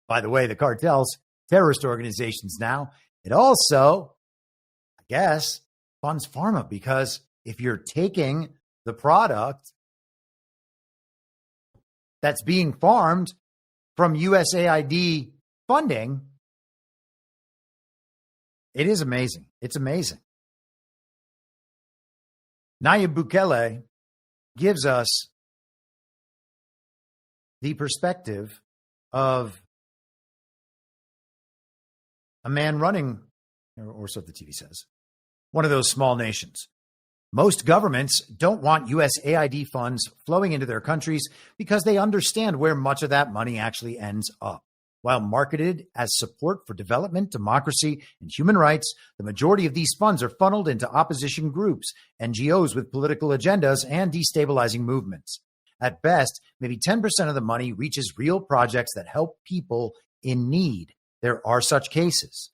By the way, the cartels, terrorist organizations now. It also, I guess, funds pharma, because if you're taking the product that's being farmed from USAID funding, it is amazing. It's amazing. Nayib Bukele gives us the perspective of a man running, or so the TV says, one of those small nations. Most governments don't want USAID funds flowing into their countries because they understand where much of that money actually ends up. While marketed as support for development, democracy, and human rights, the majority of these funds are funneled into opposition groups, NGOs with political agendas, and destabilizing movements. At best, maybe 10% of the money reaches real projects that help people in need. There are such cases.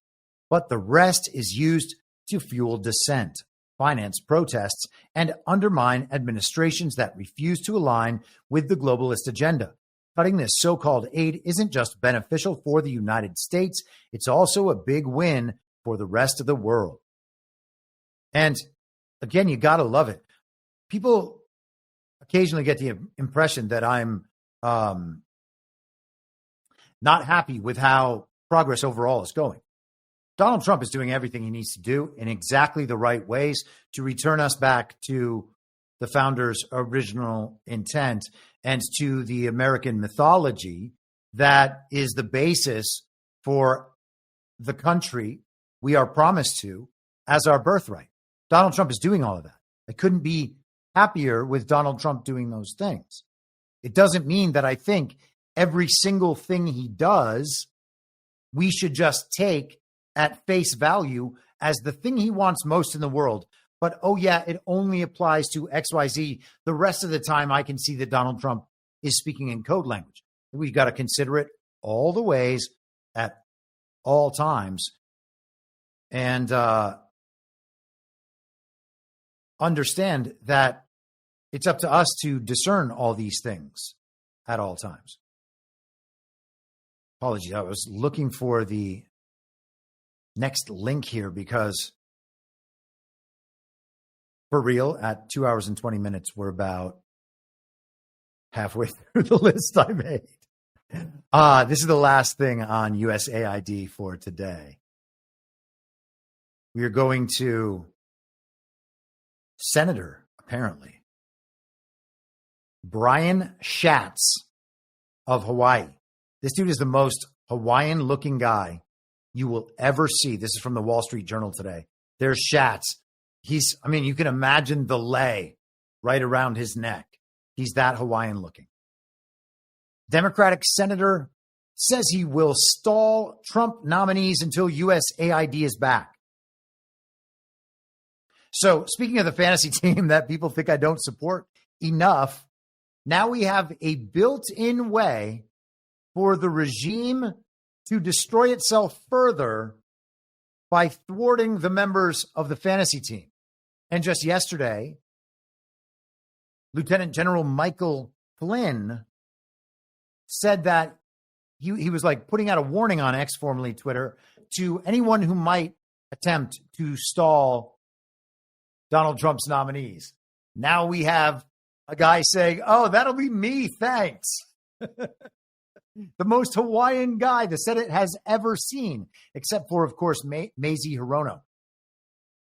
But the rest is used to fuel dissent, finance protests, and undermine administrations that refuse to align with the globalist agenda. Cutting this so-called aid isn't just beneficial for the United States, it's also a big win for the rest of the world. And again, you got to love it. People occasionally get the impression that I'm not happy with how progress overall is going. Donald Trump is doing everything he needs to do in exactly the right ways to return us back to the founders' original intent and to the American mythology that is the basis for the country we are promised to as our birthright. Donald Trump is doing all of that. I couldn't be happier with Donald Trump doing those things. It doesn't mean that I think every single thing he does, we should just take at face value as the thing he wants most in the world. But, oh, yeah, it only applies to XYZ. The rest of the time, I can see that Donald Trump is speaking in code language. We've got to consider it all the ways at all times and understand that it's up to us to discern all these things at all times. Apologies, I was looking for the next link here because for real, at 2 hours and 20 minutes, we're about halfway through the list I made. This is the last thing on USAID for today. We are going to Senator, apparently, Brian Schatz of Hawaii. This dude is the most Hawaiian-looking guy you will ever see. This is from the Wall Street Journal today. There's Schatz. You can imagine the lei right around his neck. He's that Hawaiian looking. Democratic senator says he will stall Trump nominees until USAID is back. So speaking of the fantasy team that people think I don't support enough, now we have a built-in way for the regime to destroy itself further by thwarting the members of the fantasy team. And just yesterday, Lieutenant General Michael Flynn said that he was like putting out a warning on X, formerly Twitter, to anyone who might attempt to stall Donald Trump's nominees. Now we have a guy saying, oh, that'll be me, thanks. The most Hawaiian guy the Senate has ever seen, except for, of course, Mazie Hirono.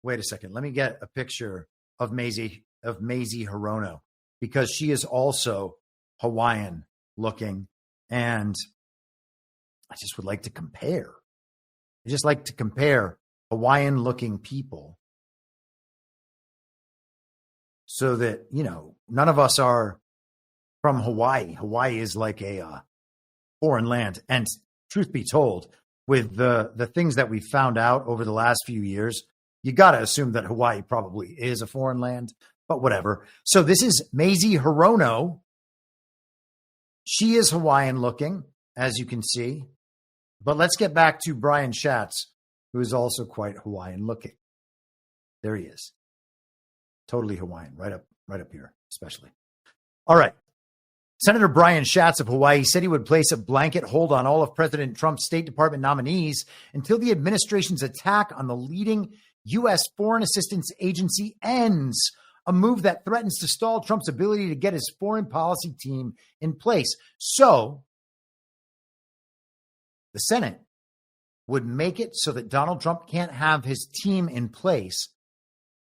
Wait a second. Let me get a picture of Mazie Hirono, because she is also Hawaiian looking. And I just would like to compare. I just like to compare Hawaiian looking people so that, none of us are from Hawaii. Hawaii is like a foreign land. And truth be told, with the things that we found out over the last few years, you got to assume that Hawaii probably is a foreign land, but whatever. So this is Mazie Hirono. She is Hawaiian looking, as you can see. But let's get back to Brian Schatz, who is also quite Hawaiian looking. There he is. Totally Hawaiian, right up here, especially. All right. Senator Brian Schatz of Hawaii said he would place a blanket hold on all of President Trump's State Department nominees until the administration's attack on the leading U.S. foreign assistance agency ends, a move that threatens to stall Trump's ability to get his foreign policy team in place. So the Senate would make it so that Donald Trump can't have his team in place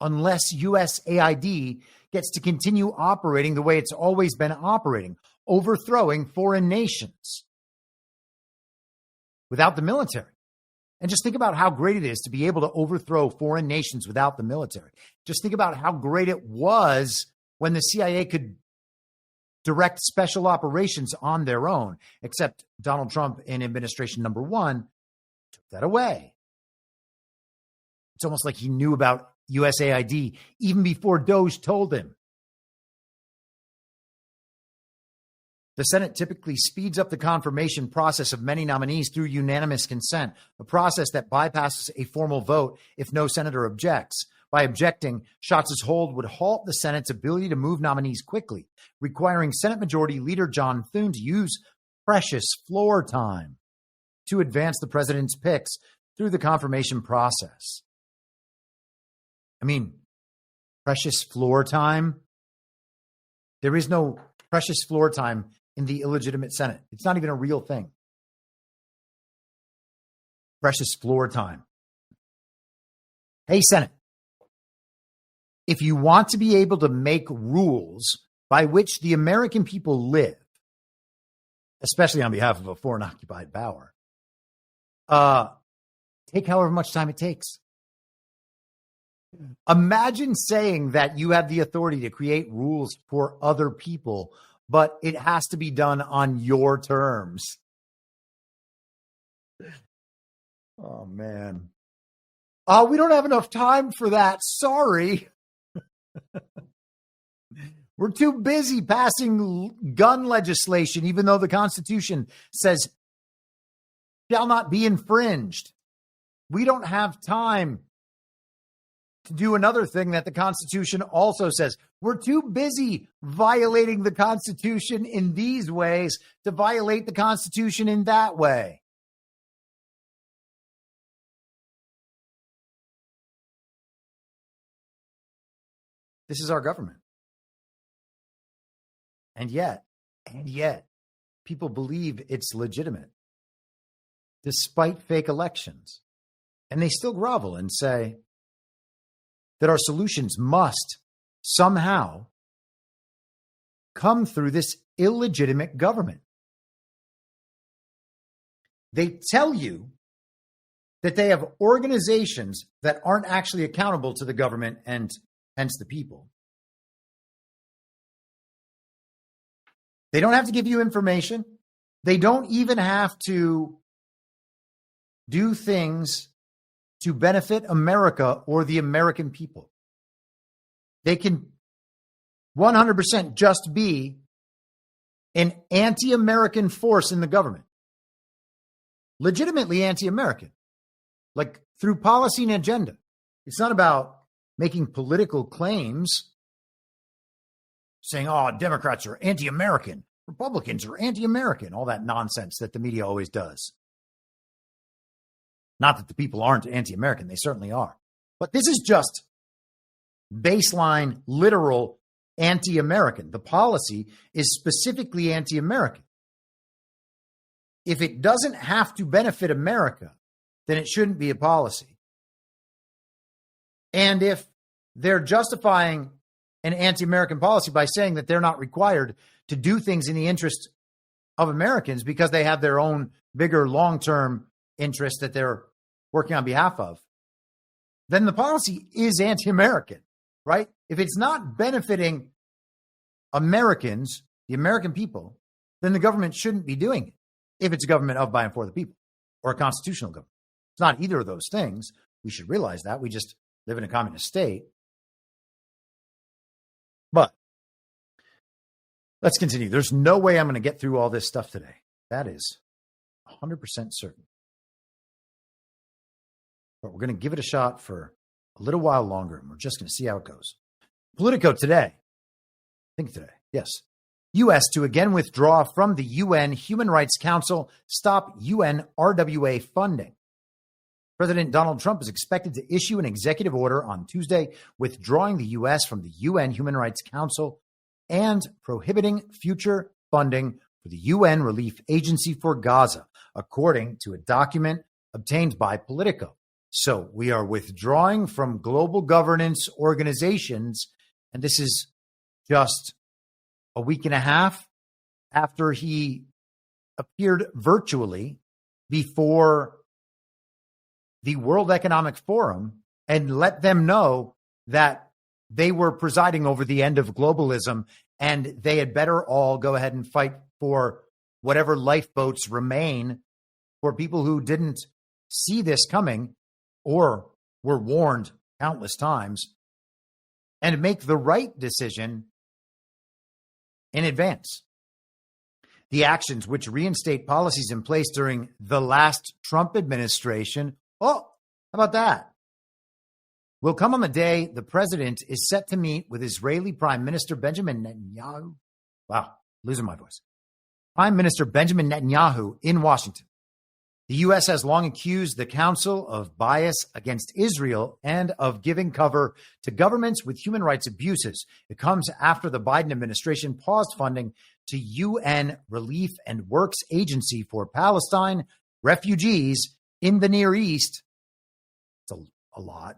unless USAID gets to continue operating the way it's always been operating. overthrowing foreign nations without the military. And just think about how great it is to be able to overthrow foreign nations without the military. Just think about how great it was when the CIA could direct special operations on their own, except Donald Trump in administration number 1 took that away. It's almost like he knew about USAID even before Doge told him. The Senate typically speeds up the confirmation process of many nominees through unanimous consent, a process that bypasses a formal vote if no senator objects. By objecting, Schatz's hold would halt the Senate's ability to move nominees quickly, requiring Senate Majority Leader John Thune to use precious floor time to advance the president's picks through the confirmation process. I mean, precious floor time? There is no precious floor time in the illegitimate Senate. It's not even a real thing. Precious floor time. Hey, Senate, if you want to be able to make rules by which the American people live, especially on behalf of a foreign occupied power, take however much time it takes. Imagine saying that you have the authority to create rules for other people, but it has to be done on your terms. Oh, man. We don't have enough time for that. Sorry. We're too busy passing gun legislation, even though the Constitution says shall not be infringed. We don't have time to do another thing that the Constitution also says. We're too busy violating the Constitution in these ways to violate the Constitution in that way. This is our government. And yet, people believe it's legitimate, despite fake elections. And they still grovel and say that our solutions must somehow come through this illegitimate government. They tell you that they have organizations that aren't actually accountable to the government and hence the people. They don't have to give you information. They don't even have to do things to benefit America or the American people. They can 100% just be an anti-American force in the government. Legitimately anti-American, like through policy and agenda. It's not about making political claims, saying, oh, Democrats are anti-American, Republicans are anti-American, all that nonsense that the media always does. Not that the people aren't anti-American, they certainly are. But this is just baseline, literal anti-American. The policy is specifically anti-American. If it doesn't have to benefit America, then it shouldn't be a policy. And if they're justifying an anti-American policy by saying that they're not required to do things in the interest of Americans because they have their own bigger long-term interests that they're working on behalf of, then the policy is anti-American, right? If it's not benefiting Americans, the American people, then the government shouldn't be doing it if it's a government of, by, and for the people or a constitutional government. It's not either of those things. We should realize that. We just live in a communist state. But let's continue. There's no way I'm going to get through all this stuff today. That is 100% certain. But we're going to give it a shot for a little while longer, and we're just going to see how it goes. Politico today. I think today. Yes. U.S. to again withdraw from the UN Human Rights Council, stop UN RWA funding. President Donald Trump is expected to issue an executive order on Tuesday withdrawing the U.S. from the UN Human Rights Council and prohibiting future funding for the UN Relief Agency for Gaza, according to a document obtained by Politico. So we are withdrawing from global governance organizations, and this is just a week and a half after he appeared virtually before the World Economic Forum and let them know that they were presiding over the end of globalism and they had better all go ahead and fight for whatever lifeboats remain for people who didn't see this coming or were warned countless times, and make the right decision in advance. The actions which reinstate policies in place during the last Trump administration, how about that? Will come on the day the president is set to meet with Israeli Prime Minister Benjamin Netanyahu. Wow, losing my voice. Prime Minister Benjamin Netanyahu in Washington. The U.S. has long accused the Council of bias against Israel and of giving cover to governments with human rights abuses. It comes after the Biden administration paused funding to UN Relief and Works Agency for Palestine refugees in the Near East. It's a lot.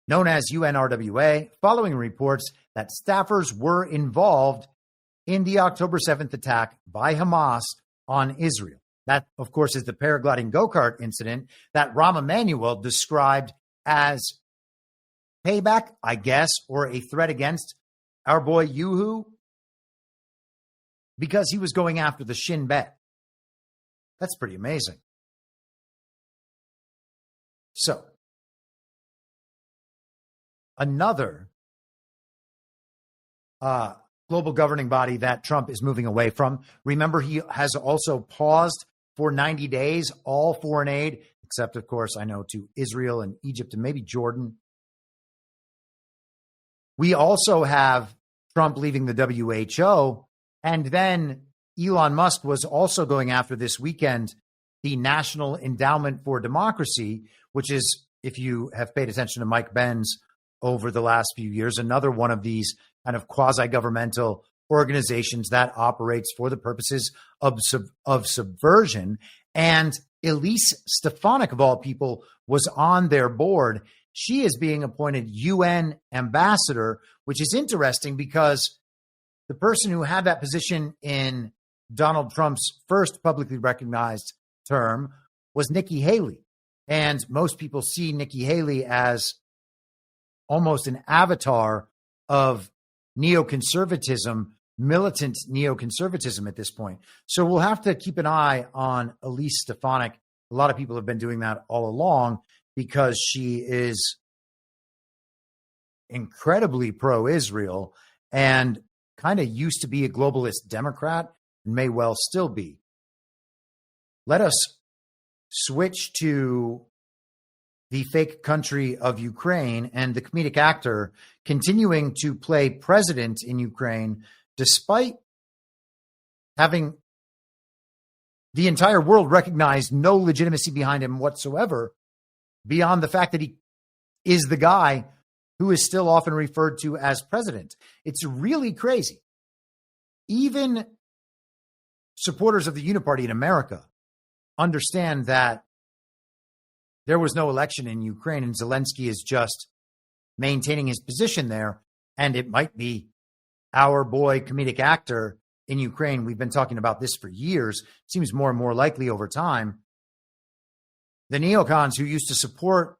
Known as UNRWA, following reports that staffers were involved in the October 7th attack by Hamas on Israel. That, of course, is the Paragliding Go-Kart Incident that Rahm Emanuel described as payback, I guess, or a threat against Our Boy Yoo-hoo, because he was going after the Shin Bet. That's pretty amazing. So, another global governing body that Trump is moving away from. Remember, he has also paused for 90 days all foreign aid, except, of course, I know to Israel and Egypt and maybe Jordan. We also have Trump leaving the WHO, and then Elon Musk was also going after this weekend the National Endowment for Democracy, which is, if you have paid attention to Mike Benz over the last few years, another one of these kind of quasi-governmental organizations that operates for the purposes of subversion. And Elise Stefanik, of all people, was on their board. She is being appointed UN ambassador, which is interesting because the person who had that position in Donald Trump's first publicly recognized term was Nikki Haley. And most people see Nikki Haley as almost an avatar of neoconservatism, militant neoconservatism at this point. So we'll have to keep an eye on Elise Stefanik. A lot of people have been doing that all along because she is incredibly pro-Israel and kind of used to be a globalist Democrat and may well still be. Let us switch to the fake country of Ukraine and the comedic actor continuing to play president in Ukraine despite having the entire world recognize no legitimacy behind him whatsoever, beyond the fact that he is the guy who is still often referred to as president. It's really crazy. Even supporters of the Uniparty in America understand that there was no election in Ukraine and Zelensky is just maintaining his position there, and it might be our boy comedic actor in Ukraine. We've been talking about this for years. It seems more and more likely over time. The neocons who used to support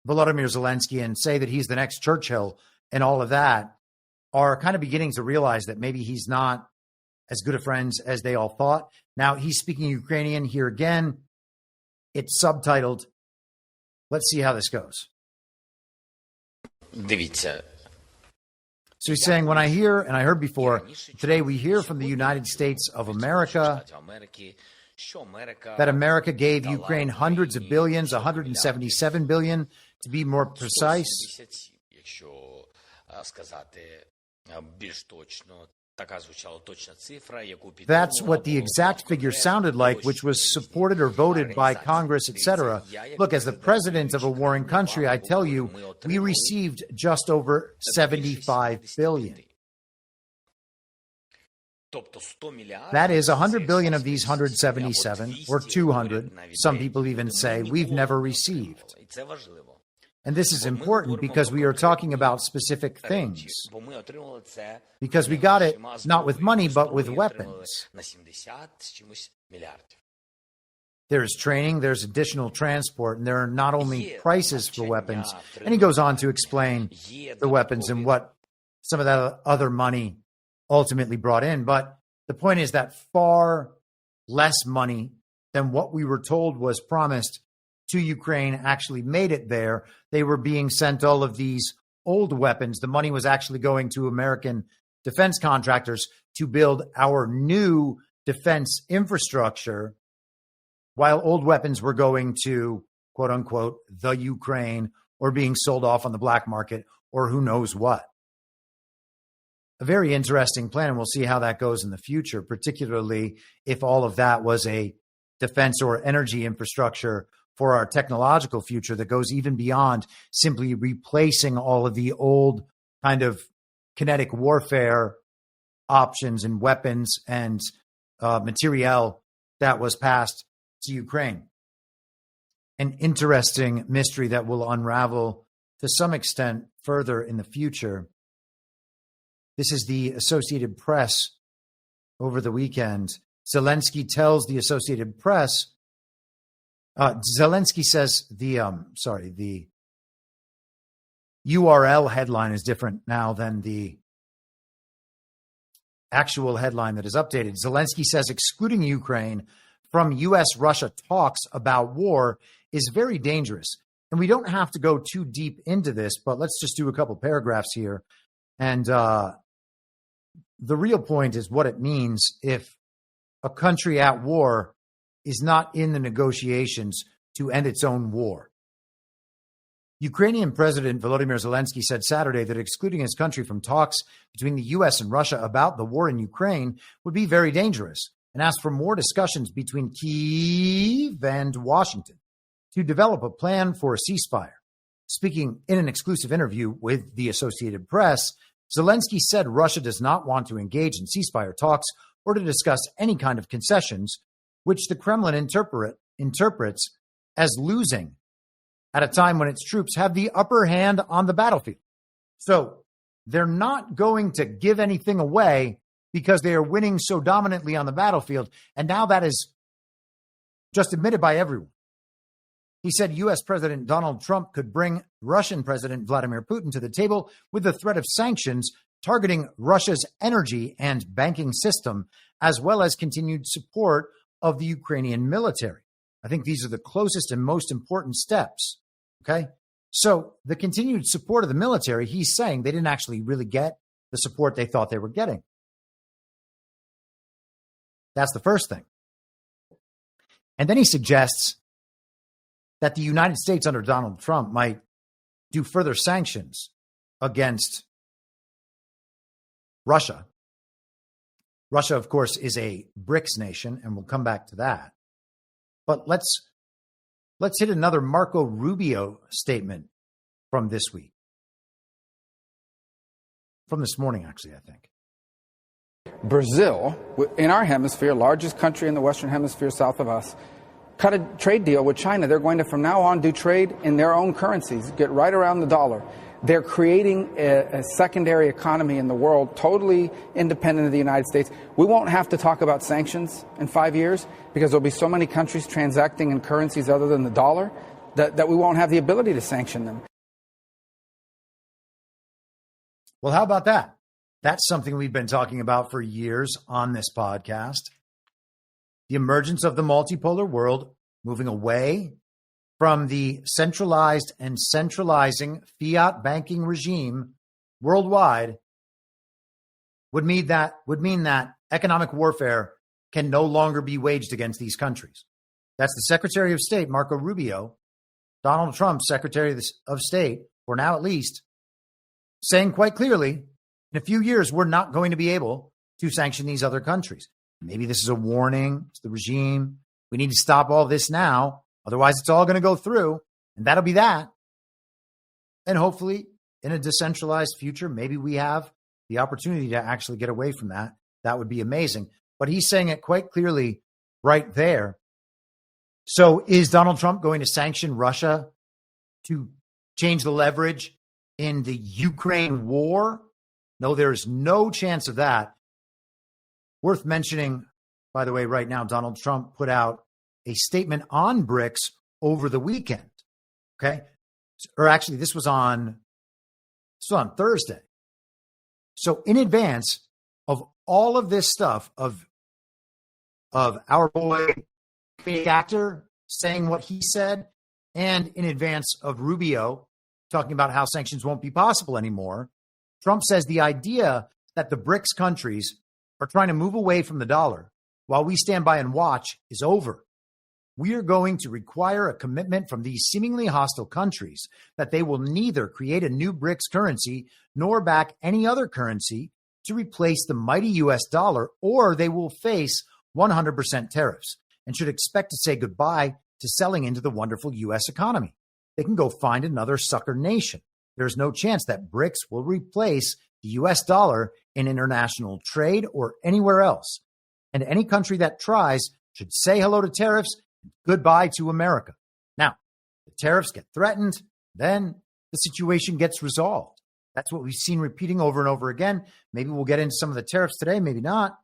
Volodymyr Zelensky and say that he's the next Churchill and all of that are kind of beginning to realize that maybe he's not as good of friends as they all thought. Now, he's speaking Ukrainian here again. It's subtitled. Let's see how this goes. So he's saying, when I hear, and I heard before, today we hear from the United States of America that America gave Ukraine hundreds of billions, 177 billion to be more precise. That's what the exact figure sounded like, which was supported or voted by Congress, etc. Look, as the president of a warring country, I tell you, we received just over 75 billion. That is 100 billion of these 177, or 200. Some people even say we've never received. And this is important because we are talking about specific things. Because we got it not with money, but with weapons. There's training, there's additional transport, and there are not only prices for weapons. And he goes on to explain the weapons and what some of that other money ultimately brought in. But the point is that far less money than what we were told was promised to Ukraine actually made it there. They were being sent all of these old weapons. The money was actually going to American defense contractors to build our new defense infrastructure, while old weapons were going to, quote unquote, the Ukraine, or being sold off on the black market, or who knows what. A very interesting plan, and we'll see how that goes in the future, particularly if all of that was a defense or energy infrastructure for our technological future that goes even beyond simply replacing all of the old kind of kinetic warfare options and weapons and materiel that was passed to Ukraine. An interesting mystery that will unravel to some extent further in the future. This is the Associated Press over the weekend. Zelensky tells the Associated Press, Zelensky says the URL headline is different now than the actual headline that is updated. Zelensky says excluding Ukraine from U.S.-Russia talks about war is very dangerous. And we don't have to go too deep into this, but let's just do a couple paragraphs here. And the real point is what it means if a country at war is not in the negotiations to end its own war. Ukrainian President Volodymyr Zelensky said Saturday that excluding his country from talks between the U.S. and Russia about the war in Ukraine would be very dangerous, and asked for more discussions between Kyiv and Washington to develop a plan for a ceasefire. Speaking in an exclusive interview with the Associated Press, Zelensky said Russia does not want to engage in ceasefire talks or to discuss any kind of concessions, which the Kremlin interprets as losing at a time when its troops have the upper hand on the battlefield. So they're not going to give anything away because they are winning so dominantly on the battlefield. And now that is just admitted by everyone. He said U.S. President Donald Trump could bring Russian President Vladimir Putin to the table with the threat of sanctions targeting Russia's energy and banking system, as well as continued support of the Ukrainian military. I think these are the closest and most important steps. Okay. So the continued support of the military, he's saying they didn't actually really get the support they thought they were getting. That's the first thing. And then he suggests that the United States under Donald Trump might do further sanctions against Russia. Russia, of course, is a BRICS nation, and we'll come back to that. But let's hit another Marco Rubio statement from this week. From this morning, actually, I think. Brazil, in our hemisphere, largest country in the Western Hemisphere south of us, cut a trade deal with China. They're going to, from now on, do trade in their own currencies, get right around the dollar. They're creating a secondary economy in the world, totally independent of the United States. We won't have to talk about sanctions in 5 years because there'll be so many countries transacting in currencies other than the dollar that we won't have the ability to sanction them. Well, how about that? That's something we've been talking about for years on this podcast. The emergence of the multipolar world, moving away from the centralized and centralizing fiat banking regime worldwide would mean that economic warfare can no longer be waged against these countries. That's the Secretary of State, Marco Rubio, Donald Trump's Secretary of State, for now at least, saying quite clearly, in a few years, we're not going to be able to sanction these other countries. Maybe this is a warning to the regime. We need to stop all this now. Otherwise, it's all going to go through, and that'll be that. And hopefully, in a decentralized future, maybe we have the opportunity to actually get away from that. That would be amazing. But he's saying it quite clearly right there. So is Donald Trump going to sanction Russia to change the leverage in the Ukraine war. No, there's no chance of that. Worth mentioning, by the way, right now, Donald Trump put out a statement on BRICS over the weekend. Okay. Or actually, this was on Thursday. So in advance of all of this stuff of our boy comedic actor saying what he said, and in advance of Rubio talking about how sanctions won't be possible anymore, Trump says the idea that the BRICS countries are trying to move away from the dollar while we stand by and watch is over. We are going to require a commitment from these seemingly hostile countries that they will neither create a new BRICS currency nor back any other currency to replace the mighty US dollar, or they will face 100% tariffs and should expect to say goodbye to selling into the wonderful US economy. They can go find another sucker nation. There's no chance that BRICS will replace the US dollar in international trade or anywhere else. And any country that tries should say hello to tariffs and goodbye to America. Now, the tariffs get threatened, then the situation gets resolved. That's what we've seen repeating over and over again. Maybe we'll get into some of the tariffs today, maybe not.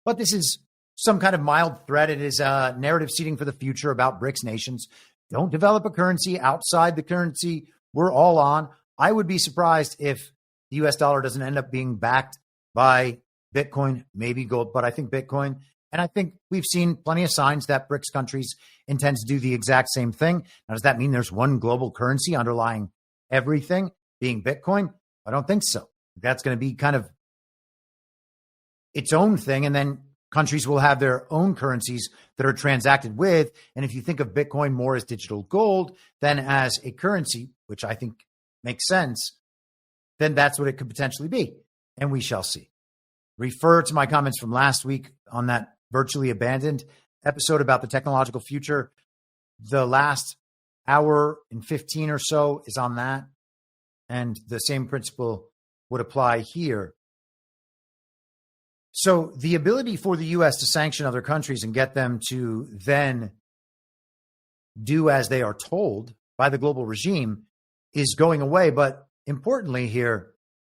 But this is some kind of mild threat. It is a narrative seeding for the future about BRICS nations. Don't develop a currency outside the currency we're all on. I would be surprised if the US dollar doesn't end up being backed by Bitcoin, maybe gold, but I think Bitcoin. And I think we've seen plenty of signs that BRICS countries intend to do the exact same thing. Now, does that mean there's one global currency underlying everything being Bitcoin? I don't think so. That's going to be kind of its own thing. And then countries will have their own currencies that are transacted with. And if you think of Bitcoin more as digital gold than as a currency, which I think makes sense, then that's what it could potentially be. And we shall see. Refer to my comments from last week on that virtually abandoned episode about the technological future. The last hour and 15 or so is on that. And the same principle would apply here. So the ability for the U.S. to sanction other countries and get them to then do as they are told by the global regime is going away. But importantly here,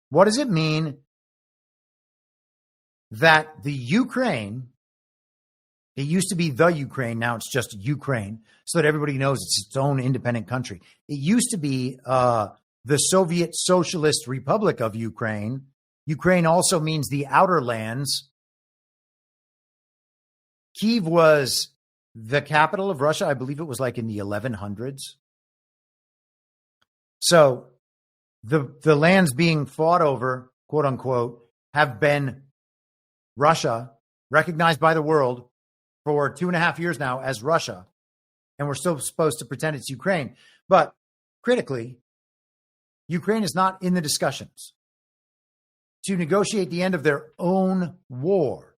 what does it mean that the Ukraine, it used to be the Ukraine, now it's just Ukraine, so that everybody knows it's its own independent country. It used to be the Soviet Socialist Republic of Ukraine. Ukraine also means the outer lands. Kyiv was the capital of Russia. I believe it was like in the 1100s. So the lands being fought over, quote unquote, have been Russia, recognized by the world for 2.5 years now as Russia. And we're still supposed to pretend it's Ukraine. But critically, Ukraine is not in the discussions to negotiate the end of their own war,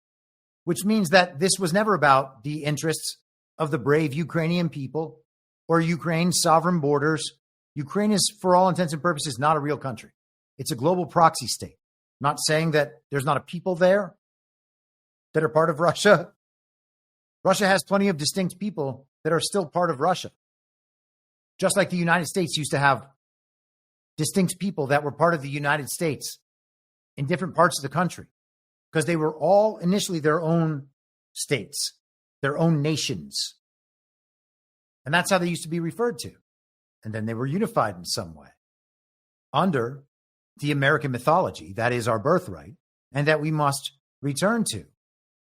which means that this was never about the interests of the brave Ukrainian people or Ukraine's sovereign borders. Ukraine is, for all intents and purposes, not a real country. It's a global proxy state. I'm not saying that there's not a people there that are part of Russia. Russia has plenty of distinct people that are still part of Russia. Just like the United States used to have distinct people that were part of the United States in different parts of the country, because they were all initially their own states, their own nations. And that's how they used to be referred to. And then they were unified in some way under the American mythology that is our birthright and that we must return to.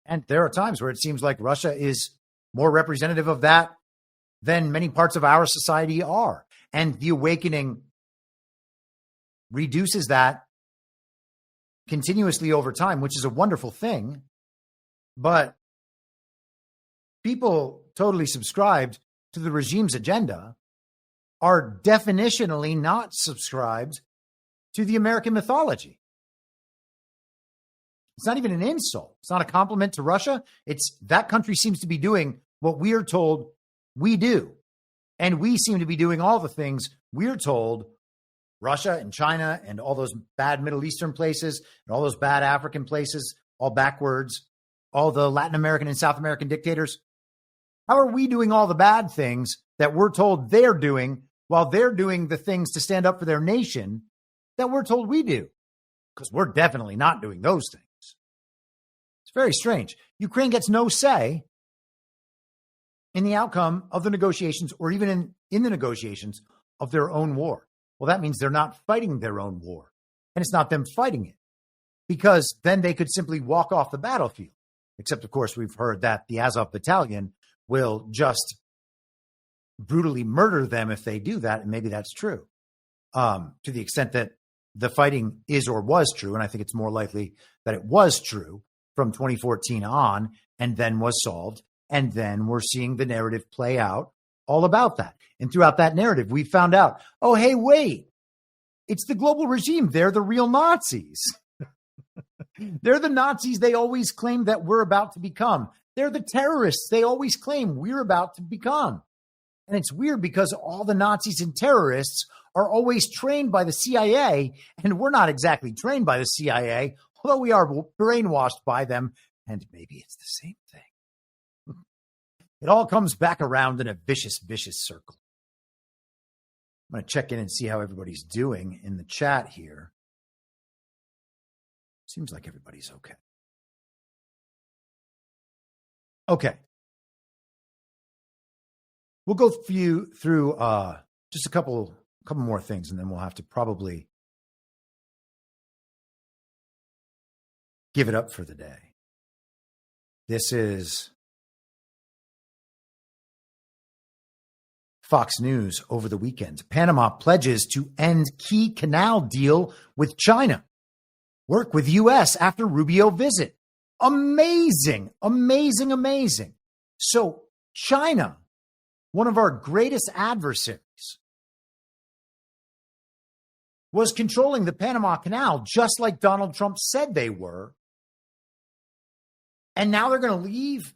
And there are times where it seems like Russia is more representative of that than many parts of our society are. And the awakening reduces that continuously over time, which is a wonderful thing. But people totally subscribed to the regime's agenda are definitionally not subscribed to the American mythology. It's not even an insult. It's not a compliment to Russia. It's that country seems to be doing what we are told we do. And we seem to be doing all the things we're told Russia and China and all those bad Middle Eastern places and all those bad African places, all backwards, all the Latin American and South American dictators. How are we doing all the bad things that we're told they're doing while they're doing the things to stand up for their nation that we're told we do, because we're definitely not doing those things. It's very strange. Ukraine gets no say in the outcome of the negotiations, or even in the negotiations of their own war. Well, that means they're not fighting their own war, and it's not them fighting it, because then they could simply walk off the battlefield. Except, of course, we've heard that the Azov battalion will just brutally murder them if they do that, and maybe that's true. To the extent that the fighting is or was true, and I think it's more likely that it was true from 2014 on, and then was solved, and then we're seeing the narrative play out all about that. And throughout that narrative, we found out, oh, hey, wait, it's the global regime. They're the real Nazis. They're the Nazis they always claim that we're about to become. They're the terrorists they always claim we're about to become. And it's weird because all the Nazis and terrorists are always trained by the CIA, and we're not exactly trained by the CIA, although we are brainwashed by them, and maybe it's the same thing. It all comes back around in a vicious, vicious circle. I'm going to check in and see how everybody's doing in the chat here. Seems like everybody's okay. Okay. We'll go through just a couple more things, and then we'll have to probably give it up for the day. This is Fox News over the weekend. Panama pledges to end key canal deal with China. Work with U.S. after Rubio visit. Amazing, amazing, amazing. So China, one of our greatest adversaries, was controlling the Panama Canal just like Donald Trump said they were. And now they're going to leave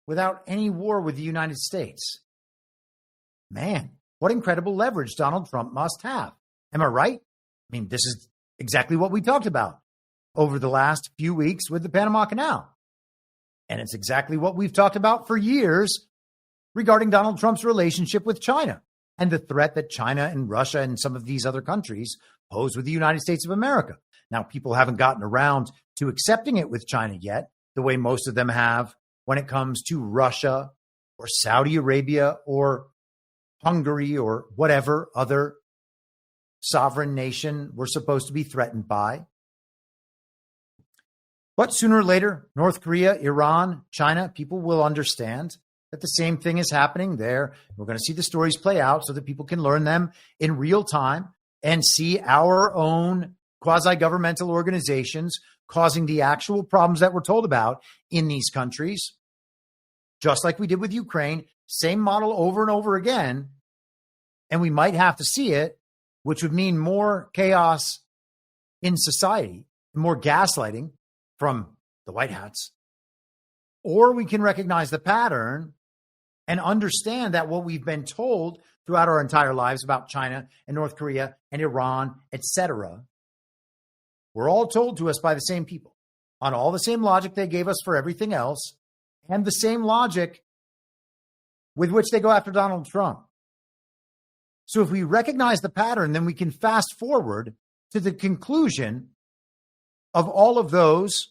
without any war with the United States. Man, what incredible leverage Donald Trump must have. Am I right? I mean, this is exactly what we talked about over the last few weeks with the Panama Canal. And it's exactly what we've talked about for years regarding Donald Trump's relationship with China and the threat that China and Russia and some of these other countries pose with the United States of America. Now, people haven't gotten around to accepting it with China yet, the way most of them have when it comes to Russia or Saudi Arabia or Hungary or whatever other sovereign nation we're supposed to be threatened by. But sooner or later, North Korea, Iran, China, people will understand that the same thing is happening there. We're going to see the stories play out so that people can learn them in real time and see our own quasi-governmental organizations causing the actual problems that we're told about in these countries, just like we did with Ukraine, same model over and over again. And we might have to see it, which would mean more chaos in society, more gaslighting from the white hats. Or we can recognize the pattern and understand that what we've been told throughout our entire lives about China and North Korea and Iran, etc., we're all told to us by the same people on all the same logic they gave us for everything else and the same logic with which they go after Donald Trump. So if we recognize the pattern, then we can fast forward to the conclusion of all of those.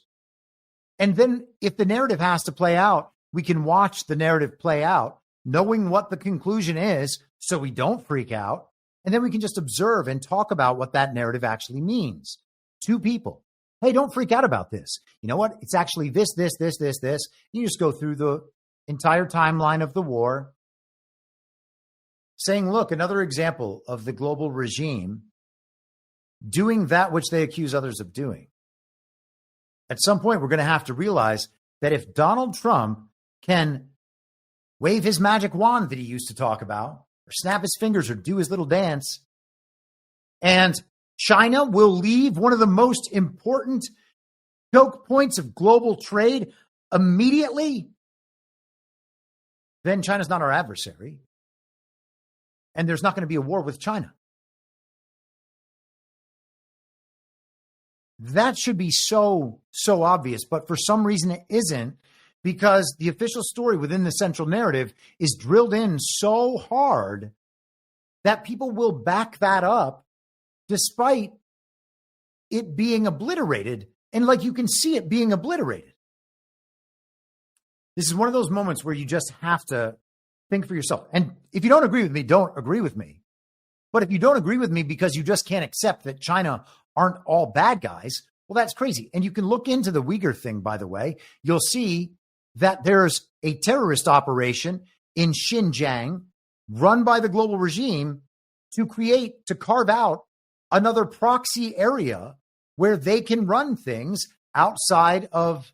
And then if the narrative has to play out, we can watch the narrative play out, knowing what the conclusion is so we don't freak out. And then we can just observe and talk about what that narrative actually means to people. Hey, don't freak out about this. You know what? It's actually this. You just go through the entire timeline of the war, saying, look, another example of the global regime doing that which they accuse others of doing. At some point, we're going to have to realize that if Donald Trump can wave his magic wand that he used to talk about, or snap his fingers, or do his little dance, and China will leave one of the most important choke points of global trade immediately, then China's not our adversary. And there's not going to be a war with China. That should be so obvious, but for some reason it isn't, because the official story within the central narrative is drilled in so hard that people will back that up despite it being obliterated. And like you can see it being obliterated. This is one of those moments where you just have to think for yourself. And if you don't agree with me, don't agree with me. But if you don't agree with me because you just can't accept that China aren't all bad guys, well, that's crazy. And you can look into the Uyghur thing, by the way. You'll see that there's a terrorist operation in Xinjiang run by the global regime to carve out another proxy area where they can run things outside of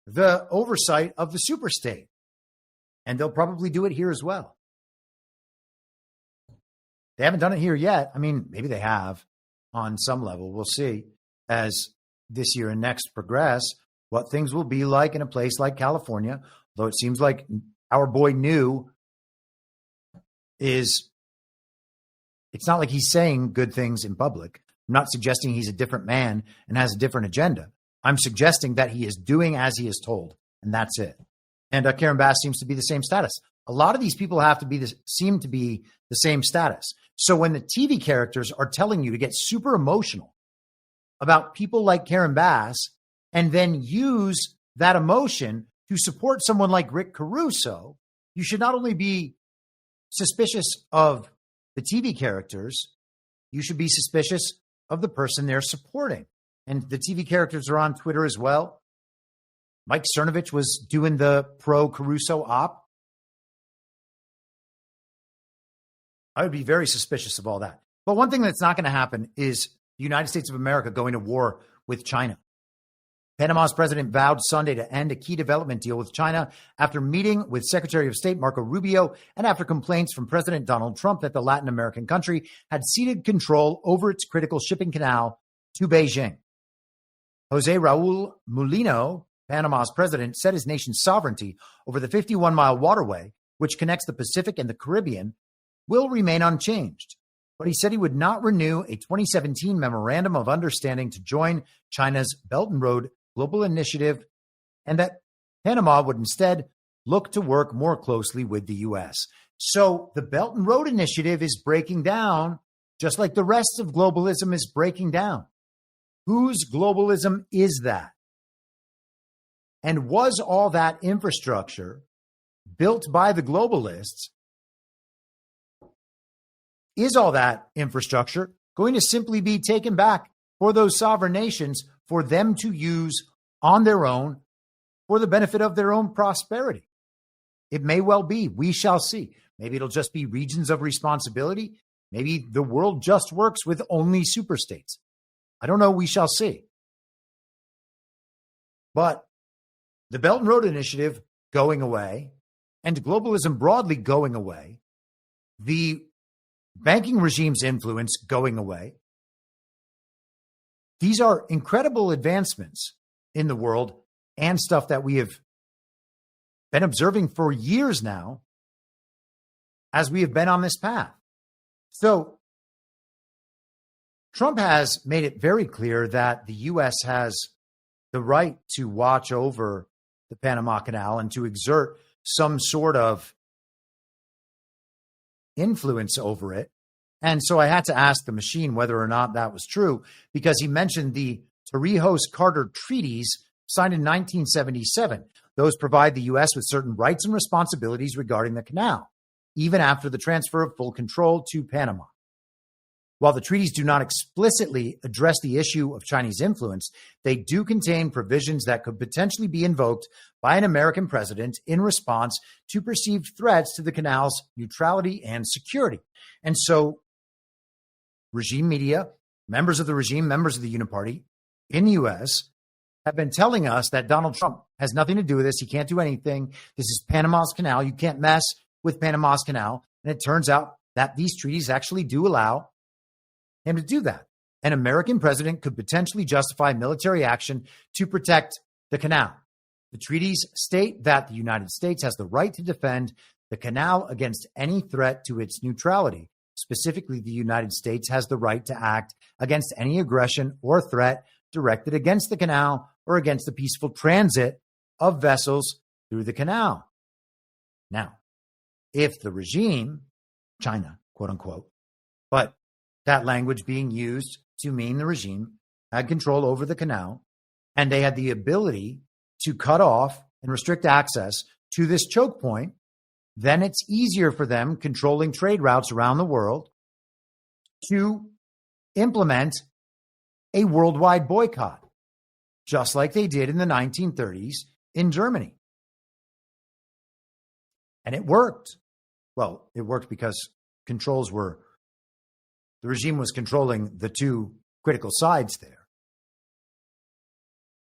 the oversight of the superstate. And they'll probably do it here as well. They haven't done it here yet. I mean, maybe they have on some level. We'll see as this year and next progress what things will be like in a place like California. Though it seems like our boy New it's not like he's saying good things in public. I'm not suggesting he's a different man and has a different agenda. I'm suggesting that he is doing as he is told, and that's it. And Karen Bass seems to be the same status. A lot of these people seem to be the same status. So when the TV characters are telling you to get super emotional about people like Karen Bass and then use that emotion to support someone like Rick Caruso, you should not only be suspicious of the TV characters, you should be suspicious of the person they're supporting. And the TV characters are on Twitter as well. Mike Cernovich was doing the pro-Caruso op. I would be very suspicious of all that. But one thing that's not going to happen is the United States of America going to war with China. Panama's president vowed Sunday to end a key development deal with China after meeting with Secretary of State Marco Rubio and after complaints from President Donald Trump that the Latin American country had ceded control over its critical shipping canal to Beijing. Jose Raul Mulino, Panama's president, said his nation's sovereignty over the 51-mile waterway, which connects the Pacific and the Caribbean, will remain unchanged. But he said he would not renew a 2017 memorandum of understanding to join China's Belt and Road Global Initiative, and that Panama would instead look to work more closely with the U.S. So the Belt and Road Initiative is breaking down, just like the rest of globalism is breaking down. Whose globalism is that? And was all that infrastructure built by the globalists? Is all that infrastructure going to simply be taken back for those sovereign nations for them to use on their own for the benefit of their own prosperity? It may well be. We shall see. Maybe it'll just be regions of responsibility. Maybe the world just works with only superstates. I don't know. We shall see. But the Belt and Road Initiative going away and globalism broadly going away, the banking regime's influence going away. These are incredible advancements in the world and stuff that we have been observing for years now as we have been on this path. So Trump has made it very clear that the U.S. has the right to watch over the Panama Canal and to exert some sort of influence over it. And so I had to ask the machine whether or not that was true, because he mentioned the Torrijos-Carter treaties signed in 1977. Those provide the U.S. with certain rights and responsibilities regarding the canal, even after the transfer of full control to Panama. While the treaties do not explicitly address the issue of Chinese influence, they do contain provisions that could potentially be invoked by an American president in response to perceived threats to the canal's neutrality and security. And so regime media, members of the regime, members of the Uniparty in the U.S. have been telling us that Donald Trump has nothing to do with this. He can't do anything. This is Panama's Canal. You can't mess with Panama's Canal. And it turns out that these treaties actually do allow him to do that. An American president could potentially justify military action to protect the canal. The treaties state that the United States has the right to defend the canal against any threat to its neutrality. Specifically, the United States has the right to act against any aggression or threat directed against the canal or against the peaceful transit of vessels through the canal. Now, if the regime, China, quote unquote. But that language being used to mean the regime had control over the canal, and they had the ability to cut off and restrict access to this choke point, then it's easier for them controlling trade routes around the world to implement a worldwide boycott, just like they did in the 1930s in Germany. And it worked. Well, it worked because the regime was controlling the two critical sides there.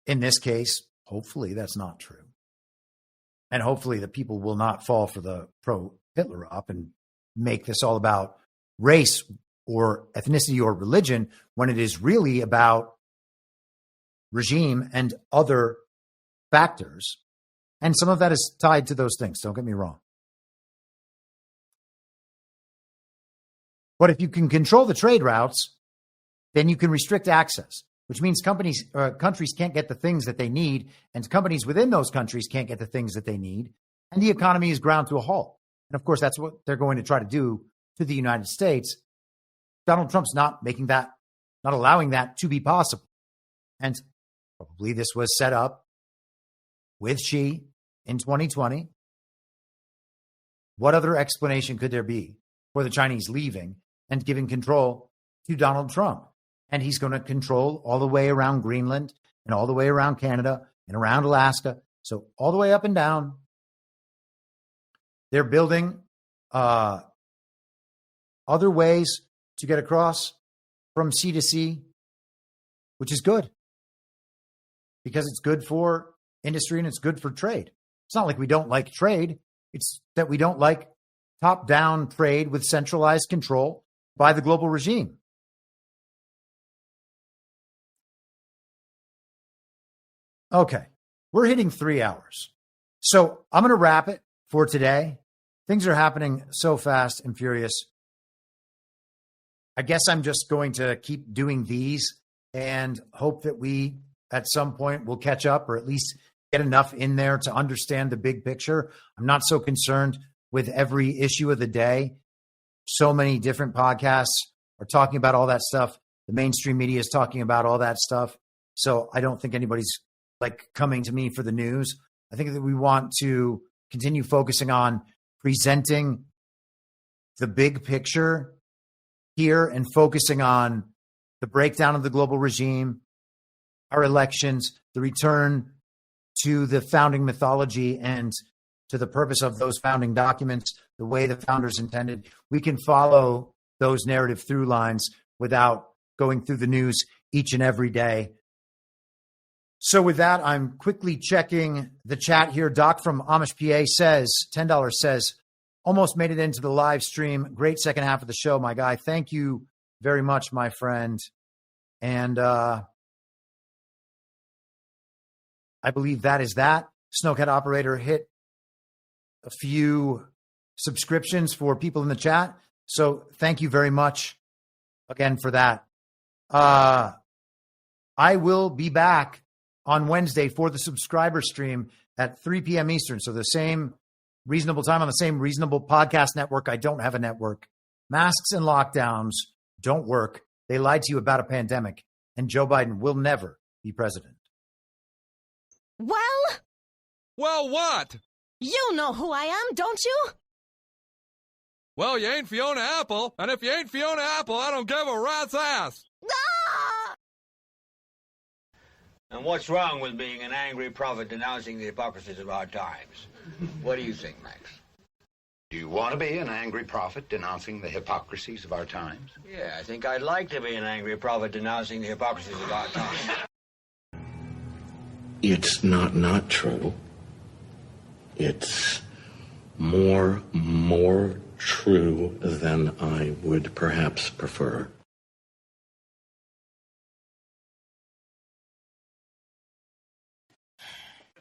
In this case, hopefully that's not true. And hopefully the people will not fall for the pro-Hitler op and make this all about race or ethnicity or religion when it is really about regime and other factors. And some of that is tied to those things. Don't get me wrong. But if you can control the trade routes, then you can restrict access, which means countries can't get the things that they need, and companies within those countries can't get the things that they need, and the economy is ground to a halt. And of course, that's what they're going to try to do to the United States. Donald Trump's not allowing that to be possible. And probably this was set up with Xi in 2020. What other explanation could there be for the Chinese leaving and giving control to Donald Trump? And he's going to control all the way around Greenland and all the way around Canada and around Alaska. So all the way up and down. They're building other ways to get across from sea to sea, which is good because it's good for industry and it's good for trade. It's not like we don't like trade. It's that we don't like top-down trade with centralized control by the global regime. Okay, we're hitting 3 hours. So I'm going to wrap it for today. Things are happening so fast and furious. I guess I'm just going to keep doing these and hope that we, at some point, will catch up or at least get enough in there to understand the big picture. I'm not so concerned with every issue of the day. So many different podcasts are talking about all that stuff. The mainstream media is talking about all that stuff. So I don't think anybody's coming to me for the news. I think that we want to continue focusing on presenting the big picture here and focusing on the breakdown of the global regime, our elections, the return to the founding mythology and to the purpose of those founding documents, the way the founders intended. We can follow those narrative through lines without going through the news each and every day. So with that, I'm quickly checking the chat here. Doc from Amish PA says, $10 says, almost made it into the live stream. Great second half of the show, my guy. Thank you very much, my friend. And I believe that is that. Snowcat Operator hit a few subscriptions for people in the chat. So thank you very much again for that. I will be back on Wednesday for the subscriber stream at 3 p.m. Eastern. So the same reasonable time on the same reasonable podcast network. I don't have a network. Masks and lockdowns don't work. They lied to you about a pandemic, and Joe Biden will never be president. Well, what? You know who I am, don't you? Well, you ain't Fiona Apple, and if you ain't Fiona Apple, I don't give a rat's ass. Ah! And what's wrong with being an angry prophet denouncing the hypocrisies of our times? What do you think, Max? Do you want to be an angry prophet denouncing the hypocrisies of our times? Yeah, I think I'd like to be an angry prophet denouncing the hypocrisies of our times. It's not true. It's more true than I would perhaps prefer.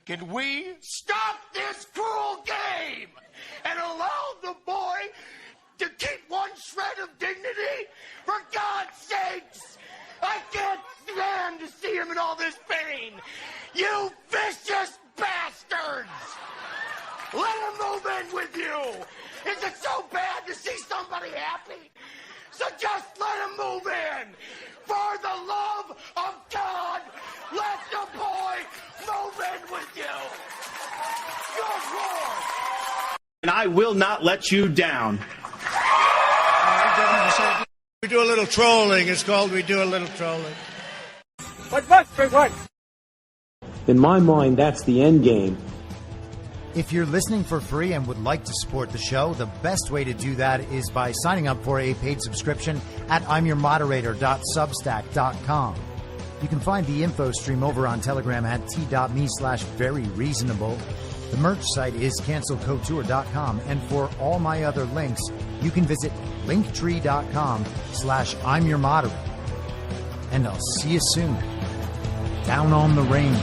Can we stop this cruel game and allow the boy to keep one shred of dignity? For God's sakes! I can't stand to see him in all this pain! You vicious bastards! Let him move in with you. Is it so bad to see somebody happy? So just let him move in. For the love of God, let the boy move in with you. Good Lord. And I will not let you down. We do a little trolling. It's called We Do a Little Trolling. What? In my mind, that's the end game. If you're listening for free and would like to support the show, the best way to do that is by signing up for a paid subscription at imyourmoderator.substack.com. You can find the info stream over on Telegram at t.me/veryreasonable. The merch site is cancelcouture.com, and for all my other links, you can visit linktree.com/imyourmoderator. And I'll see you soon. Down on the range.